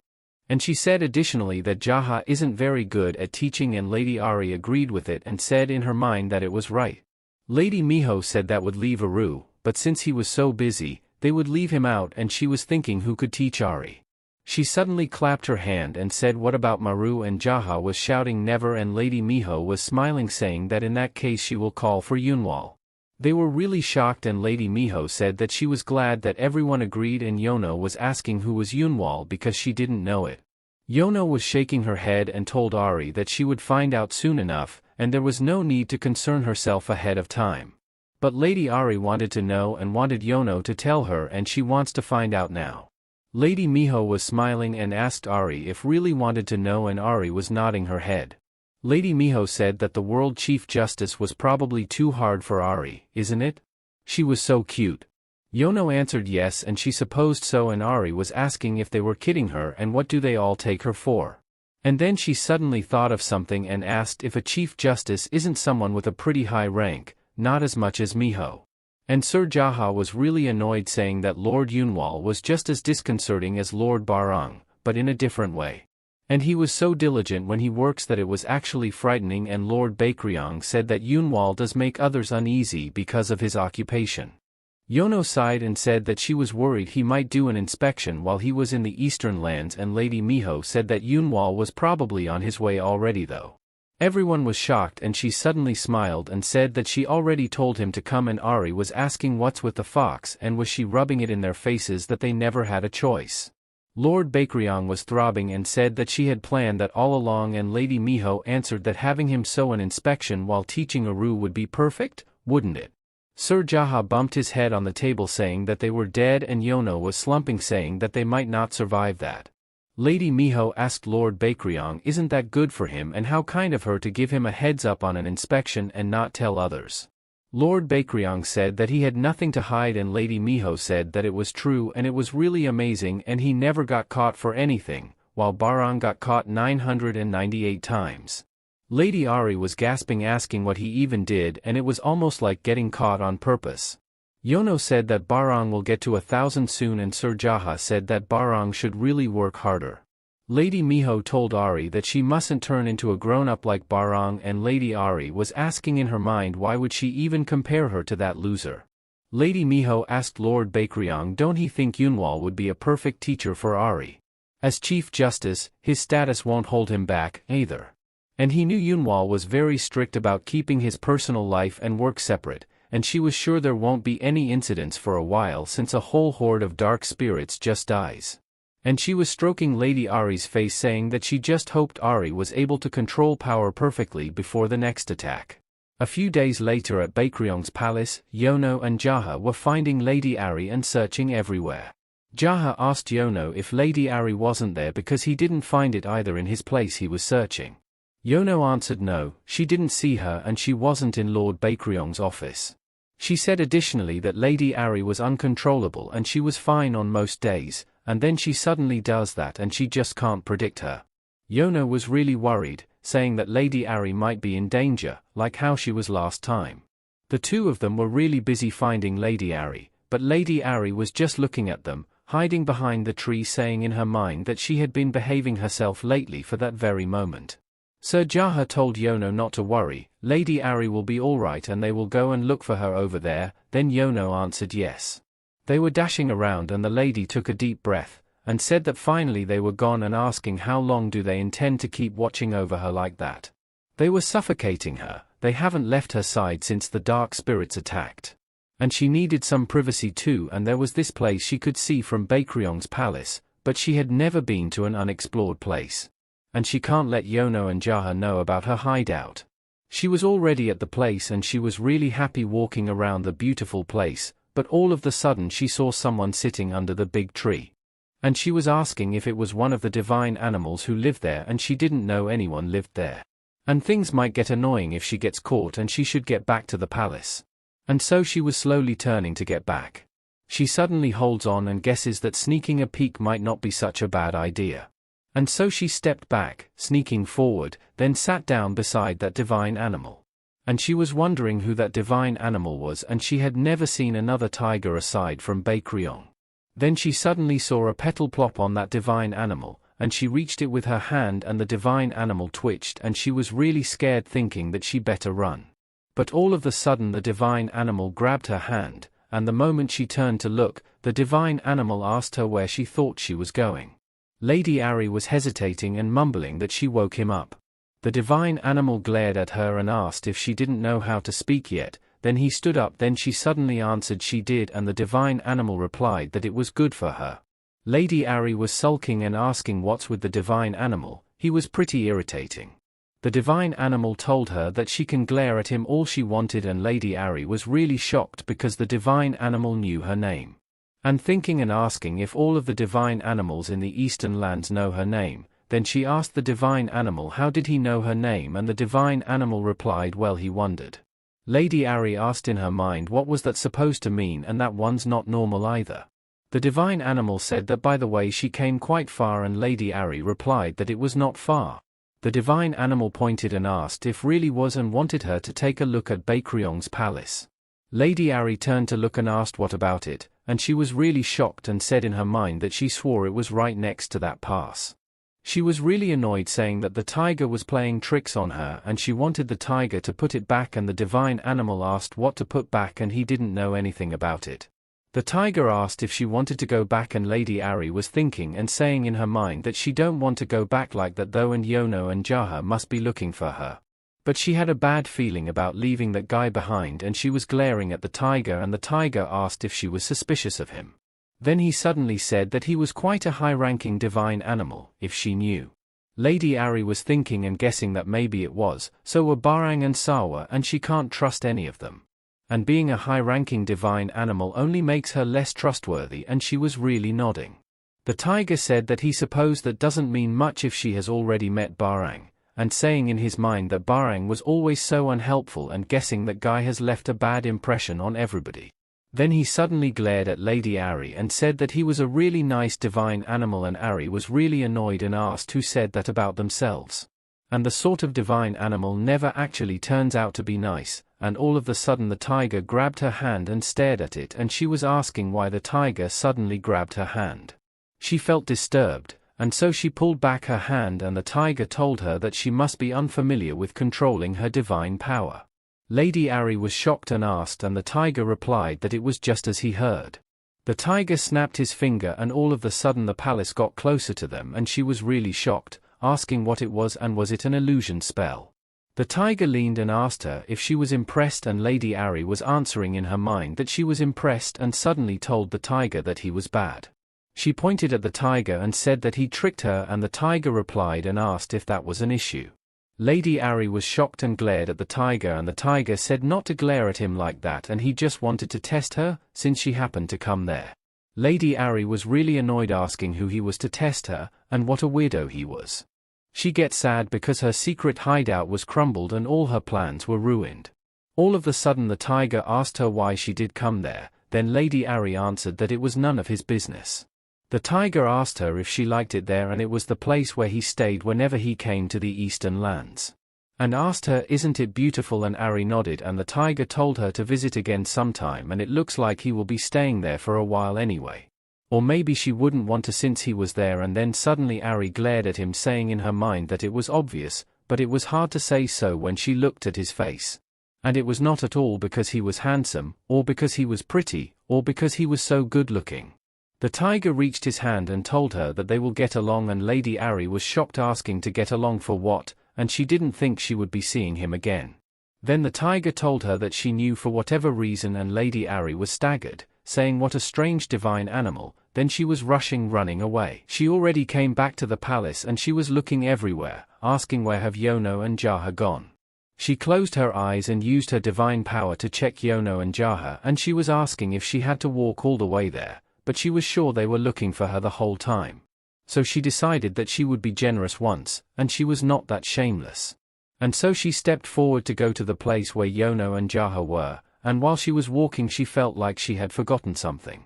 And she said additionally that Jaha isn't very good at teaching, and Lady Ahri agreed with it and said in her mind that it was right. Lady Miho said that would leave Aru, but since he was so busy, they would leave him out, and she was thinking who could teach Ahri. She suddenly clapped her hand and said what about Maru, and Jaha was shouting never, and Lady Miho was smiling saying that in that case she will call for Yunwal. They were really shocked, and Lady Miho said that she was glad that everyone agreed, and Yono was asking who was Yunwal because she didn't know it. Yono was shaking her head and told Ahri that she would find out soon enough, and there was no need to concern herself ahead of time. But Lady Ahri wanted to know and wanted Yono to tell her, and she wants to find out now. Lady Miho was smiling and asked Ahri if really wanted to know, and Ahri was nodding her head. Lady Miho said that the World Chief Justice was probably too hard for Ahri, isn't it? She was so cute. Yono answered yes, and she supposed so, and Ahri was asking if they were kidding her and what do they all take her for. And then she suddenly thought of something and asked if a Chief Justice isn't someone with a pretty high rank, not as much as Miho. And Sir Jaha was really annoyed, saying that Lord Yunwal was just as disconcerting as Lord Barang, but in a different way. And he was so diligent when he works that it was actually frightening, and Lord Bakryong said that Yunwal does make others uneasy because of his occupation. Yono sighed and said that she was worried he might do an inspection while he was in the eastern lands, and Lady Miho said that Yunwal was probably on his way already though. Everyone was shocked, and she suddenly smiled and said that she already told him to come, and Ahri was asking what's with the fox, and was she rubbing it in their faces that they never had a choice. Lord Bakryong was throbbing and said that she had planned that all along, and Lady Miho answered that having him sew an inspection while teaching Aru would be perfect, wouldn't it? Sir Jaha bumped his head on the table saying that they were dead, and Yono was slumping saying that they might not survive that. Lady Miho asked Lord Bakryong isn't that good for him, and how kind of her to give him a heads up on an inspection and not tell others. Lord Bakryong said that he had nothing to hide, and Lady Miho said that it was true and it was really amazing, and he never got caught for anything, while Barang got caught 998 times. Lady Ahri was gasping, asking what he even did, and it was almost like getting caught on purpose. Yono said that Barang will get to 1,000 soon, and Sir Jaha said that Barang should really work harder. Lady Miho told Ahri that she mustn't turn into a grown-up like Barang, and Lady Ahri was asking in her mind why would she even compare her to that loser. Lady Miho asked Lord Bakryong don't he think Yunwal would be a perfect teacher for Ahri. As Chief Justice, his status won't hold him back, either. And he knew Yunwal was very strict about keeping his personal life and work separate, and she was sure there won't be any incidents for a while since a whole horde of dark spirits just dies. And she was stroking Lady Ahri's face saying that she just hoped Ahri was able to control power perfectly before the next attack. A few days later at Bakryong's palace, Yono and Jaha were finding Lady Ahri and searching everywhere. Jaha asked Yono if Lady Ahri wasn't there because he didn't find it either in his place he was searching. Yono answered no, she didn't see her and she wasn't in Lord Bakryong's office. She said additionally that Lady Ahri was uncontrollable and she was fine on most days, and then she suddenly does that and she just can't predict her. Yono was really worried, saying that Lady Ahri might be in danger, like how she was last time. The two of them were really busy finding Lady Ahri, but Lady Ahri was just looking at them, hiding behind the tree, saying in her mind that she had been behaving herself lately for that very moment. Sir Jaha told Yono not to worry, Lady Ahri will be alright and they will go and look for her over there, then Yono answered yes. They were dashing around and the lady took a deep breath, and said that finally they were gone, and asking how long do they intend to keep watching over her like that. They were suffocating her, they haven't left her side since the dark spirits attacked. And she needed some privacy too, and there was this place she could see from Bakryong's palace, but she had never been to an unexplored place. And she can't let Yono and Jaha know about her hideout. She was already at the place and she was really happy walking around the beautiful place, but all of the sudden she saw someone sitting under the big tree. And she was asking if it was one of the divine animals who lived there, and she didn't know anyone lived there. And things might get annoying if she gets caught and she should get back to the palace. And so she was slowly turning to get back. She suddenly holds on and guesses that sneaking a peek might not be such a bad idea. And so she stepped back, sneaking forward, then sat down beside that divine animal. And she was wondering who that divine animal was, and she had never seen another tiger aside from Briang. Then she suddenly saw a petal plop on that divine animal, and she reached it with her hand and the divine animal twitched and she was really scared, thinking that she better run. But all of a sudden the divine animal grabbed her hand, and the moment she turned to look, the divine animal asked her where she thought she was going. Lady Ahri was hesitating and mumbling that she woke him up. The divine animal glared at her and asked if she didn't know how to speak yet. Then he stood up, then she suddenly answered she did, and the divine animal replied that it was good for her. Lady Ahri was sulking and asking what's with the divine animal. He was pretty irritating. The divine animal told her that she can glare at him all she wanted, and Lady Ahri was really shocked because the divine animal knew her name. And thinking and asking if all of the divine animals in the eastern lands know her name, then she asked the divine animal how did he know her name, and the divine animal replied well, he wondered. Lady Ahri asked in her mind what was that supposed to mean, and that one's not normal either. The divine animal said that by the way she came quite far, and Lady Ahri replied that it was not far. The divine animal pointed and asked if really was and wanted her to take a look at Briang's palace. Lady Ahri turned to look and asked what about it, and she was really shocked and said in her mind that she swore it was right next to that pass. She was really annoyed, saying that the tiger was playing tricks on her and she wanted the tiger to put it back, and the divine animal asked what to put back and he didn't know anything about it. The tiger asked if she wanted to go back, and Lady Ahri was thinking and saying in her mind that she don't want to go back like that though, and Yono and Jaha must be looking for her. But she had a bad feeling about leaving that guy behind, and she was glaring at the tiger, and the tiger asked if she was suspicious of him. Then he suddenly said that he was quite a high-ranking divine animal, if she knew. Lady Ahri was thinking and guessing that maybe it was, so were Briang and Sawa, and she can't trust any of them. And being a high-ranking divine animal only makes her less trustworthy, and she was really nodding. The tiger said that he supposed that doesn't mean much if she has already met Briang, and saying in his mind that Briang was always so unhelpful, and guessing that guy has left a bad impression on everybody. Then he suddenly glared at Lady Ahri and said that he was a really nice divine animal, and Ahri was really annoyed and asked who said that about themselves. And the sort of divine animal never actually turns out to be nice, and all of a sudden the tiger grabbed her hand and stared at it, and she was asking why the tiger suddenly grabbed her hand. She felt disturbed, and so she pulled back her hand, and the tiger told her that she must be unfamiliar with controlling her divine power. Lady Ahri was shocked and asked, and the tiger replied that it was just as he heard. The tiger snapped his finger, and all of a sudden the palace got closer to them, and she was really shocked, asking what it was and was it an illusion spell. The tiger leaned and asked her if she was impressed, and Lady Ahri was answering in her mind that she was impressed, and suddenly told the tiger that he was bad. She pointed at the tiger and said that he tricked her, and the tiger replied and asked if that was an issue. Lady Ahri was shocked and glared at the tiger, and the tiger said not to glare at him like that, and he just wanted to test her, since she happened to come there. Lady Ahri was really annoyed, asking who he was to test her, and what a weirdo he was. She gets sad because her secret hideout was crumbled and all her plans were ruined. All of a sudden the tiger asked her why she did come there, then Lady Ahri answered that it was none of his business. The tiger asked her if she liked it there, and it was the place where he stayed whenever he came to the eastern lands. And asked her, isn't it beautiful, and Ahri nodded, and the tiger told her to visit again sometime, and it looks like he will be staying there for a while anyway. Or maybe she wouldn't want to since he was there, and then suddenly Ahri glared at him, saying in her mind that it was obvious, but it was hard to say so when she looked at his face. And it was not at all because he was handsome, or because he was pretty, or because he was so good looking. The tiger reached his hand and told her that they will get along, and Lady Ahri was shocked, asking to get along for what, and she didn't think she would be seeing him again. Then the tiger told her that she knew for whatever reason, and Lady Ahri was staggered, saying what a strange divine animal. Then she was running away. She already came back to the palace, and she was looking everywhere, asking where have Yono and Jaha gone. She closed her eyes and used her divine power to check Yono and Jaha, and she was asking if she had to walk all the way there, but she was sure they were looking for her the whole time. So she decided that she would be generous once, and she was not that shameless. And so she stepped forward to go to the place where Yono and Jaha were, and while she was walking she felt like she had forgotten something.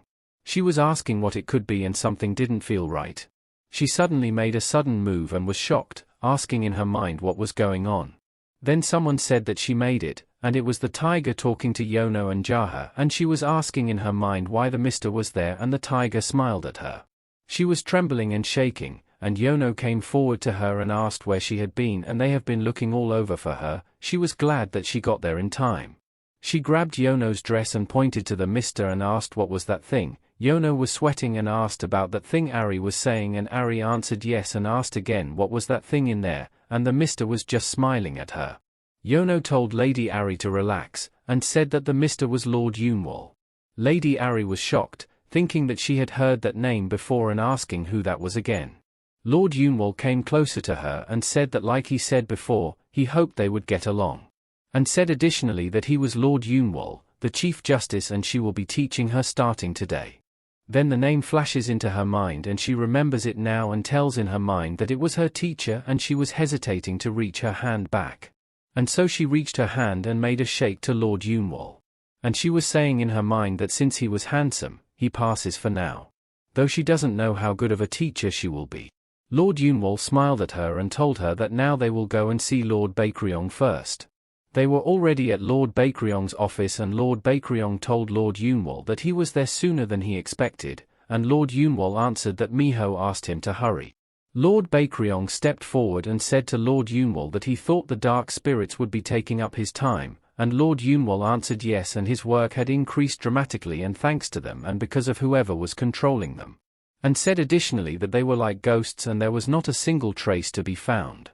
She was asking what it could be and something didn't feel right. She suddenly made a sudden move and was shocked, asking in her mind what was going on. Then someone said that she made it, and it was the tiger talking to Yono and Jaha, and she was asking in her mind why the mister was there, and the tiger smiled at her. She was trembling and shaking, and Yono came forward to her and asked where she had been, and they have been looking all over for her. She was glad that she got there in time. She grabbed Yono's dress and pointed to the mister and asked what was that thing. Yono was sweating and asked about that thing Ahri was saying, and Ahri answered yes and asked again what was that thing in there, and the mister was just smiling at her. Yono told Lady Ahri to relax, and said that the mister was Lord Yunwol. Lady Ahri was shocked, thinking that she had heard that name before and asking who that was again. Lord Yunwol came closer to her and said that like he said before, he hoped they would get along. And said additionally that he was Lord Yunwol, the Chief Justice, and she will be teaching her starting today. Then the name flashes into her mind and she remembers it now and tells in her mind that it was her teacher, and she was hesitating to reach her hand back. And so she reached her hand and made a shake to Lord Yunwol. And she was saying in her mind that since he was handsome, he passes for now. Though she doesn't know how good of a teacher she will be. Lord Yunwol smiled at her and told her that now they will go and see Lord Baekryong first. They were already at Lord Baekryong's office, and Lord Baekryong told Lord Yunwol that he was there sooner than he expected, and Lord Yunwol answered that Miho asked him to hurry. Lord Baekryong stepped forward and said to Lord Yunwol that he thought the dark spirits would be taking up his time, and Lord Yunwol answered yes, and his work had increased dramatically and thanks to them and because of whoever was controlling them. And said additionally that they were like ghosts and there was not a single trace to be found.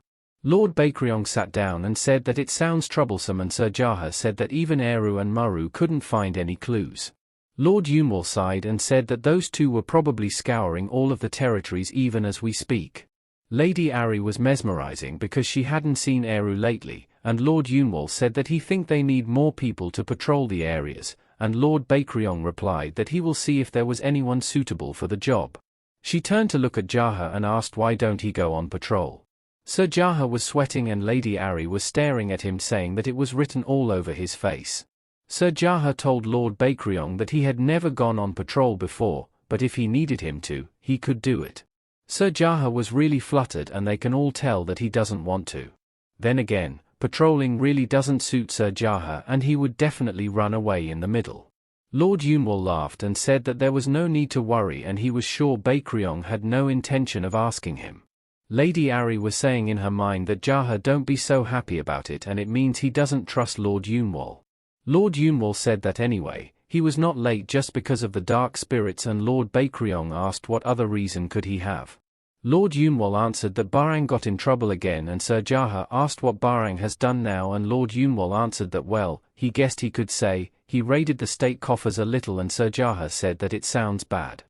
Lord Baekryong sat down and said that it sounds troublesome, and Sir Jaha said that even Eru and Muru couldn't find any clues. Lord Yunwol sighed and said that those two were probably scouring all of the territories even as we speak. Lady Ahri was mesmerizing because she hadn't seen Eru lately, and Lord Yunwol said that he think they need more people to patrol the areas, and Lord Baekryong replied that he will see if there was anyone suitable for the job. She turned to look at Jaha and asked why don't he go on patrol. Sir Jaha was sweating and Lady Ahri was staring at him, saying that it was written all over his face. Sir Jaha told Lord Baekryong that he had never gone on patrol before, but if he needed him to, he could do it. Sir Jaha was really fluttered and they can all tell that he doesn't want to. Then again, patrolling really doesn't suit Sir Jaha and he would definitely run away in the middle. Lord Yunwol laughed and said that there was no need to worry and he was sure Baekryong had no intention of asking him. Lady Ahri was saying in her mind that Jaha don't be so happy about it and it means he doesn't trust Lord Yunwol. Lord Yunwol said that anyway, he was not late just because of the dark spirits, and Lord Baekryong asked what other reason could he have. Lord Yunwol answered that Briang got in trouble again, and Sir Jaha asked what Briang has done now, and Lord Yunwol answered that well, he guessed he could say, he raided the state coffers a little, and Sir Jaha said that it sounds bad.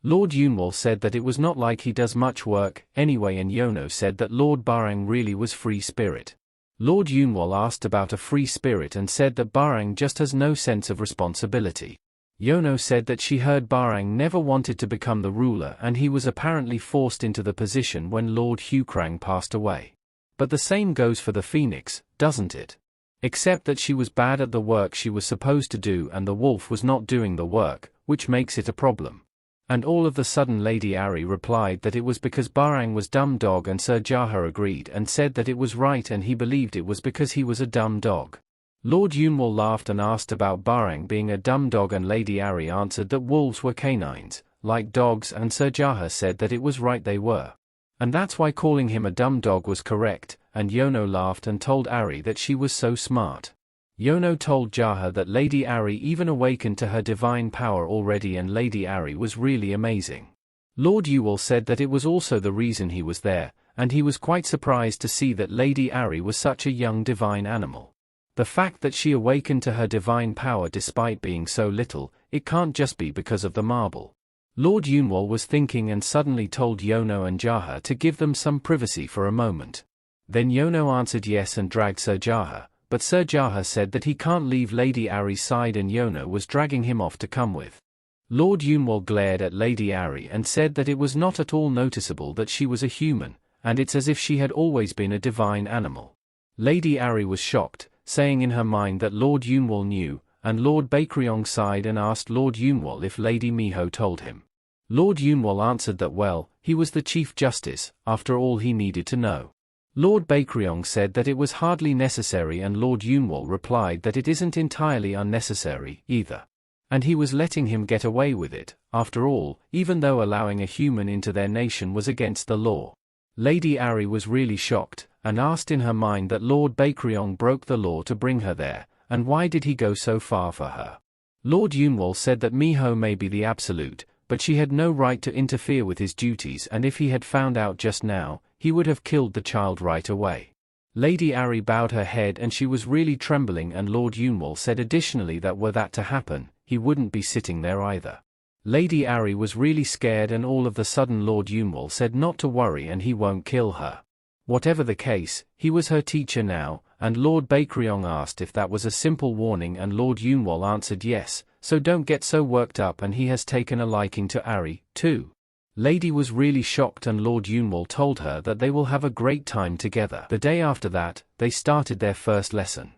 Lord Yunwol said that it was not like he does much work anyway, and Yono said that Lord Briang really was free spirit. Lord Yunwol asked about a free spirit and said that Briang just has no sense of responsibility. Yono said that she heard Briang never wanted to become the ruler and he was apparently forced into the position when Lord Hukrang passed away. But the same goes for the Phoenix, doesn't it? Except that she was bad at the work she was supposed to do and the wolf was not doing the work, which makes it a problem. And all of a sudden Lady Ahri replied that it was because Briang was dumb dog, and Sir Jaha agreed and said that it was right and he believed it was because he was a dumb dog. Lord Yunwol laughed and asked about Briang being a dumb dog, and Lady Ahri answered that wolves were canines, like dogs, and Sir Jaha said that it was right they were. And that's why calling him a dumb dog was correct, and Yono laughed and told Ahri that she was so smart. Yono told Jaha that Lady Ahri even awakened to her divine power already, and Lady Ahri was really amazing. Lord Yunwol said that it was also the reason he was there, and he was quite surprised to see that Lady Ahri was such a young divine animal. The fact that she awakened to her divine power despite being so little, it can't just be because of the marble. Lord Yunwol was thinking and suddenly told Yono and Jaha to give them some privacy for a moment. Then Yono answered yes and dragged Sir Jaha. But Sir Jaha said that he can't leave Lady Ahri's side and Yono was dragging him off to come with. Lord Yunwol glared at Lady Ahri and said that it was not at all noticeable that she was a human, and it's as if she had always been a divine animal. Lady Ahri was shocked, saying in her mind that Lord Yunwol knew, and Lord Baekryong sighed and asked Lord Yunwol if Lady Miho told him. Lord Yunwol answered that well, he was the Chief Justice, after all he needed to know. Lord Baekryong said that it was hardly necessary and Lord Yunwol replied that it isn't entirely unnecessary, either. And he was letting him get away with it, after all, even though allowing a human into their nation was against the law. Lady Ahri was really shocked, and asked in her mind that Lord Baekryong broke the law to bring her there, and why did he go so far for her? Lord Yunwol said that Miho may be the absolute, but she had no right to interfere with his duties and if he had found out just now, he would have killed the child right away. Lady Ahri bowed her head and she was really trembling and Lord Yunwol said additionally that were that to happen, he wouldn't be sitting there either. Lady Ahri was really scared and all of the sudden Lord Yunwol said not to worry and he won't kill her. Whatever the case, he was her teacher now, and Lord Baekryong asked if that was a simple warning and Lord Yunwol answered yes, so don't get so worked up and he has taken a liking to Ahri, too. Lady was really shocked and Lord Yunwol told her that they will have a great time together. The day after that, they started their first lesson.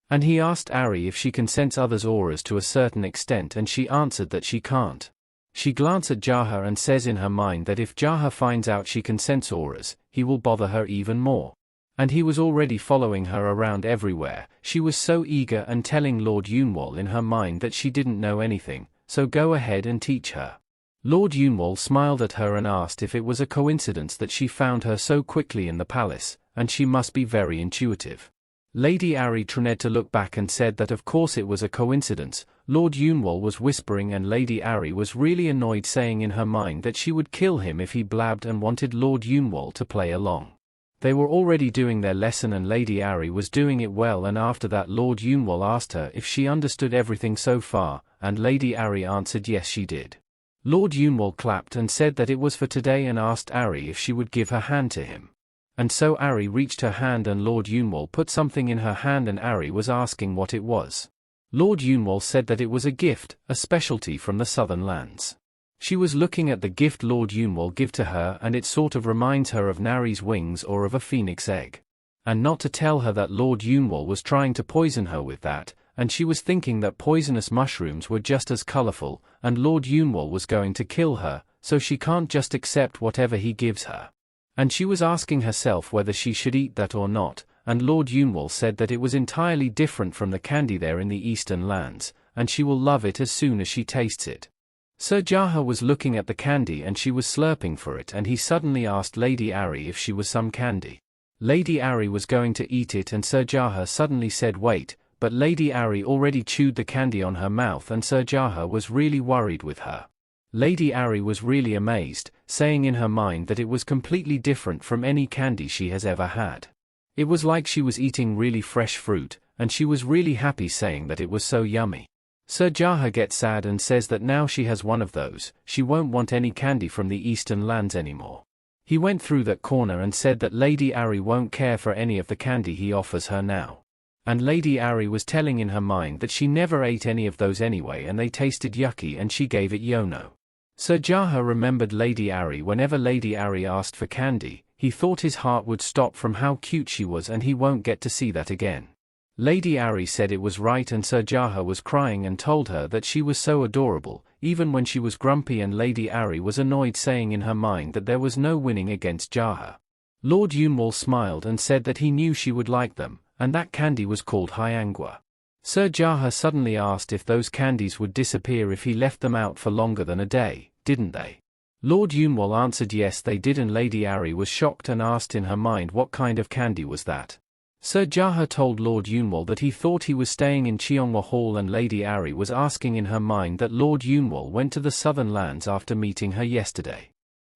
And he asked Ahri if she can sense others' auras to a certain extent and she answered that she can't. She glanced at Jaha and says in her mind that if Jaha finds out she can sense auras, he will bother her even more. And he was already following her around everywhere. She was so eager and telling Lord Yunwol in her mind that she didn't know anything, so go ahead and teach her. Lord Yunwol smiled at her and asked if it was a coincidence that she found her so quickly in the palace, and she must be very intuitive. Lady Ahri tried to look back and said that of course it was a coincidence. Lord Yunwol was whispering and Lady Ahri was really annoyed saying in her mind that she would kill him if he blabbed and wanted Lord Yunwol to play along. They were already doing their lesson and Lady Ahri was doing it well and after that Lord Yunwol asked her if she understood everything so far, and Lady Ahri answered yes she did. Lord Yunwol clapped and said that it was for today and asked Ahri if she would give her hand to him. And so Ahri reached her hand and Lord Yunwol put something in her hand and Ahri was asking what it was. Lord Yunwol said that it was a gift, a specialty from the southern lands. She was looking at the gift Lord Yunwol gave to her and it sort of reminds her of Nari's wings or of a phoenix egg. And not to tell her that Lord Yunwol was trying to poison her with that, and she was thinking that poisonous mushrooms were just as colorful, and Lord Yunwol was going to kill her, so she can't just accept whatever he gives her. And she was asking herself whether she should eat that or not, and Lord Yunwol said that it was entirely different from the candy there in the eastern lands, and she will love it as soon as she tastes it. Sir Jaha was looking at the candy and she was slurping for it and he suddenly asked Lady Ahri if she was some candy. Lady Ahri was going to eat it and Sir Jaha suddenly said wait, but Lady Ahri already chewed the candy on her mouth and Sir Jaha was really worried with her. Lady Ahri was really amazed, saying in her mind that it was completely different from any candy she has ever had. It was like she was eating really fresh fruit, and she was really happy saying that it was so yummy. Sir Jaha gets sad and says that now she has one of those, she won't want any candy from the eastern lands anymore. He went through that corner and said that Lady Ahri won't care for any of the candy he offers her now. And Lady Ahri was telling in her mind that she never ate any of those anyway and they tasted yucky and she gave it Yono. Sir Jaha remembered Lady Ahri whenever Lady Ahri asked for candy, he thought his heart would stop from how cute she was and he won't get to see that again. Lady Ahri said it was right and Sir Jaha was crying and told her that she was so adorable, even when she was grumpy and Lady Ahri was annoyed saying in her mind that there was no winning against Jaha. Lord Yunwol smiled and said that he knew she would like them, and that candy was called hyangwa. Sir Jaha suddenly asked if those candies would disappear if he left them out for longer than a day, didn't they? Lord Yunwol answered yes they did and Lady Ahri was shocked and asked in her mind what kind of candy was that. Sir Jaha told Lord Yunwol that he thought he was staying in Cheongwa Hall and Lady Ahri was asking in her mind that Lord Yunwol went to the southern lands after meeting her yesterday.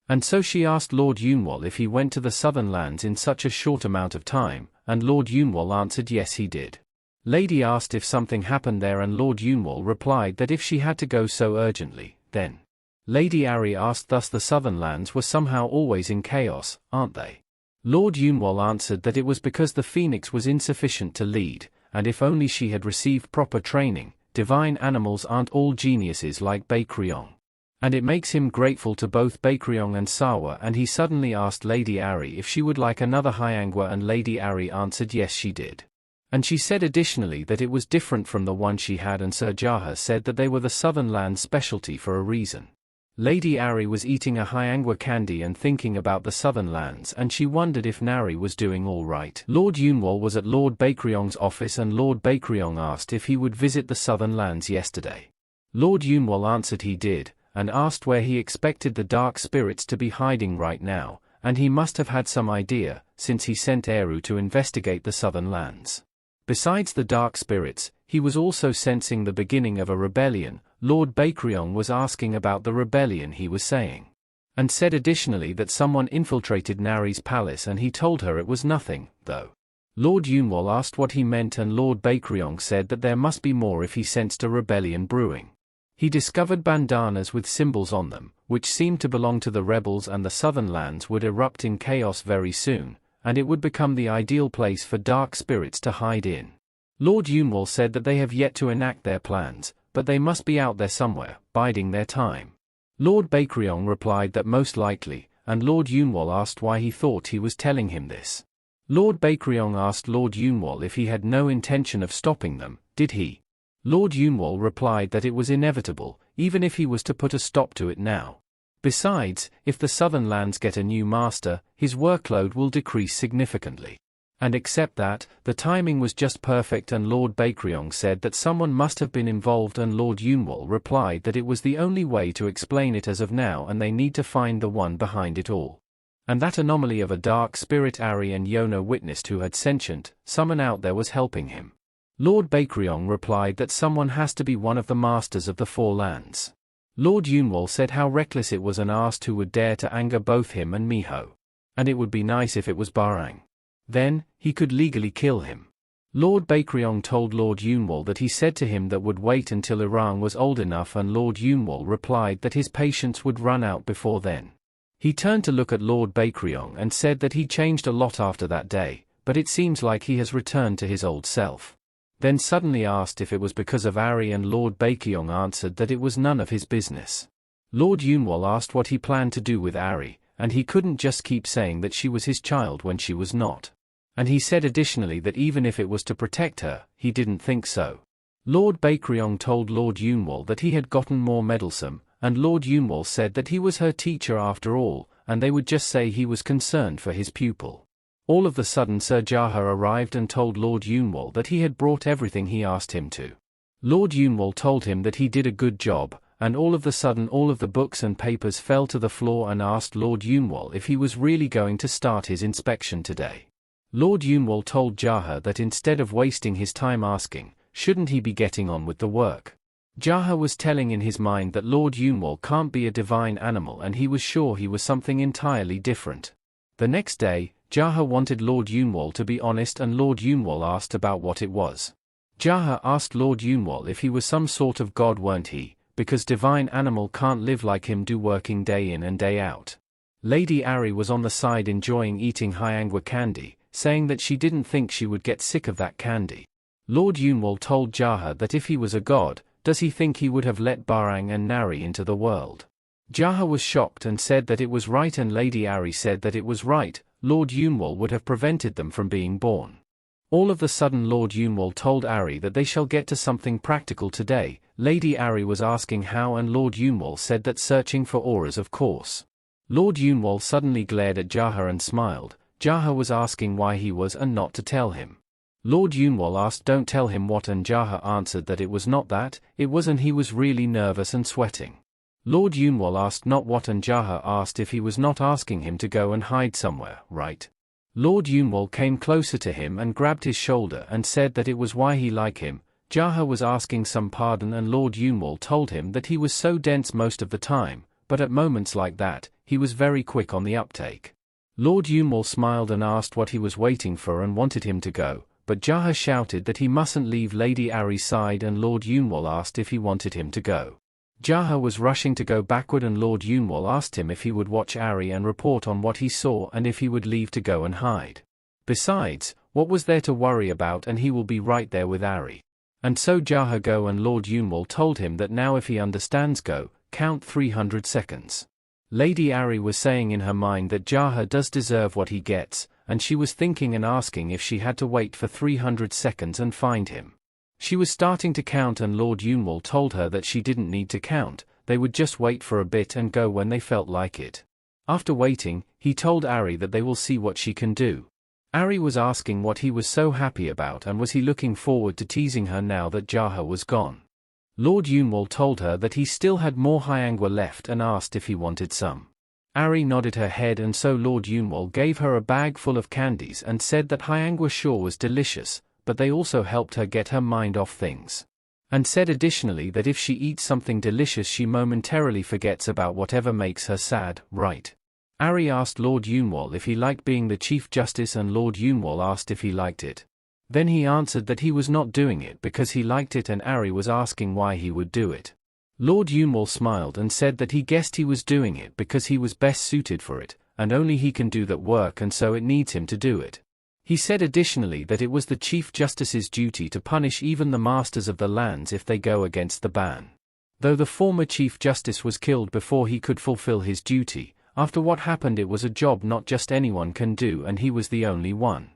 And so she asked Lord Yunwol if he went to the southern lands in such a short amount of time, and Lord Yunwol answered yes he did. Lady asked if something happened there and Lord Yunwol replied that if she had to go so urgently, then. Lady Ahri asked thus the southern lands were somehow always in chaos, aren't they? Lord Yunwol answered that it was because the phoenix was insufficient to lead, and if only she had received proper training, divine animals aren't all geniuses like Baekryong. And it makes him grateful to both Baekryong and Sawa and he suddenly asked Lady Ahri if she would like another hyangwa and Lady Ahri answered yes she did. And she said additionally that it was different from the one she had, and Sir Jaha said that they were the Southern Land's specialty for a reason. Lady Ahri was eating a hyangwa candy and thinking about the Southern Lands, and she wondered if Nari was doing all right. Lord Yunwol was at Lord Bakryong's office, and Lord Bakryong asked if he would visit the Southern Lands yesterday. Lord Yunwol answered he did, and asked where he expected the dark spirits to be hiding right now, and he must have had some idea, since he sent Eru to investigate the Southern Lands. Besides the dark spirits, he was also sensing the beginning of a rebellion. Lord Bakryong was asking about the rebellion he was saying, and said additionally that someone infiltrated Nari's palace, and he told her it was nothing, though. Lord Yunwol asked what he meant, and Lord Bakryong said that there must be more if he sensed a rebellion brewing. He discovered bandanas with symbols on them, which seemed to belong to the rebels, and the Southern Lands would erupt in chaos very soon, and it would become the ideal place for dark spirits to hide in. Lord Yunwol said that they have yet to enact their plans, but they must be out there somewhere, biding their time. Lord Bakryong replied that most likely, and Lord Yunwol asked why he thought he was telling him this. Lord Bakryong asked Lord Yunwol if he had no intention of stopping them, did he? Lord Yunwol replied that it was inevitable, even if he was to put a stop to it now. Besides, if the Southern Lands get a new master, his workload will decrease significantly. And except that, the timing was just perfect, and Lord Bakryong said that someone must have been involved, and Lord Yunwol replied that it was the only way to explain it as of now, and they need to find the one behind it all. And that anomaly of a dark spirit Ahri and Yono witnessed who had sentient, someone out there was helping him. Lord Bakryong replied that someone has to be one of the masters of the Four Lands. Lord Yunwol said how reckless it was and asked who would dare to anger both him and Miho. And it would be nice if it was Briang. Then, he could legally kill him. Lord Bakryong told Lord Yunwol that he said to him that would wait until Iran was old enough, and Lord Yunwol replied that his patience would run out before then. He turned to look at Lord Bakryong and said that he changed a lot after that day, but it seems like he has returned to his old self. Then suddenly asked if it was because of Ahri, and Lord Bakryong answered that it was none of his business. Lord Yunwol asked what he planned to do with Ahri, and he couldn't just keep saying that she was his child when she was not. And he said additionally that even if it was to protect her, he didn't think so. Lord Bakryong told Lord Yunwol that he had gotten more meddlesome, and Lord Yunwol said that he was her teacher after all, and they would just say he was concerned for his pupil. All of a sudden Sir Jaha arrived and told Lord Yunwol that he had brought everything he asked him to. Lord Yunwol told him that he did a good job, and all of a sudden all of the books and papers fell to the floor, and asked Lord Yunwol if he was really going to start his inspection today. Lord Yunwol told Jaha that instead of wasting his time asking, shouldn't he be getting on with the work? Jaha was telling in his mind that Lord Yunwol can't be a divine animal, and he was sure he was something entirely different. The next day, Jaha wanted Lord Yunwol to be honest, and Lord Yunwol asked about what it was. Jaha asked Lord Yunwol if he was some sort of god, weren't he, because divine animal can't live like him, do working day in and day out. Lady Ahri was on the side enjoying eating hyangwa candy, saying that she didn't think she would get sick of that candy. Lord Yunwol told Jaha that if he was a god, does he think he would have let Briang and Nari into the world? Jaha was shocked and said that it was right, and Lady Ahri said that it was right. Lord Yunwol would have prevented them from being born. All of a sudden Lord Yunwol told Ahri that they shall get to something practical today. Lady Ahri was asking how, and Lord Yunwol said that searching for auras, of course. Lord Yunwol suddenly glared at Jaha and smiled. Jaha was asking why he was and not to tell him. Lord Yunwol asked don't tell him what, and Jaha answered that it was not that, it was, and he was really nervous and sweating. Lord Yunwol asked not what, and Jaha asked if he was not asking him to go and hide somewhere, right? Lord Yunwol came closer to him and grabbed his shoulder and said that it was why he liked him. Jaha was asking some pardon, and Lord Yunwol told him that he was so dense most of the time, but at moments like that, he was very quick on the uptake. Lord Yunwol smiled and asked what he was waiting for and wanted him to go, but Jaha shouted that he mustn't leave Lady Ahri's side, and Lord Yunwol asked if he wanted him to go. Jaha was rushing to go backward, and Lord Yunwol asked him if he would watch Ahri and report on what he saw, and if he would leave to go and hide. Besides, what was there to worry about, and he will be right there with Ahri. And so Jaha go, and Lord Yunwol told him that now if he understands go, count 300 seconds. Lady Ahri was saying in her mind that Jaha does deserve what he gets, and she was thinking and asking if she had to wait for 300 seconds and find him. She was starting to count and Lord Yunwol told her that she didn't need to count, they would just wait for a bit and go when they felt like it. After waiting, he told Ahri that they will see what she can do. Ahri was asking what he was so happy about and was he looking forward to teasing her now that Jaha was gone. Lord Yunwol told her that he still had more hyangwa left and asked if he wanted some. Ahri nodded her head and so Lord Yunwol gave her a bag full of candies and said that hyangwa sure was delicious, but they also helped her get her mind off things. And said additionally that if she eats something delicious she momentarily forgets about whatever makes her sad, right? Ahri asked Lord Yunwol if he liked being the Chief Justice and Lord Yunwol asked if he liked it. Then he answered that he was not doing it because he liked it and Ahri was asking why he would do it. Lord Yunwol smiled and said that he guessed he was doing it because he was best suited for it, and only he can do that work and so it needs him to do it. He said additionally that it was the Chief Justice's duty to punish even the masters of the lands if they go against the ban. Though the former Chief Justice was killed before he could fulfill his duty, after what happened it was a job not just anyone can do and he was the only one.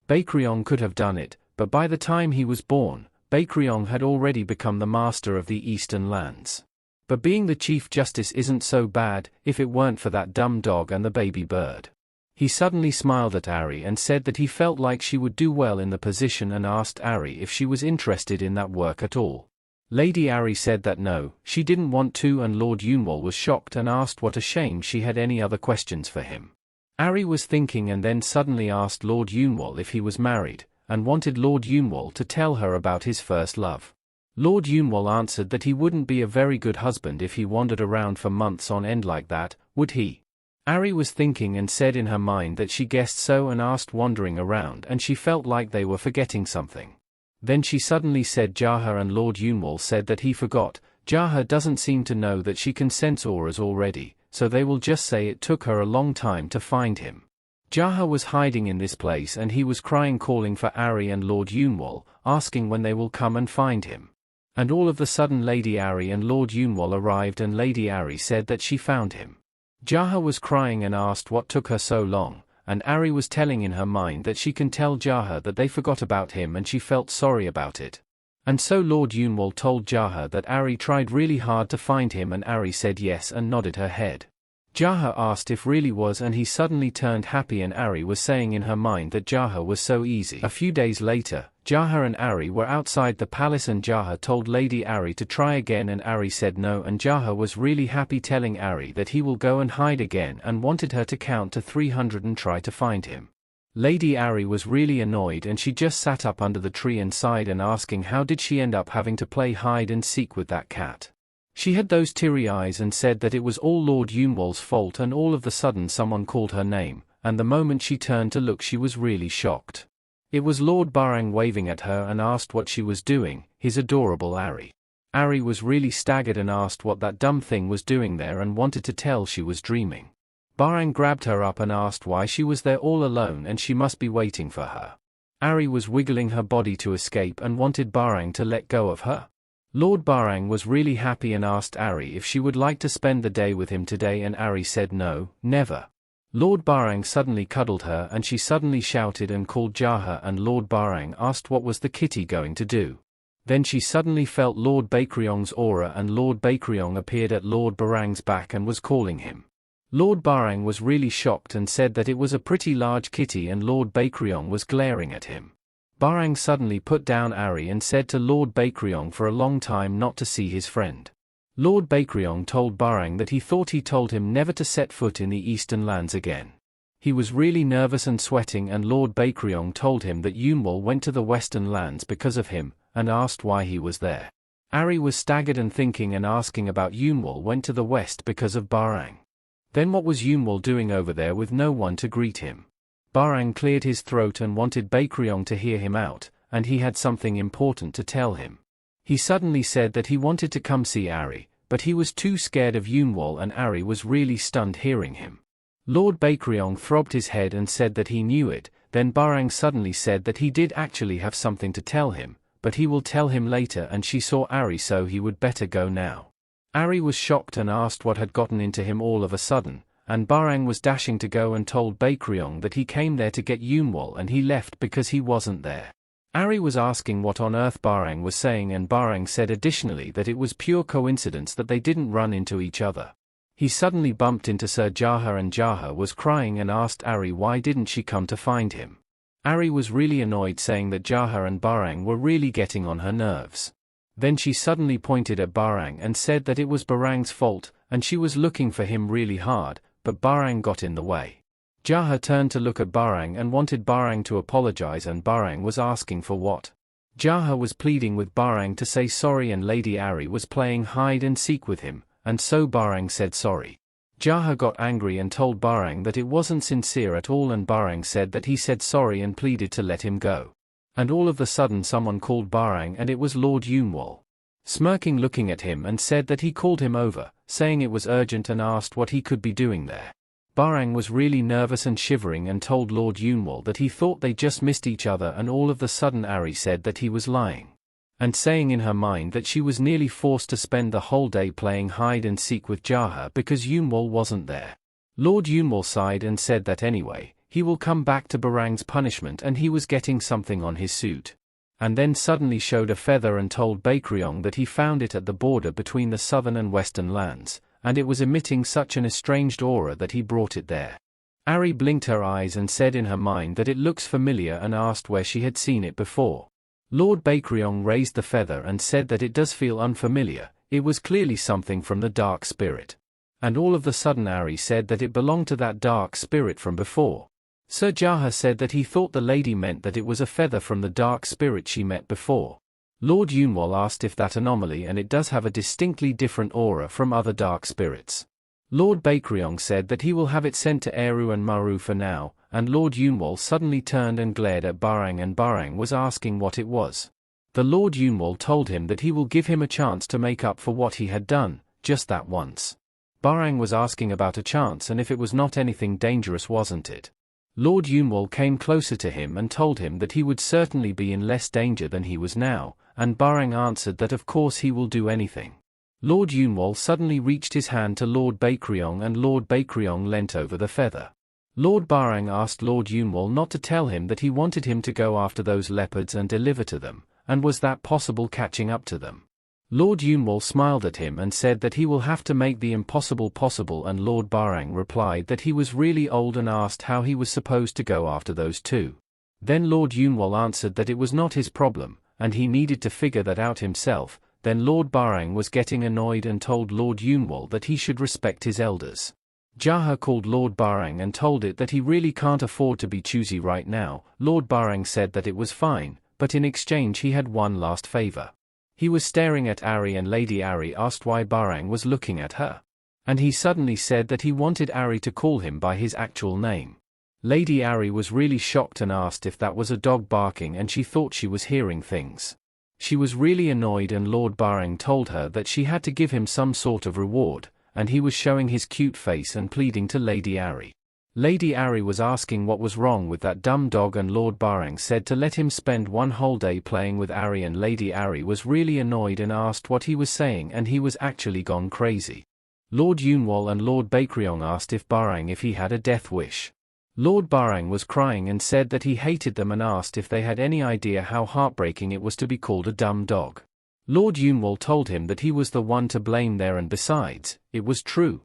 Baekryong could have done it, but by the time he was born, Baekryong had already become the master of the Eastern lands. But being the Chief Justice isn't so bad, if it weren't for that dumb dog and the baby bird. He suddenly smiled at Ahri and said that he felt like she would do well in the position and asked Ahri if she was interested in that work at all. Lady Ahri said that no, she didn't want to and Lord Yunwol was shocked and asked what a shame she had any other questions for him. Ahri was thinking and then suddenly asked Lord Yunwol if he was married, and wanted Lord Yunwol to tell her about his first love. Lord Yunwol answered that he wouldn't be a very good husband if he wandered around for months on end like that, would he? Ahri was thinking and said in her mind that she guessed so and asked wandering around and she felt like they were forgetting something. Then she suddenly said Jaha and Lord Yunwol said that he forgot, Jaha doesn't seem to know that she can sense auras already, so they will just say it took her a long time to find him. Jaha was hiding in this place and he was crying calling for Ahri and Lord Yunwol, asking when they will come and find him. And all of a sudden Lady Ahri and Lord Yunwol arrived and Lady Ahri said that she found him. Jaha was crying and asked what took her so long, and Ahri was telling in her mind that she can tell Jaha that they forgot about him and she felt sorry about it. And so Lord Yunwol told Jaha that Ahri tried really hard to find him and Ahri said yes and nodded her head. Jaha asked if really was and he suddenly turned happy and Ahri was saying in her mind that Jaha was so easy. A few days later, Jaha and Ahri were outside the palace and Jaha told Lady Ahri to try again and Ahri said no and Jaha was really happy telling Ahri that he will go and hide again and wanted her to count to 300 and try to find him. Lady Ahri was really annoyed and she just sat up under the tree and sighed and asking how did she end up having to play hide and seek with that cat. She had those teary eyes and said that it was all Lord Yunwol's fault and all of the sudden someone called her name, and the moment she turned to look she was really shocked. It was Lord Briang waving at her and asked what she was doing, his adorable Ahri. Ahri was really staggered and asked what that dumb thing was doing there and wanted to tell she was dreaming. Briang grabbed her up and asked why she was there all alone and she must be waiting for her. Ahri was wiggling her body to escape and wanted Briang to let go of her. Lord Briang was really happy and asked Ahri if she would like to spend the day with him today and Ahri said no, never. Lord Briang suddenly cuddled her and she suddenly shouted and called Jaha and Lord Briang asked what was the kitty going to do. Then she suddenly felt Lord Baekryong's aura and Lord Baekryong appeared at Lord Briang's back and was calling him. Lord Briang was really shocked and said that it was a pretty large kitty and Lord Baekryong was glaring at him. Briang suddenly put down Ahri and said to Lord Baekryong for a long time not to see his friend. Lord Baekryong told Briang that he thought he told him never to set foot in the Eastern lands again. He was really nervous and sweating and Lord Baekryong told him that Yunwol went to the Western lands because of him, and asked why he was there. Ahri was staggered and thinking and asking about Yunwol went to the west because of Briang. Then what was Yunwol doing over there with no one to greet him? Briang cleared his throat and wanted Baekryong to hear him out, and he had something important to tell him. He suddenly said that he wanted to come see Ahri, but he was too scared of Yunwol and Ahri was really stunned hearing him. Lord Baekryong throbbed his head and said that he knew it, then Briang suddenly said that he did actually have something to tell him, but he will tell him later and she saw Ahri so he would better go now. Ahri was shocked and asked what had gotten into him all of a sudden, and Briang was dashing to go and told Baekryong that he came there to get Yunwol and he left because he wasn't there. Ahri was asking what on earth Briang was saying, and Briang said additionally that it was pure coincidence that they didn't run into each other. He suddenly bumped into Sir Jaha and Jaha was crying and asked Ahri why didn't she come to find him. Ahri was really annoyed, saying that Jaha and Briang were really getting on her nerves. Then she suddenly pointed at Briang and said that it was Briang's fault, and she was looking for him really hard, but Briang got in the way. Jaha turned to look at Briang and wanted Briang to apologize, and Briang was asking for what? Jaha was pleading with Briang to say sorry, and Lady Ahri was playing hide and seek with him, and so Briang said sorry. Jaha got angry and told Briang that it wasn't sincere at all, and Briang said that he said sorry and pleaded to let him go. And all of a sudden someone called Briang, and it was Lord Yunwol. Smirking, looking at him, and said that he called him over, saying it was urgent, and asked what he could be doing there. Briang was really nervous and shivering and told Lord Yunwol that he thought they just missed each other, and all of a sudden Ahri said that he was lying. And saying in her mind that she was nearly forced to spend the whole day playing hide and seek with Jaha because Yunwol wasn't there. Lord Yunwol sighed and said that anyway, he will come back to Briang's punishment, and he was getting something on his suit. And then suddenly showed a feather and told Baekryong that he found it at the border between the southern and western lands, and it was emitting such an estranged aura that he brought it there. Ahri blinked her eyes and said in her mind that it looks familiar, and asked where she had seen it before. Lord Baekryong raised the feather and said that it does feel unfamiliar, it was clearly something from the dark spirit. And all of a sudden Ahri said that it belonged to that dark spirit from before. Sir Jaha said that he thought the lady meant that it was a feather from the dark spirit she met before. Lord Yunwol asked if that anomaly, and it does have a distinctly different aura from other dark spirits. Lord Baekryong said that he will have it sent to Eru and Maru for now, and Lord Yunwol suddenly turned and glared at Briang, and Briang was asking what it was. The Lord Yunwol told him that he will give him a chance to make up for what he had done, just that once. Briang was asking about a chance, and if it was not anything dangerous, wasn't it? Lord Yunwol came closer to him and told him that he would certainly be in less danger than he was now, and Briang answered that of course he will do anything. Lord Yunwol suddenly reached his hand to Lord Baekryong, and Lord Baekryong leant over the feather. Lord Briang asked Lord Yunwol not to tell him that he wanted him to go after those leopards and deliver to them, and was that possible catching up to them? Lord Yunwol smiled at him and said that he will have to make the impossible possible, and Lord Briang replied that he was really old and asked how he was supposed to go after those two. Then Lord Yunwol answered that it was not his problem, and he needed to figure that out himself. Then Lord Briang was getting annoyed and told Lord Yunwol that he should respect his elders. Jaha called Lord Briang and told it that he really can't afford to be choosy right now. Lord Briang said that it was fine, but in exchange he had one last favor. He was staring at Ahri, and Lady Ahri asked why Briang was looking at her. And he suddenly said that he wanted Ahri to call him by his actual name. Lady Ahri was really shocked and asked if that was a dog barking, and she thought she was hearing things. She was really annoyed, and Lord Briang told her that she had to give him some sort of reward, and he was showing his cute face and pleading to Lady Ahri. Lady Ahri was asking what was wrong with that dumb dog, and Lord Briang said to let him spend one whole day playing with Ahri, and Lady Ahri was really annoyed and asked what he was saying, and he was actually gone crazy. Lord Yunwol and Lord Baekryong asked if Briang if he had a death wish. Lord Briang was crying and said that he hated them, and asked if they had any idea how heartbreaking it was to be called a dumb dog. Lord Yunwol told him that he was the one to blame there, and besides, it was true.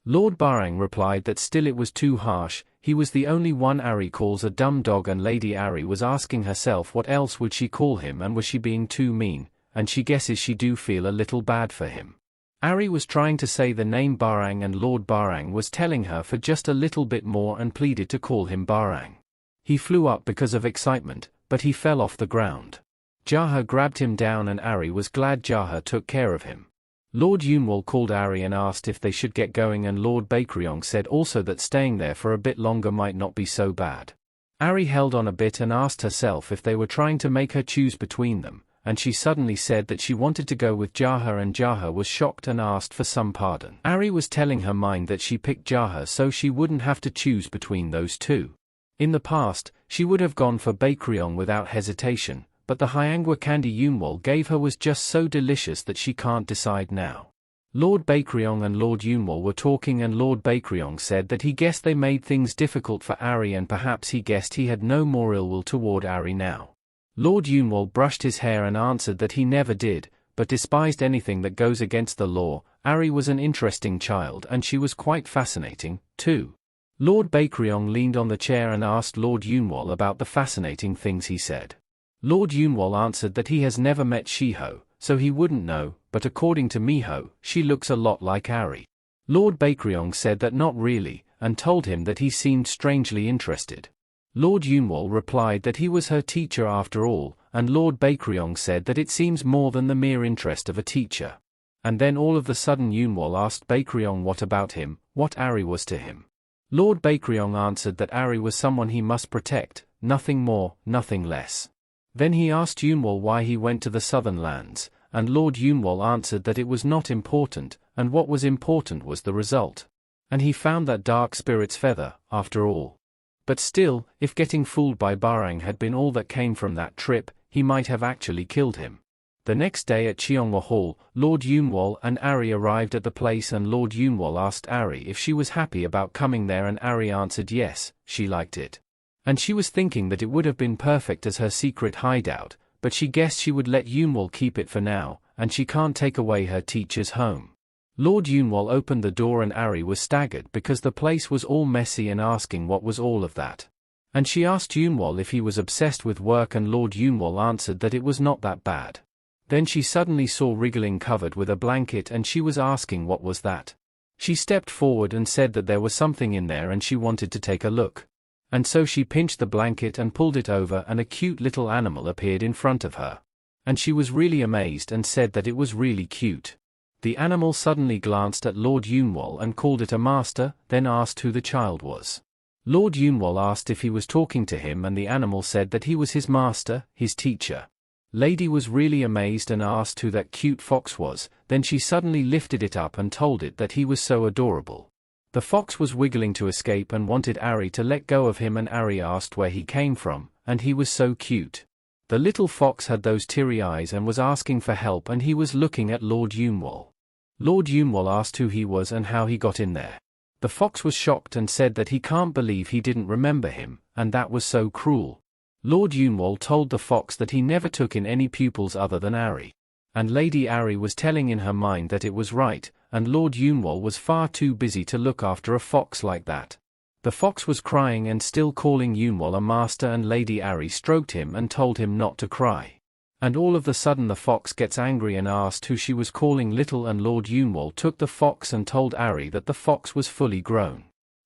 Lord Briang replied that still it was too harsh, he was the only one Ahri calls a dumb dog, and Lady Ahri was asking herself what else would she call him, and was she being too mean, and she guesses she do feel a little bad for him. Ahri was trying to say the name Briang, and Lord Briang was telling her for just a little bit more and pleaded to call him Briang. He flew up because of excitement, but he fell off the ground. Jaha grabbed him down, and Ahri was glad Jaha took care of him. Lord Yunwol called Ahri and asked if they should get going, and Lord Baekryong said also that staying there for a bit longer might not be so bad. Ahri held on a bit and asked herself if they were trying to make her choose between them, and she suddenly said that she wanted to go with Jaha, and Jaha was shocked and asked for some pardon. Ahri was telling her mind that she picked Jaha so she wouldn't have to choose between those two. In the past, she would have gone for Baekryong without hesitation, but the Hyangwa candy Yunwol gave her was just so delicious that she can't decide now. Lord Baekryong and Lord Yunwol were talking and Lord Baekryong said that he guessed they made things difficult for Ahri and perhaps he guessed he had no more ill will toward Ahri now. Lord Yunwol brushed his hair and answered that he never did, but despised anything that goes against the law. Ahri was an interesting child and she was quite fascinating, too. Lord Baekryong leaned on the chair and asked Lord Yunwol about the fascinating things he said. Lord Yunwol answered that he has never met Shiho, so he wouldn't know, but according to Miho, she looks a lot like Ahri. Lord Baekryong said that not really, and told him that he seemed strangely interested. Lord Yunwol replied that he was her teacher after all, and Lord Baekryong said that it seems more than the mere interest of a teacher. And then all of a sudden Yunwol asked Baekryong what about him, what Ahri was to him. Lord Baekryong answered that Ahri was someone he must protect, nothing more, nothing less. Then he asked Yunwol why he went to the southern lands, and Lord Yunwol answered that it was not important, and what was important was the result. And he found that dark spirit's feather, after all. But still, if getting fooled by Briang had been all that came from that trip, he might have actually killed him. The next day at Cheonghwa Hall, Lord Yunwol and Ahri arrived at the place and Lord Yunwol asked Ahri if she was happy about coming there and Ahri answered yes, she liked it. And she was thinking that it would have been perfect as her secret hideout, but she guessed she would let Yunwol keep it for now, and she can't take away her teacher's home. Lord Yunwol opened the door and Ahri was staggered because the place was all messy and asking what was all of that. And she asked Yunwol if he was obsessed with work and Lord Yunwol answered that it was not that bad. Then she suddenly saw wriggling covered with a blanket and she was asking what was that. She stepped forward and said that there was something in there and she wanted to take a look. And so she pinched the blanket and pulled it over and a cute little animal appeared in front of her. And she was really amazed and said that it was really cute. The animal suddenly glanced at Lord Yunwol and called it a master, then asked who the child was. Lord Yunwol asked if he was talking to him and the animal said that he was his master, his teacher. Lady was really amazed and asked who that cute fox was, then she suddenly lifted it up and told it that he was so adorable. The fox was wiggling to escape and wanted Ahri to let go of him and Ahri asked where he came from, and he was so cute. The little fox had those teary eyes and was asking for help and he was looking at Lord Yunwol. Lord Yunwol asked who he was and how he got in there. The fox was shocked and said that he can't believe he didn't remember him, and that was so cruel. Lord Yunwol told the fox that he never took in any pupils other than Ahri. And Lady Ahri was telling in her mind that it was right, and Lord Yunwol was far too busy to look after a fox like that. The fox was crying and still calling Yunwol a master and Lady Ahri stroked him and told him not to cry. And all of a sudden the fox gets angry and asked who she was calling little and Lord Yunwol took the fox and told Ahri that the fox was fully grown.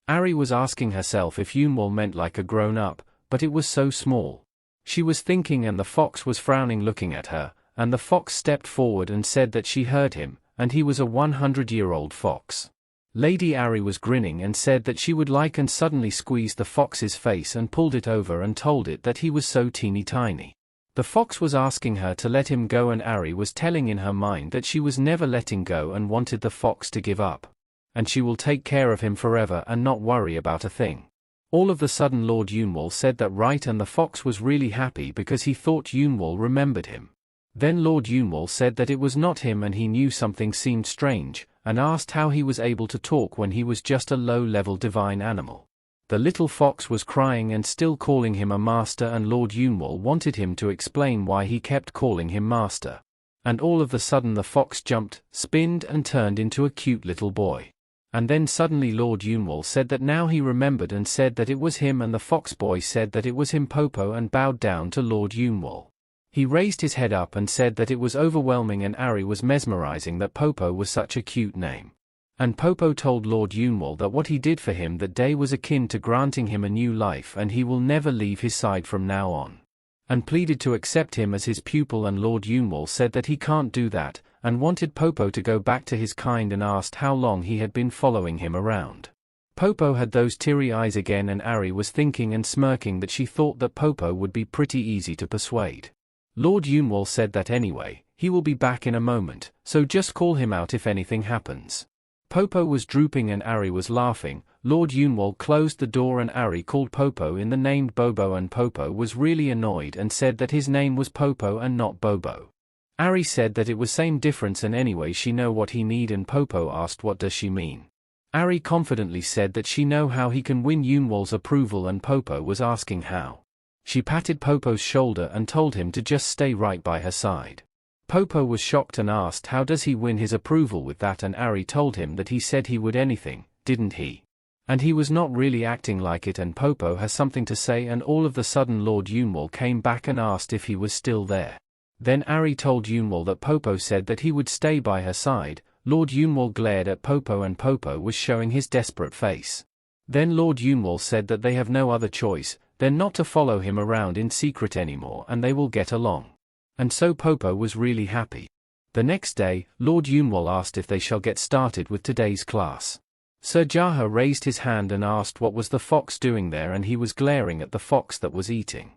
Ahri was asking herself if Yunwol meant like a grown-up, but it was so small. She was thinking and the fox was frowning looking at her, and the fox stepped forward and said that she heard him, and he was a 100-year-old fox. Lady Ahri was grinning and said that she would like and suddenly squeezed the fox's face and pulled it over and told it that he was so teeny tiny. The fox was asking her to let him go and Ahri was telling in her mind that she was never letting go and wanted the fox to give up. And she will take care of him forever and not worry about a thing. All of a sudden Lord Yunwol said that right and the fox was really happy because he thought Yunwol remembered him. Then Lord Yunwol said that it was not him and he knew something seemed strange, and asked how he was able to talk when he was just a low-level divine animal. The little fox was crying and still calling him a master and Lord Yunwol wanted him to explain why he kept calling him master. And all of a sudden the fox jumped, spinned and turned into a cute little boy. And then suddenly Lord Yunwol said that now he remembered and said that it was him and the fox boy said that it was him Popo and bowed down to Lord Yunwol. He raised his head up and said that it was overwhelming and Ahri was mesmerizing that Popo was such a cute name. And Popo told Lord Yunwol that what he did for him that day was akin to granting him a new life and he will never leave his side from now on. And pleaded to accept him as his pupil and Lord Yunwol said that he can't do that, and wanted Popo to go back to his kind and asked how long he had been following him around. Popo had those teary eyes again and Ahri was thinking and smirking that she thought that Popo would be pretty easy to persuade. Lord Yunwol said that anyway, he will be back in a moment, so just call him out if anything happens. Popo was drooping and Ahri was laughing. Lord Yunwol closed the door and Ahri called Popo in the name Bobo and Popo was really annoyed and said that his name was Popo and not Bobo. Ahri said that it was same difference and anyway she know what he need, and Popo asked what does she mean. Ahri confidently said that she know how he can win Yunwal's approval, and Popo was asking how. She patted Popo's shoulder and told him to just stay right by her side. Popo was shocked and asked how does he win his approval with that, and Ahri told him that he said he would anything, didn't he? And he was not really acting like it, and Popo has something to say, and all of the sudden Lord Yunwal came back and asked if he was still there. Then Ahri told Yunwal that Popo said that he would stay by her side. Lord Yunwal glared at Popo and Popo was showing his desperate face. Then Lord Yunwal said that they have no other choice, then not to follow him around in secret anymore and they will get along. And so Popo was really happy. The next day, Lord Yunwal asked if they shall get started with today's class. Sir Jaha raised his hand and asked what was the fox doing there, and he was glaring at the fox that was eating.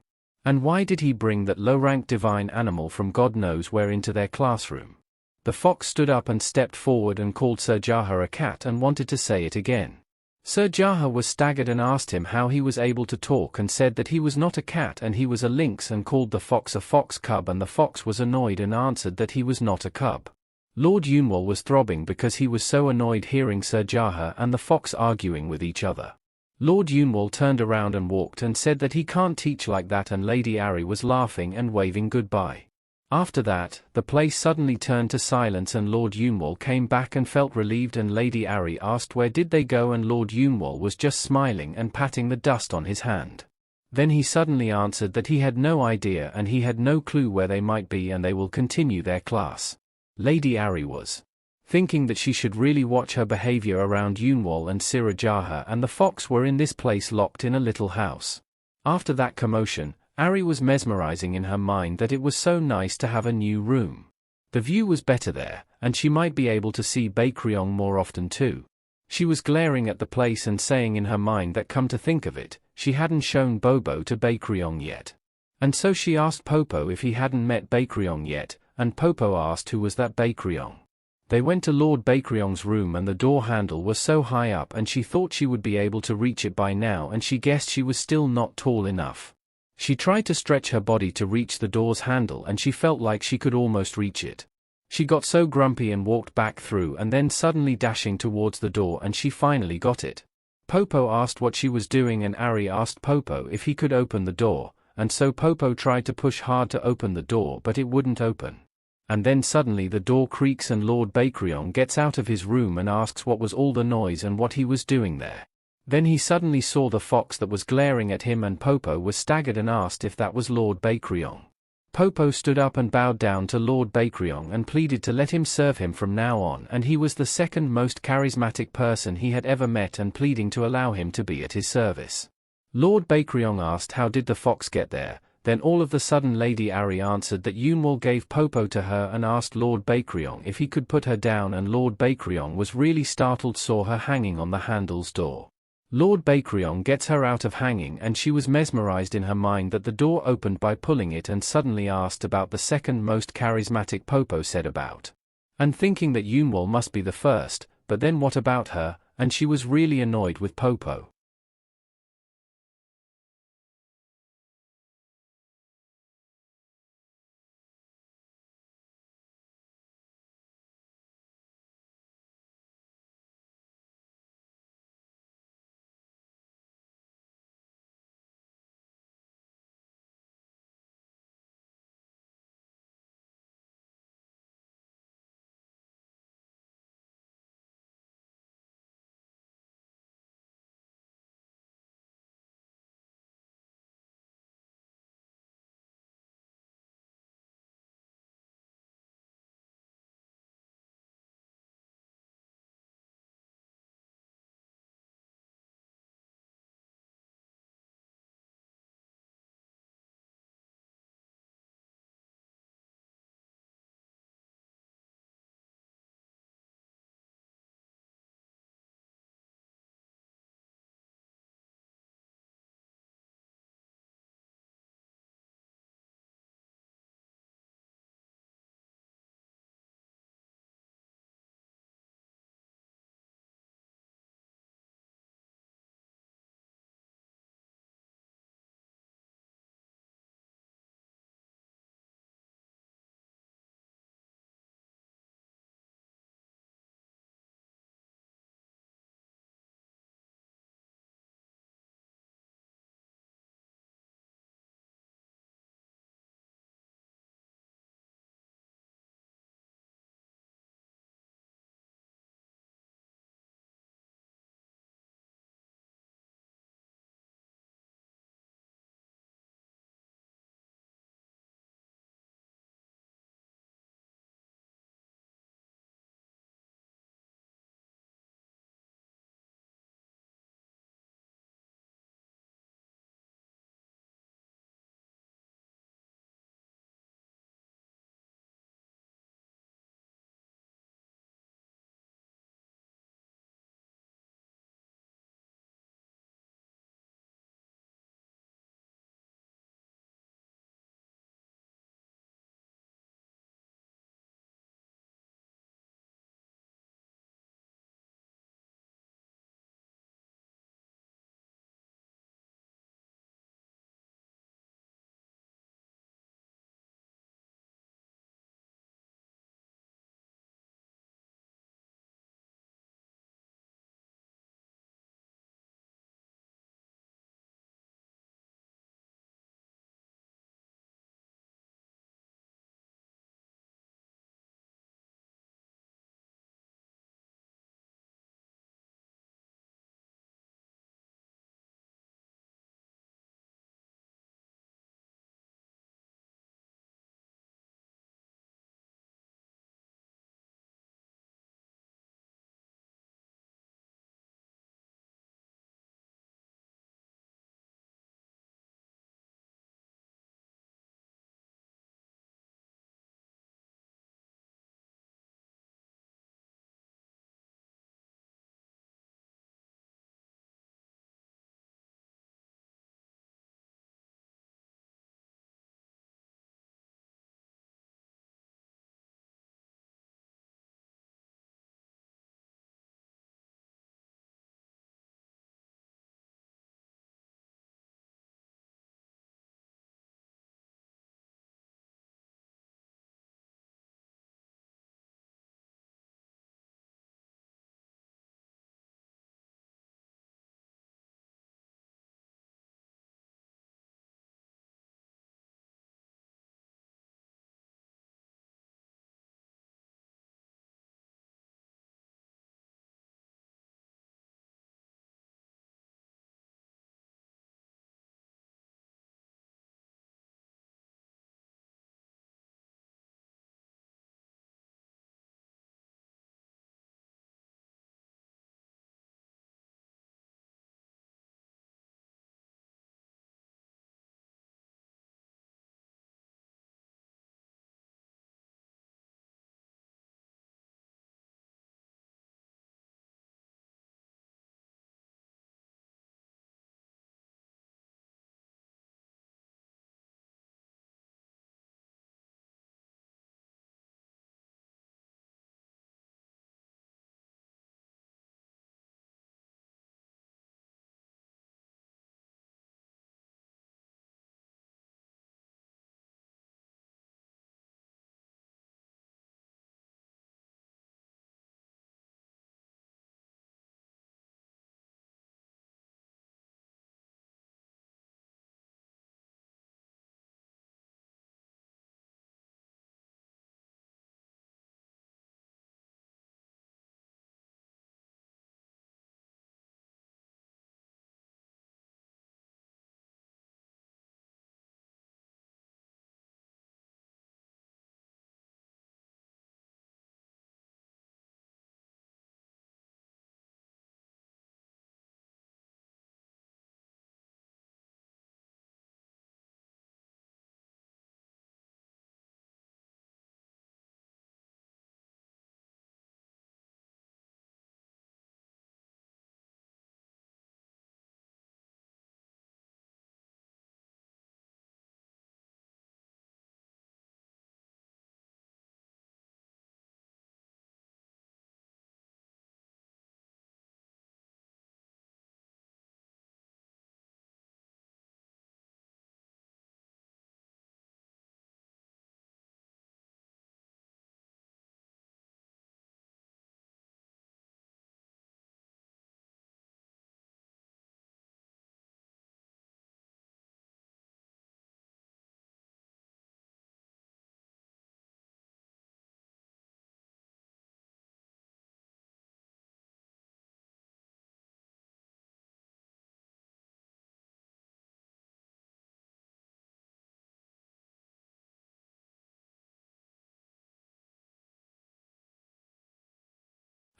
And why did he bring that low-ranked divine animal from God knows where into their classroom? The fox stood up and stepped forward and called Sir Jaha a cat and wanted to say it again. Sir Jaha was staggered and asked him how he was able to talk, and said that he was not a cat and he was a lynx, and called the fox a fox cub, and the fox was annoyed and answered that he was not a cub. Lord Yunwal was throbbing because he was so annoyed hearing Sir Jaha and the fox arguing with each other. Lord Yunwal turned around and walked and said that he can't teach like that, and Lady Ahri was laughing and waving goodbye. After that, the place suddenly turned to silence and Lord Yunwal came back and felt relieved, and Lady Ahri asked where did they go, and Lord Yunwal was just smiling and patting the dust on his hand. Then he suddenly answered that he had no idea and he had no clue where they might be and they will continue their class. Lady Ahri was thinking that she should really watch her behavior around Yunwal, and Sir Jaha and the fox were in this place locked in a little house. After that commotion, Ahri was mesmerizing in her mind that it was so nice to have a new room. The view was better there, and she might be able to see Bakryong more often too. She was glaring at the place and saying in her mind that come to think of it, she hadn't shown Bobo to Bakryong yet. And so she asked Popo if he hadn't met Bakryong yet, and Popo asked who was that Bakryong. They went to Lord Bakryong's room and the door handle was so high up and she thought she would be able to reach it by now, and she guessed she was still not tall enough. She tried to stretch her body to reach the door's handle and she felt like she could almost reach it. She got so grumpy and walked back through and then suddenly dashing towards the door, and she finally got it. Popo asked what she was doing and Ahri asked Popo if he could open the door, and so Popo tried to push hard to open the door but it wouldn't open. And then suddenly the door creaks and Lord Bakryong gets out of his room and asks what was all the noise and what he was doing there. Then he suddenly saw the fox that was glaring at him, and Popo was staggered and asked if that was Lord Bakryong. Popo stood up and bowed down to Lord Bakryong and pleaded to let him serve him from now on, and he was the second most charismatic person he had ever met, and pleading to allow him to be at his service. Lord Bakryong asked how did the fox get there. Then all of the sudden Lady Ahri answered that Yunwal gave Popo to her and asked Lord Bakryong if he could put her down, and Lord Bakryong was really startled, saw her hanging on the handle's door. Lord Bakryong gets her out of hanging and she was mesmerized in her mind that the door opened by pulling it, and suddenly asked about the second most charismatic Popo said about. And thinking that Yunwal must be the first, but then what about her, and she was really annoyed with Popo.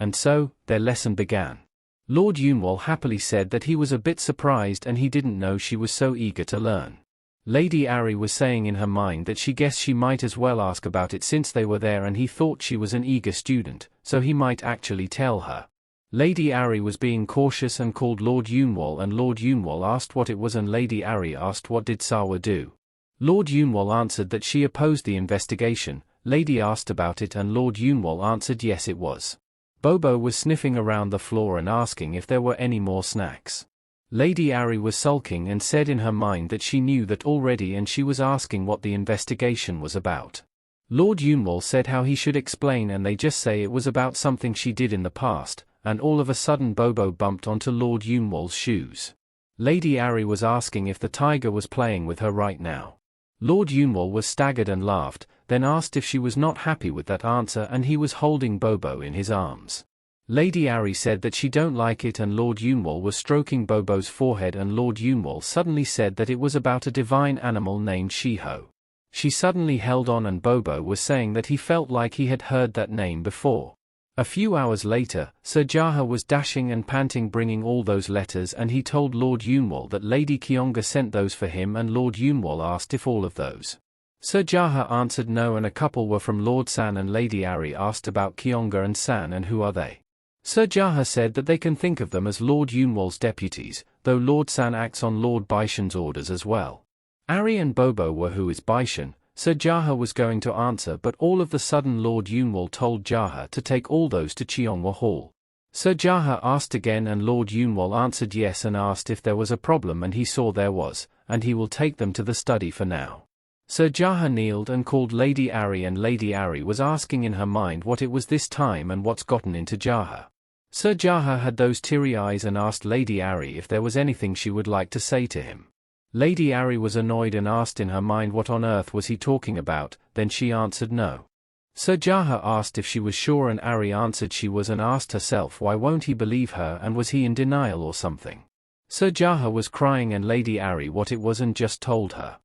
And so, their lesson began. Lord Yunwol happily said that he was a bit surprised and he didn't know she was so eager to learn. Lady Ahri was saying in her mind that she guessed she might as well ask about it since they were there and he thought she was an eager student, so he might actually tell her. Lady Ahri was being cautious and called Lord Yunwol, and Lord Yunwol asked what it was and Lady Ahri asked what did Sawa do. Lord Yunwol answered that she opposed the investigation. Lady asked about it and Lord Yunwol answered yes it was. Bobo was sniffing around the floor and asking if there were any more snacks. Lady Ahri was sulking and said in her mind that she knew that already and she was asking what the investigation was about. Lord Yunwol said how he should explain and they just say it was about something she did in the past, and all of a sudden Bobo bumped onto Lord Yunwol's shoes. Lady Ahri was asking if the tiger was playing with her right now. Lord Yunwol was staggered and laughed, then asked if she was not happy with that answer and he was holding Bobo in his arms. Lady Ahri said that she don't like it and Lord Yunwol was stroking Bobo's forehead and Lord Yunwol suddenly said that it was about a divine animal named Shiho. She suddenly held on and Bobo was saying that he felt like he had heard that name before. A few hours later, Sir Jaha was dashing and panting bringing all those letters and he told Lord Yunwol that Lady Kyonga sent those for him and Lord Yunwol asked if all of those. Sir Jaha answered no and a couple were from Lord San and Lady Ahri asked about Kyonga and San and who are they. Sir Jaha said that they can think of them as Lord Yunwol's deputies, though Lord San acts on Lord Baishan's orders as well. Ahri and Bobo were who is Baishan. Sir Jaha was going to answer but all of the sudden Lord Yunwol told Jaha to take all those to Cheonghwa Hall. Sir Jaha asked again and Lord Yunwol answered yes and asked if there was a problem and he saw there was, and he will take them to the study for now. Sir Jaha kneeled and called Lady Ahri and Lady Ahri was asking in her mind what it was this time and what's gotten into Jaha. Sir Jaha had those teary eyes and asked Lady Ahri if there was anything she would like to say to him. Lady Ahri was annoyed and asked in her mind what on earth was he talking about, then she answered no. Sir Jaha asked if she was sure and Ahri answered she was and asked herself why won't he believe her and was he in denial or something. Sir Jaha was crying and Lady Ahri what it was and just told her.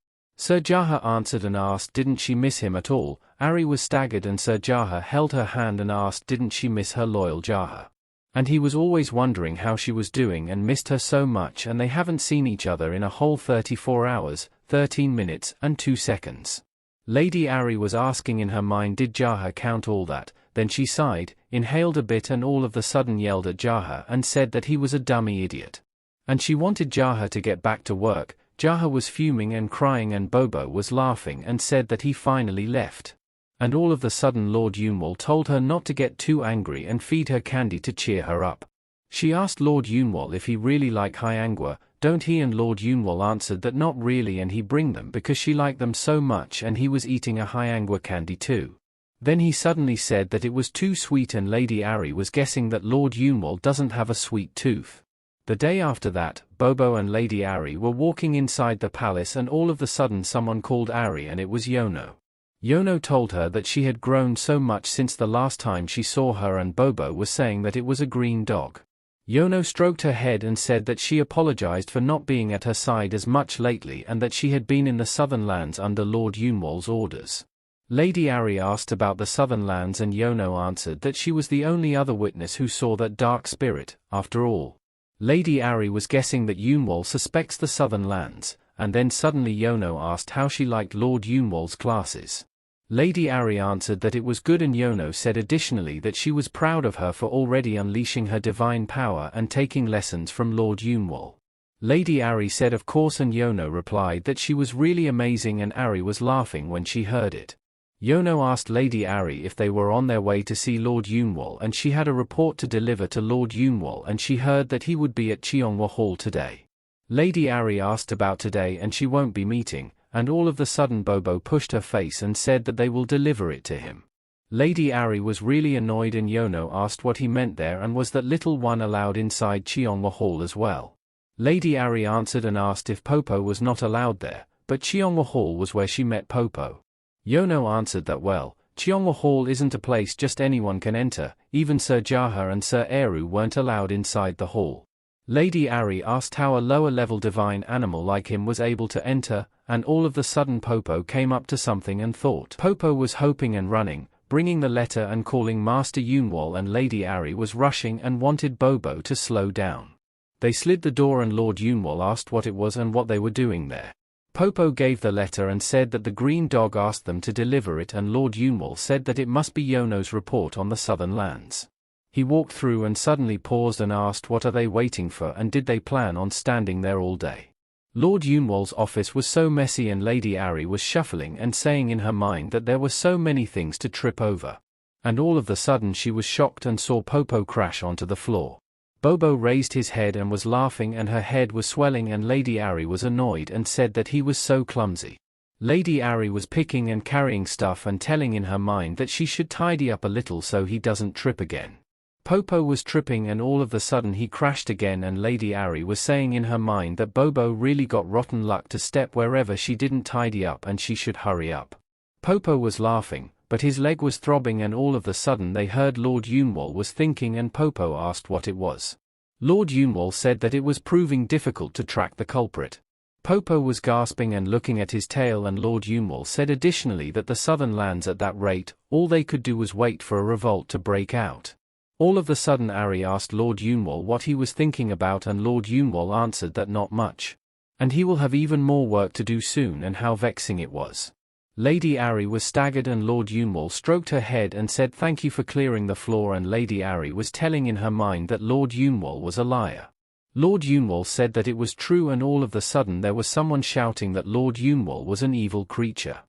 Sir Jaha answered and asked didn't she miss him at all. Ahri was staggered and Sir Jaha held her hand and asked didn't she miss her loyal Jaha. And he was always wondering how she was doing and missed her so much and they haven't seen each other in a whole 34 hours, 13 minutes and 2 seconds. Lady Ahri was asking in her mind did Jaha count all that, then she sighed, inhaled a bit and all of the sudden yelled at Jaha and said that he was a dummy idiot. And she wanted Jaha to get back to work. Jaha was fuming and crying and Bobo was laughing and said that he finally left. And all of the sudden Lord Yunwol told her not to get too angry and feed her candy to cheer her up. She asked Lord Yunwol if he really liked Hyangwa, don't he and Lord Yunwol answered that not really and he bring them because she liked them so much and he was eating a Hyangwa candy too. Then he suddenly said that it was too sweet and Lady Ahri was guessing that Lord Yunwol doesn't have a sweet tooth. The day after that, Bobo and Lady Ahri were walking inside the palace and all of the sudden someone called Ahri and it was Yono. Yono told her that she had grown so much since the last time she saw her and Bobo was saying that it was a green dog. Yono stroked her head and said that she apologized for not being at her side as much lately and that she had been in the southern lands under Lord Yunwol's orders. Lady Ahri asked about the southern lands and Yono answered that she was the only other witness who saw that dark spirit, after all. Lady Ahri was guessing that Yunwol suspects the southern lands, and then suddenly Yono asked how she liked Lord Yunwol's classes. Lady Ahri answered that it was good and Yono said additionally that she was proud of her for already unleashing her divine power and taking lessons from Lord Yunwol. Lady Ahri said of course and Yono replied that she was really amazing and Ahri was laughing when she heard it. Yono asked Lady Ahri if they were on their way to see Lord Yunwol and she had a report to deliver to Lord Yunwol and she heard that he would be at Cheonghwa Hall today. Lady Ahri asked about today and she won't be meeting. And all of the sudden Bobo pushed her face and said that they will deliver it to him. Lady Ahri was really annoyed and Yono asked what he meant there and was that little one allowed inside Cheonghwa Hall as well. Lady Ahri answered and asked if Popo was not allowed there, but Cheonghwa Hall was where she met Popo. Yono answered that well, Cheonghwa Hall isn't a place just anyone can enter, even Sir Jaha and Sir Eru weren't allowed inside the hall. Lady Ahri asked how a lower-level divine animal like him was able to enter, and all of the sudden Popo came up to something and thought Popo was hoping and running. bringing the letter and calling Master Yunwol, and Lady Ahri was rushing and wanted Bobo to slow down. They slid the door and Lord Yunwol asked what it was and what they were doing there. Popo gave the letter and said that the green dog asked them to deliver it, and Lord Yunwol said that it must be Yono's report on the southern lands. He walked through and suddenly paused and asked what are they waiting for and did they plan on standing there all day. Lord Yunwol's office was so messy and Lady Ahri was shuffling and saying in her mind that there were so many things to trip over. And all of a sudden she was shocked and saw Popo crash onto the floor. Bobo raised his head and was laughing and her head was swelling, and Lady Ahri was annoyed and said that he was so clumsy. Lady Ahri was picking and carrying stuff and telling in her mind that she should tidy up a little so he doesn't trip again. Popo was tripping and all of a sudden he crashed again, and Lady Ahri was saying in her mind that Bobo really got rotten luck to step wherever she didn't tidy up and she should hurry up. Popo was laughing, but his leg was throbbing, and all of a sudden they heard Lord Yunwol was thinking and Popo asked what it was. Lord Yunwol said that it was proving difficult to track the culprit. Popo was gasping and looking at his tail, and Lord Yunwol said additionally that the southern lands at that rate, all they could do was wait for a revolt to break out. All of a sudden Ahri asked Lord Yunwol what he was thinking about, and Lord Yunwol answered that not much. And he will have even more work to do soon, and how vexing it was. Lady Ahri was staggered and Lord Yunwol stroked her head and said thank you for clearing the floor, and Lady Ahri was telling in her mind that Lord Yunwol was a liar. Lord Yunwol said that it was true, and all of a sudden there was someone shouting that Lord Yunwol was an evil creature.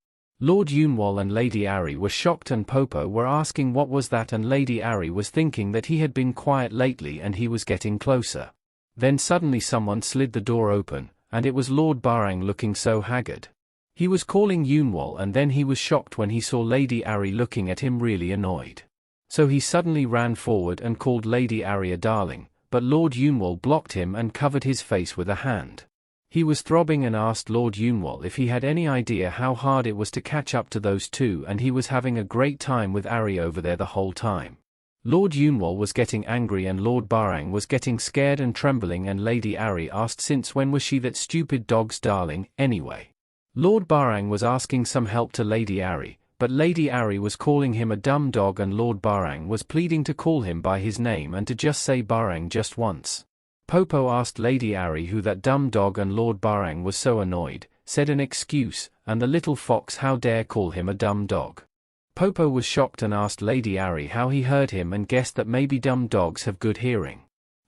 Lord Yunwol and Lady Ahri were shocked and Popo were asking what was that, and Lady Ahri was thinking that he had been quiet lately and he was getting closer. Then suddenly someone slid the door open, and it was Lord Briang looking so haggard. He was calling Yunwol and then he was shocked when he saw Lady Ahri looking at him really annoyed. So he suddenly ran forward and called Lady Ahri a darling, but Lord Yunwol blocked him and covered his face with a hand. He was throbbing and asked Lord Yunwol if he had any idea how hard it was to catch up to those two, and he was having a great time with Ahri over there the whole time. Lord Yunwol was getting angry and Lord Briang was getting scared and trembling, and Lady Ahri asked since when was she that stupid dog's darling, anyway. Lord Briang was asking some help to Lady Ahri, but Lady Ahri was calling him a dumb dog, and Lord Briang was pleading to call him by his name and to just say Briang just once. Popo asked Lady Ahri who that dumb dog, and Lord Briang was so annoyed, said an excuse, and the little fox how dare call him a dumb dog. Popo was shocked and asked Lady Ahri how he heard him and guessed that maybe dumb dogs have good hearing.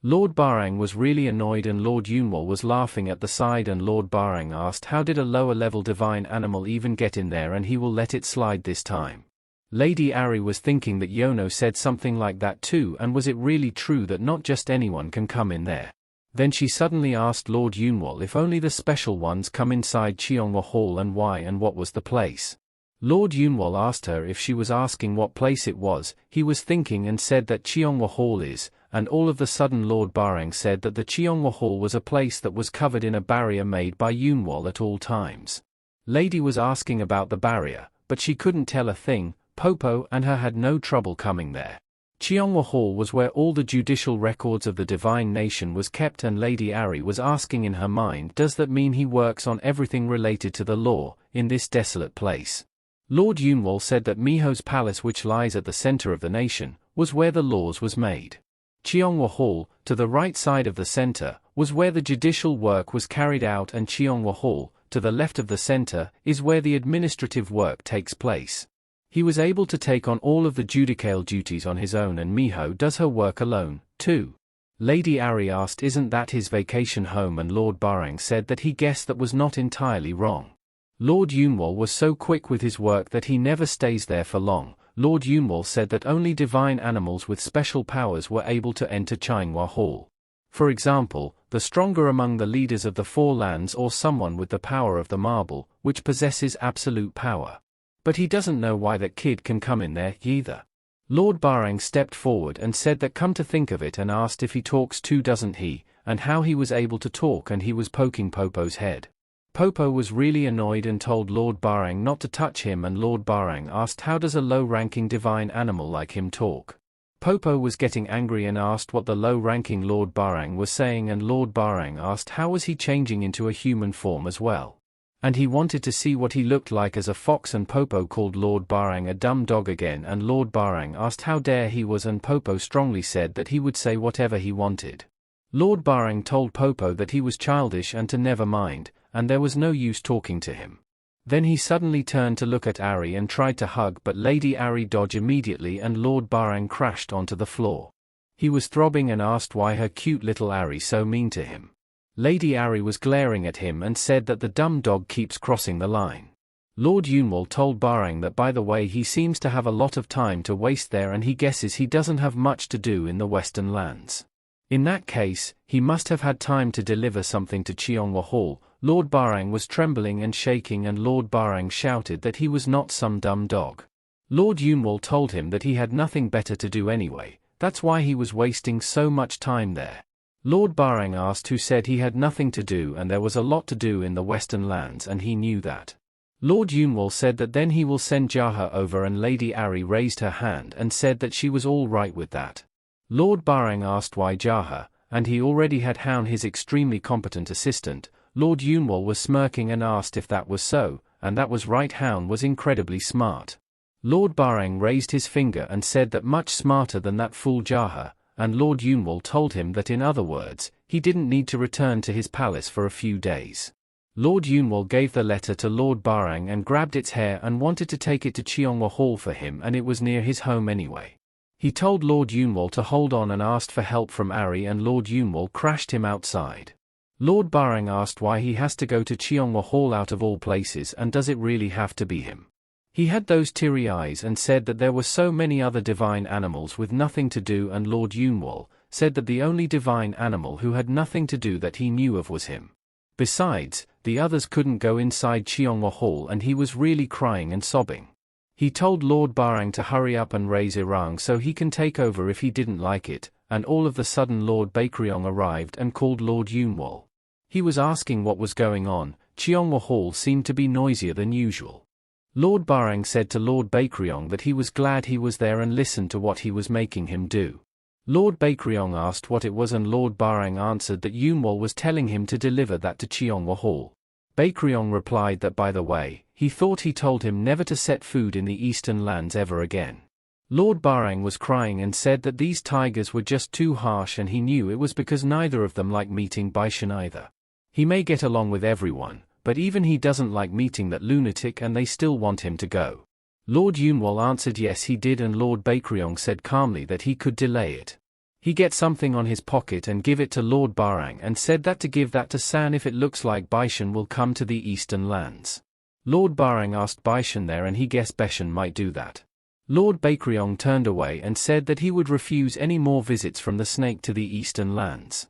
Lord Briang was really annoyed and Lord Yunwol was laughing at the side, and Lord Briang asked how did a lower level divine animal even get in there, and he will let it slide this time. Lady Ahri was thinking that Yono said something like that too, and was it really true that not just anyone can come in there? Then she suddenly asked Lord Yunwol if only the special ones come inside Cheonghwa Hall and why and what was the place. Lord Yunwol asked her if she was asking what place it was. He was thinking and said that Cheonghwa Hall is, and all of a sudden Lord Briang said that the Cheonghwa Hall was a place that was covered in a barrier made by Yunwol at all times. Lady was asking about the barrier, but she couldn't tell a thing. Popo and her had no trouble coming there. Cheonghwa Hall was where all the judicial records of the divine nation was kept, and Lady Ahri was asking in her mind, does that mean he works on everything related to the law, in this desolate place? Lord Yunwol said that Miho's palace, which lies at the center of the nation, was where the laws was made. Cheonghwa Hall, to the right side of the center, was where the judicial work was carried out, and Cheonghwa Hall, to the left of the center, is where the administrative work takes place. He was able to take on all of the judicial duties on his own, and Miho does her work alone, too. Lady Ahri asked isn't that his vacation home, and Lord Briang said that he guessed that was not entirely wrong. Lord Yunwol was so quick with his work that he never stays there for long. Lord Yunwol said that only divine animals with special powers were able to enter Cheonghwa Hall. For example, the stronger among the leaders of the Four Lands, or someone with the power of the marble, which possesses absolute power. But he doesn't know why that kid can come in there either. Lord Briang stepped forward and said that come to think of it, and asked if he talks too doesn't he, and how he was able to talk, and he was poking Popo's head. Popo was really annoyed and told Lord Briang not to touch him, and Lord Briang asked how does a low-ranking divine animal like him talk. Popo was getting angry and asked what the low-ranking Lord Briang was saying, and Lord Briang asked how was he changing into a human form as well. And he wanted to see what he looked like as a fox, and Popo called Lord Briang a dumb dog again, and Lord Briang asked how dare he was, and Popo strongly said that he would say whatever he wanted. Lord Briang told Popo that he was childish and to never mind, and there was no use talking to him. Then he suddenly turned to look at Ahri and tried to hug, but Lady Ahri dodged immediately and Lord Briang crashed onto the floor. He was throbbing and asked why her cute little Ahri so mean to him. Lady Ahri was glaring at him and said that the dumb dog keeps crossing the line. Lord Yunwal told Briang that by the way he seems to have a lot of time to waste there and he guesses he doesn't have much to do in the Western lands. In that case, he must have had time to deliver something to Cheonghua Hall. Lord Briang was trembling and shaking and Lord Briang shouted that he was not some dumb dog. Lord Yunwal told him that he had nothing better to do anyway, that's why he was wasting so much time there. Lord Briang asked who said he had nothing to do, and there was a lot to do in the Western lands and he knew that. Lord Yunwal said that then he will send Jaha over, and Lady Ahri raised her hand and said that she was all right with that. Lord Briang asked why Jaha, and he already had Houn, his extremely competent assistant. Lord Yunwal was smirking and asked if that was so, and that was right, Houn was incredibly smart. Lord Briang raised his finger and said that much smarter than that fool Jaha, and Lord Yunwal told him that in other words, he didn't need to return to his palace for a few days. Lord Yunwal gave the letter to Lord Briang and grabbed its hair and wanted to take it to Cheonghua Hall for him, and it was near his home anyway. He told Lord Yunwal to hold on and asked for help from Ahri, and Lord Yunwal crashed him outside. Lord Briang asked why he has to go to Cheonghua Hall out of all places, and does it really have to be him? He had those teary eyes and said that there were so many other divine animals with nothing to do, and Lord Yunwal said that the only divine animal who had nothing to do that he knew of was him. Besides, the others couldn't go inside Cheonghua Hall, and he was really crying and sobbing. He told Lord Briang to hurry up and raise Irang so he can take over if he didn't like it, and all of a sudden Lord Briang arrived and called Lord Yunwal. He was asking what was going on. Cheonghua Hall seemed to be noisier than usual. Lord Briang said to Lord Briang that he was glad he was there and listened to what he was making him do. Lord Briang asked what it was, and Lord Briang answered that Yunwal was telling him to deliver that to Cheonghua Hall. Briang replied that by the way, he thought he told him never to set food in the Eastern lands ever again. Lord Briang was crying and said that these tigers were just too harsh, and he knew it was because neither of them liked meeting Baishan either. He may get along with everyone, but even he doesn't like meeting that lunatic, and they still want him to go. Lord Yunwal answered yes he did, and Lord Briang said calmly that he could delay it. He get something on his pocket and give it to Lord Briang and said that to give that to San if it looks like Baishan will come to the Eastern lands. Lord Briang asked Baishan there, and he guessed Baishan might do that. Lord Briang turned away and said that he would refuse any more visits from the snake to the Eastern lands.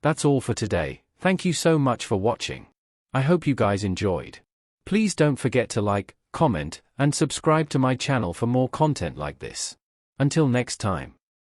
That's all for today. Thank you so much for watching. I hope you guys enjoyed. Please don't forget to like, comment, and subscribe to my channel for more content like this. Until next time.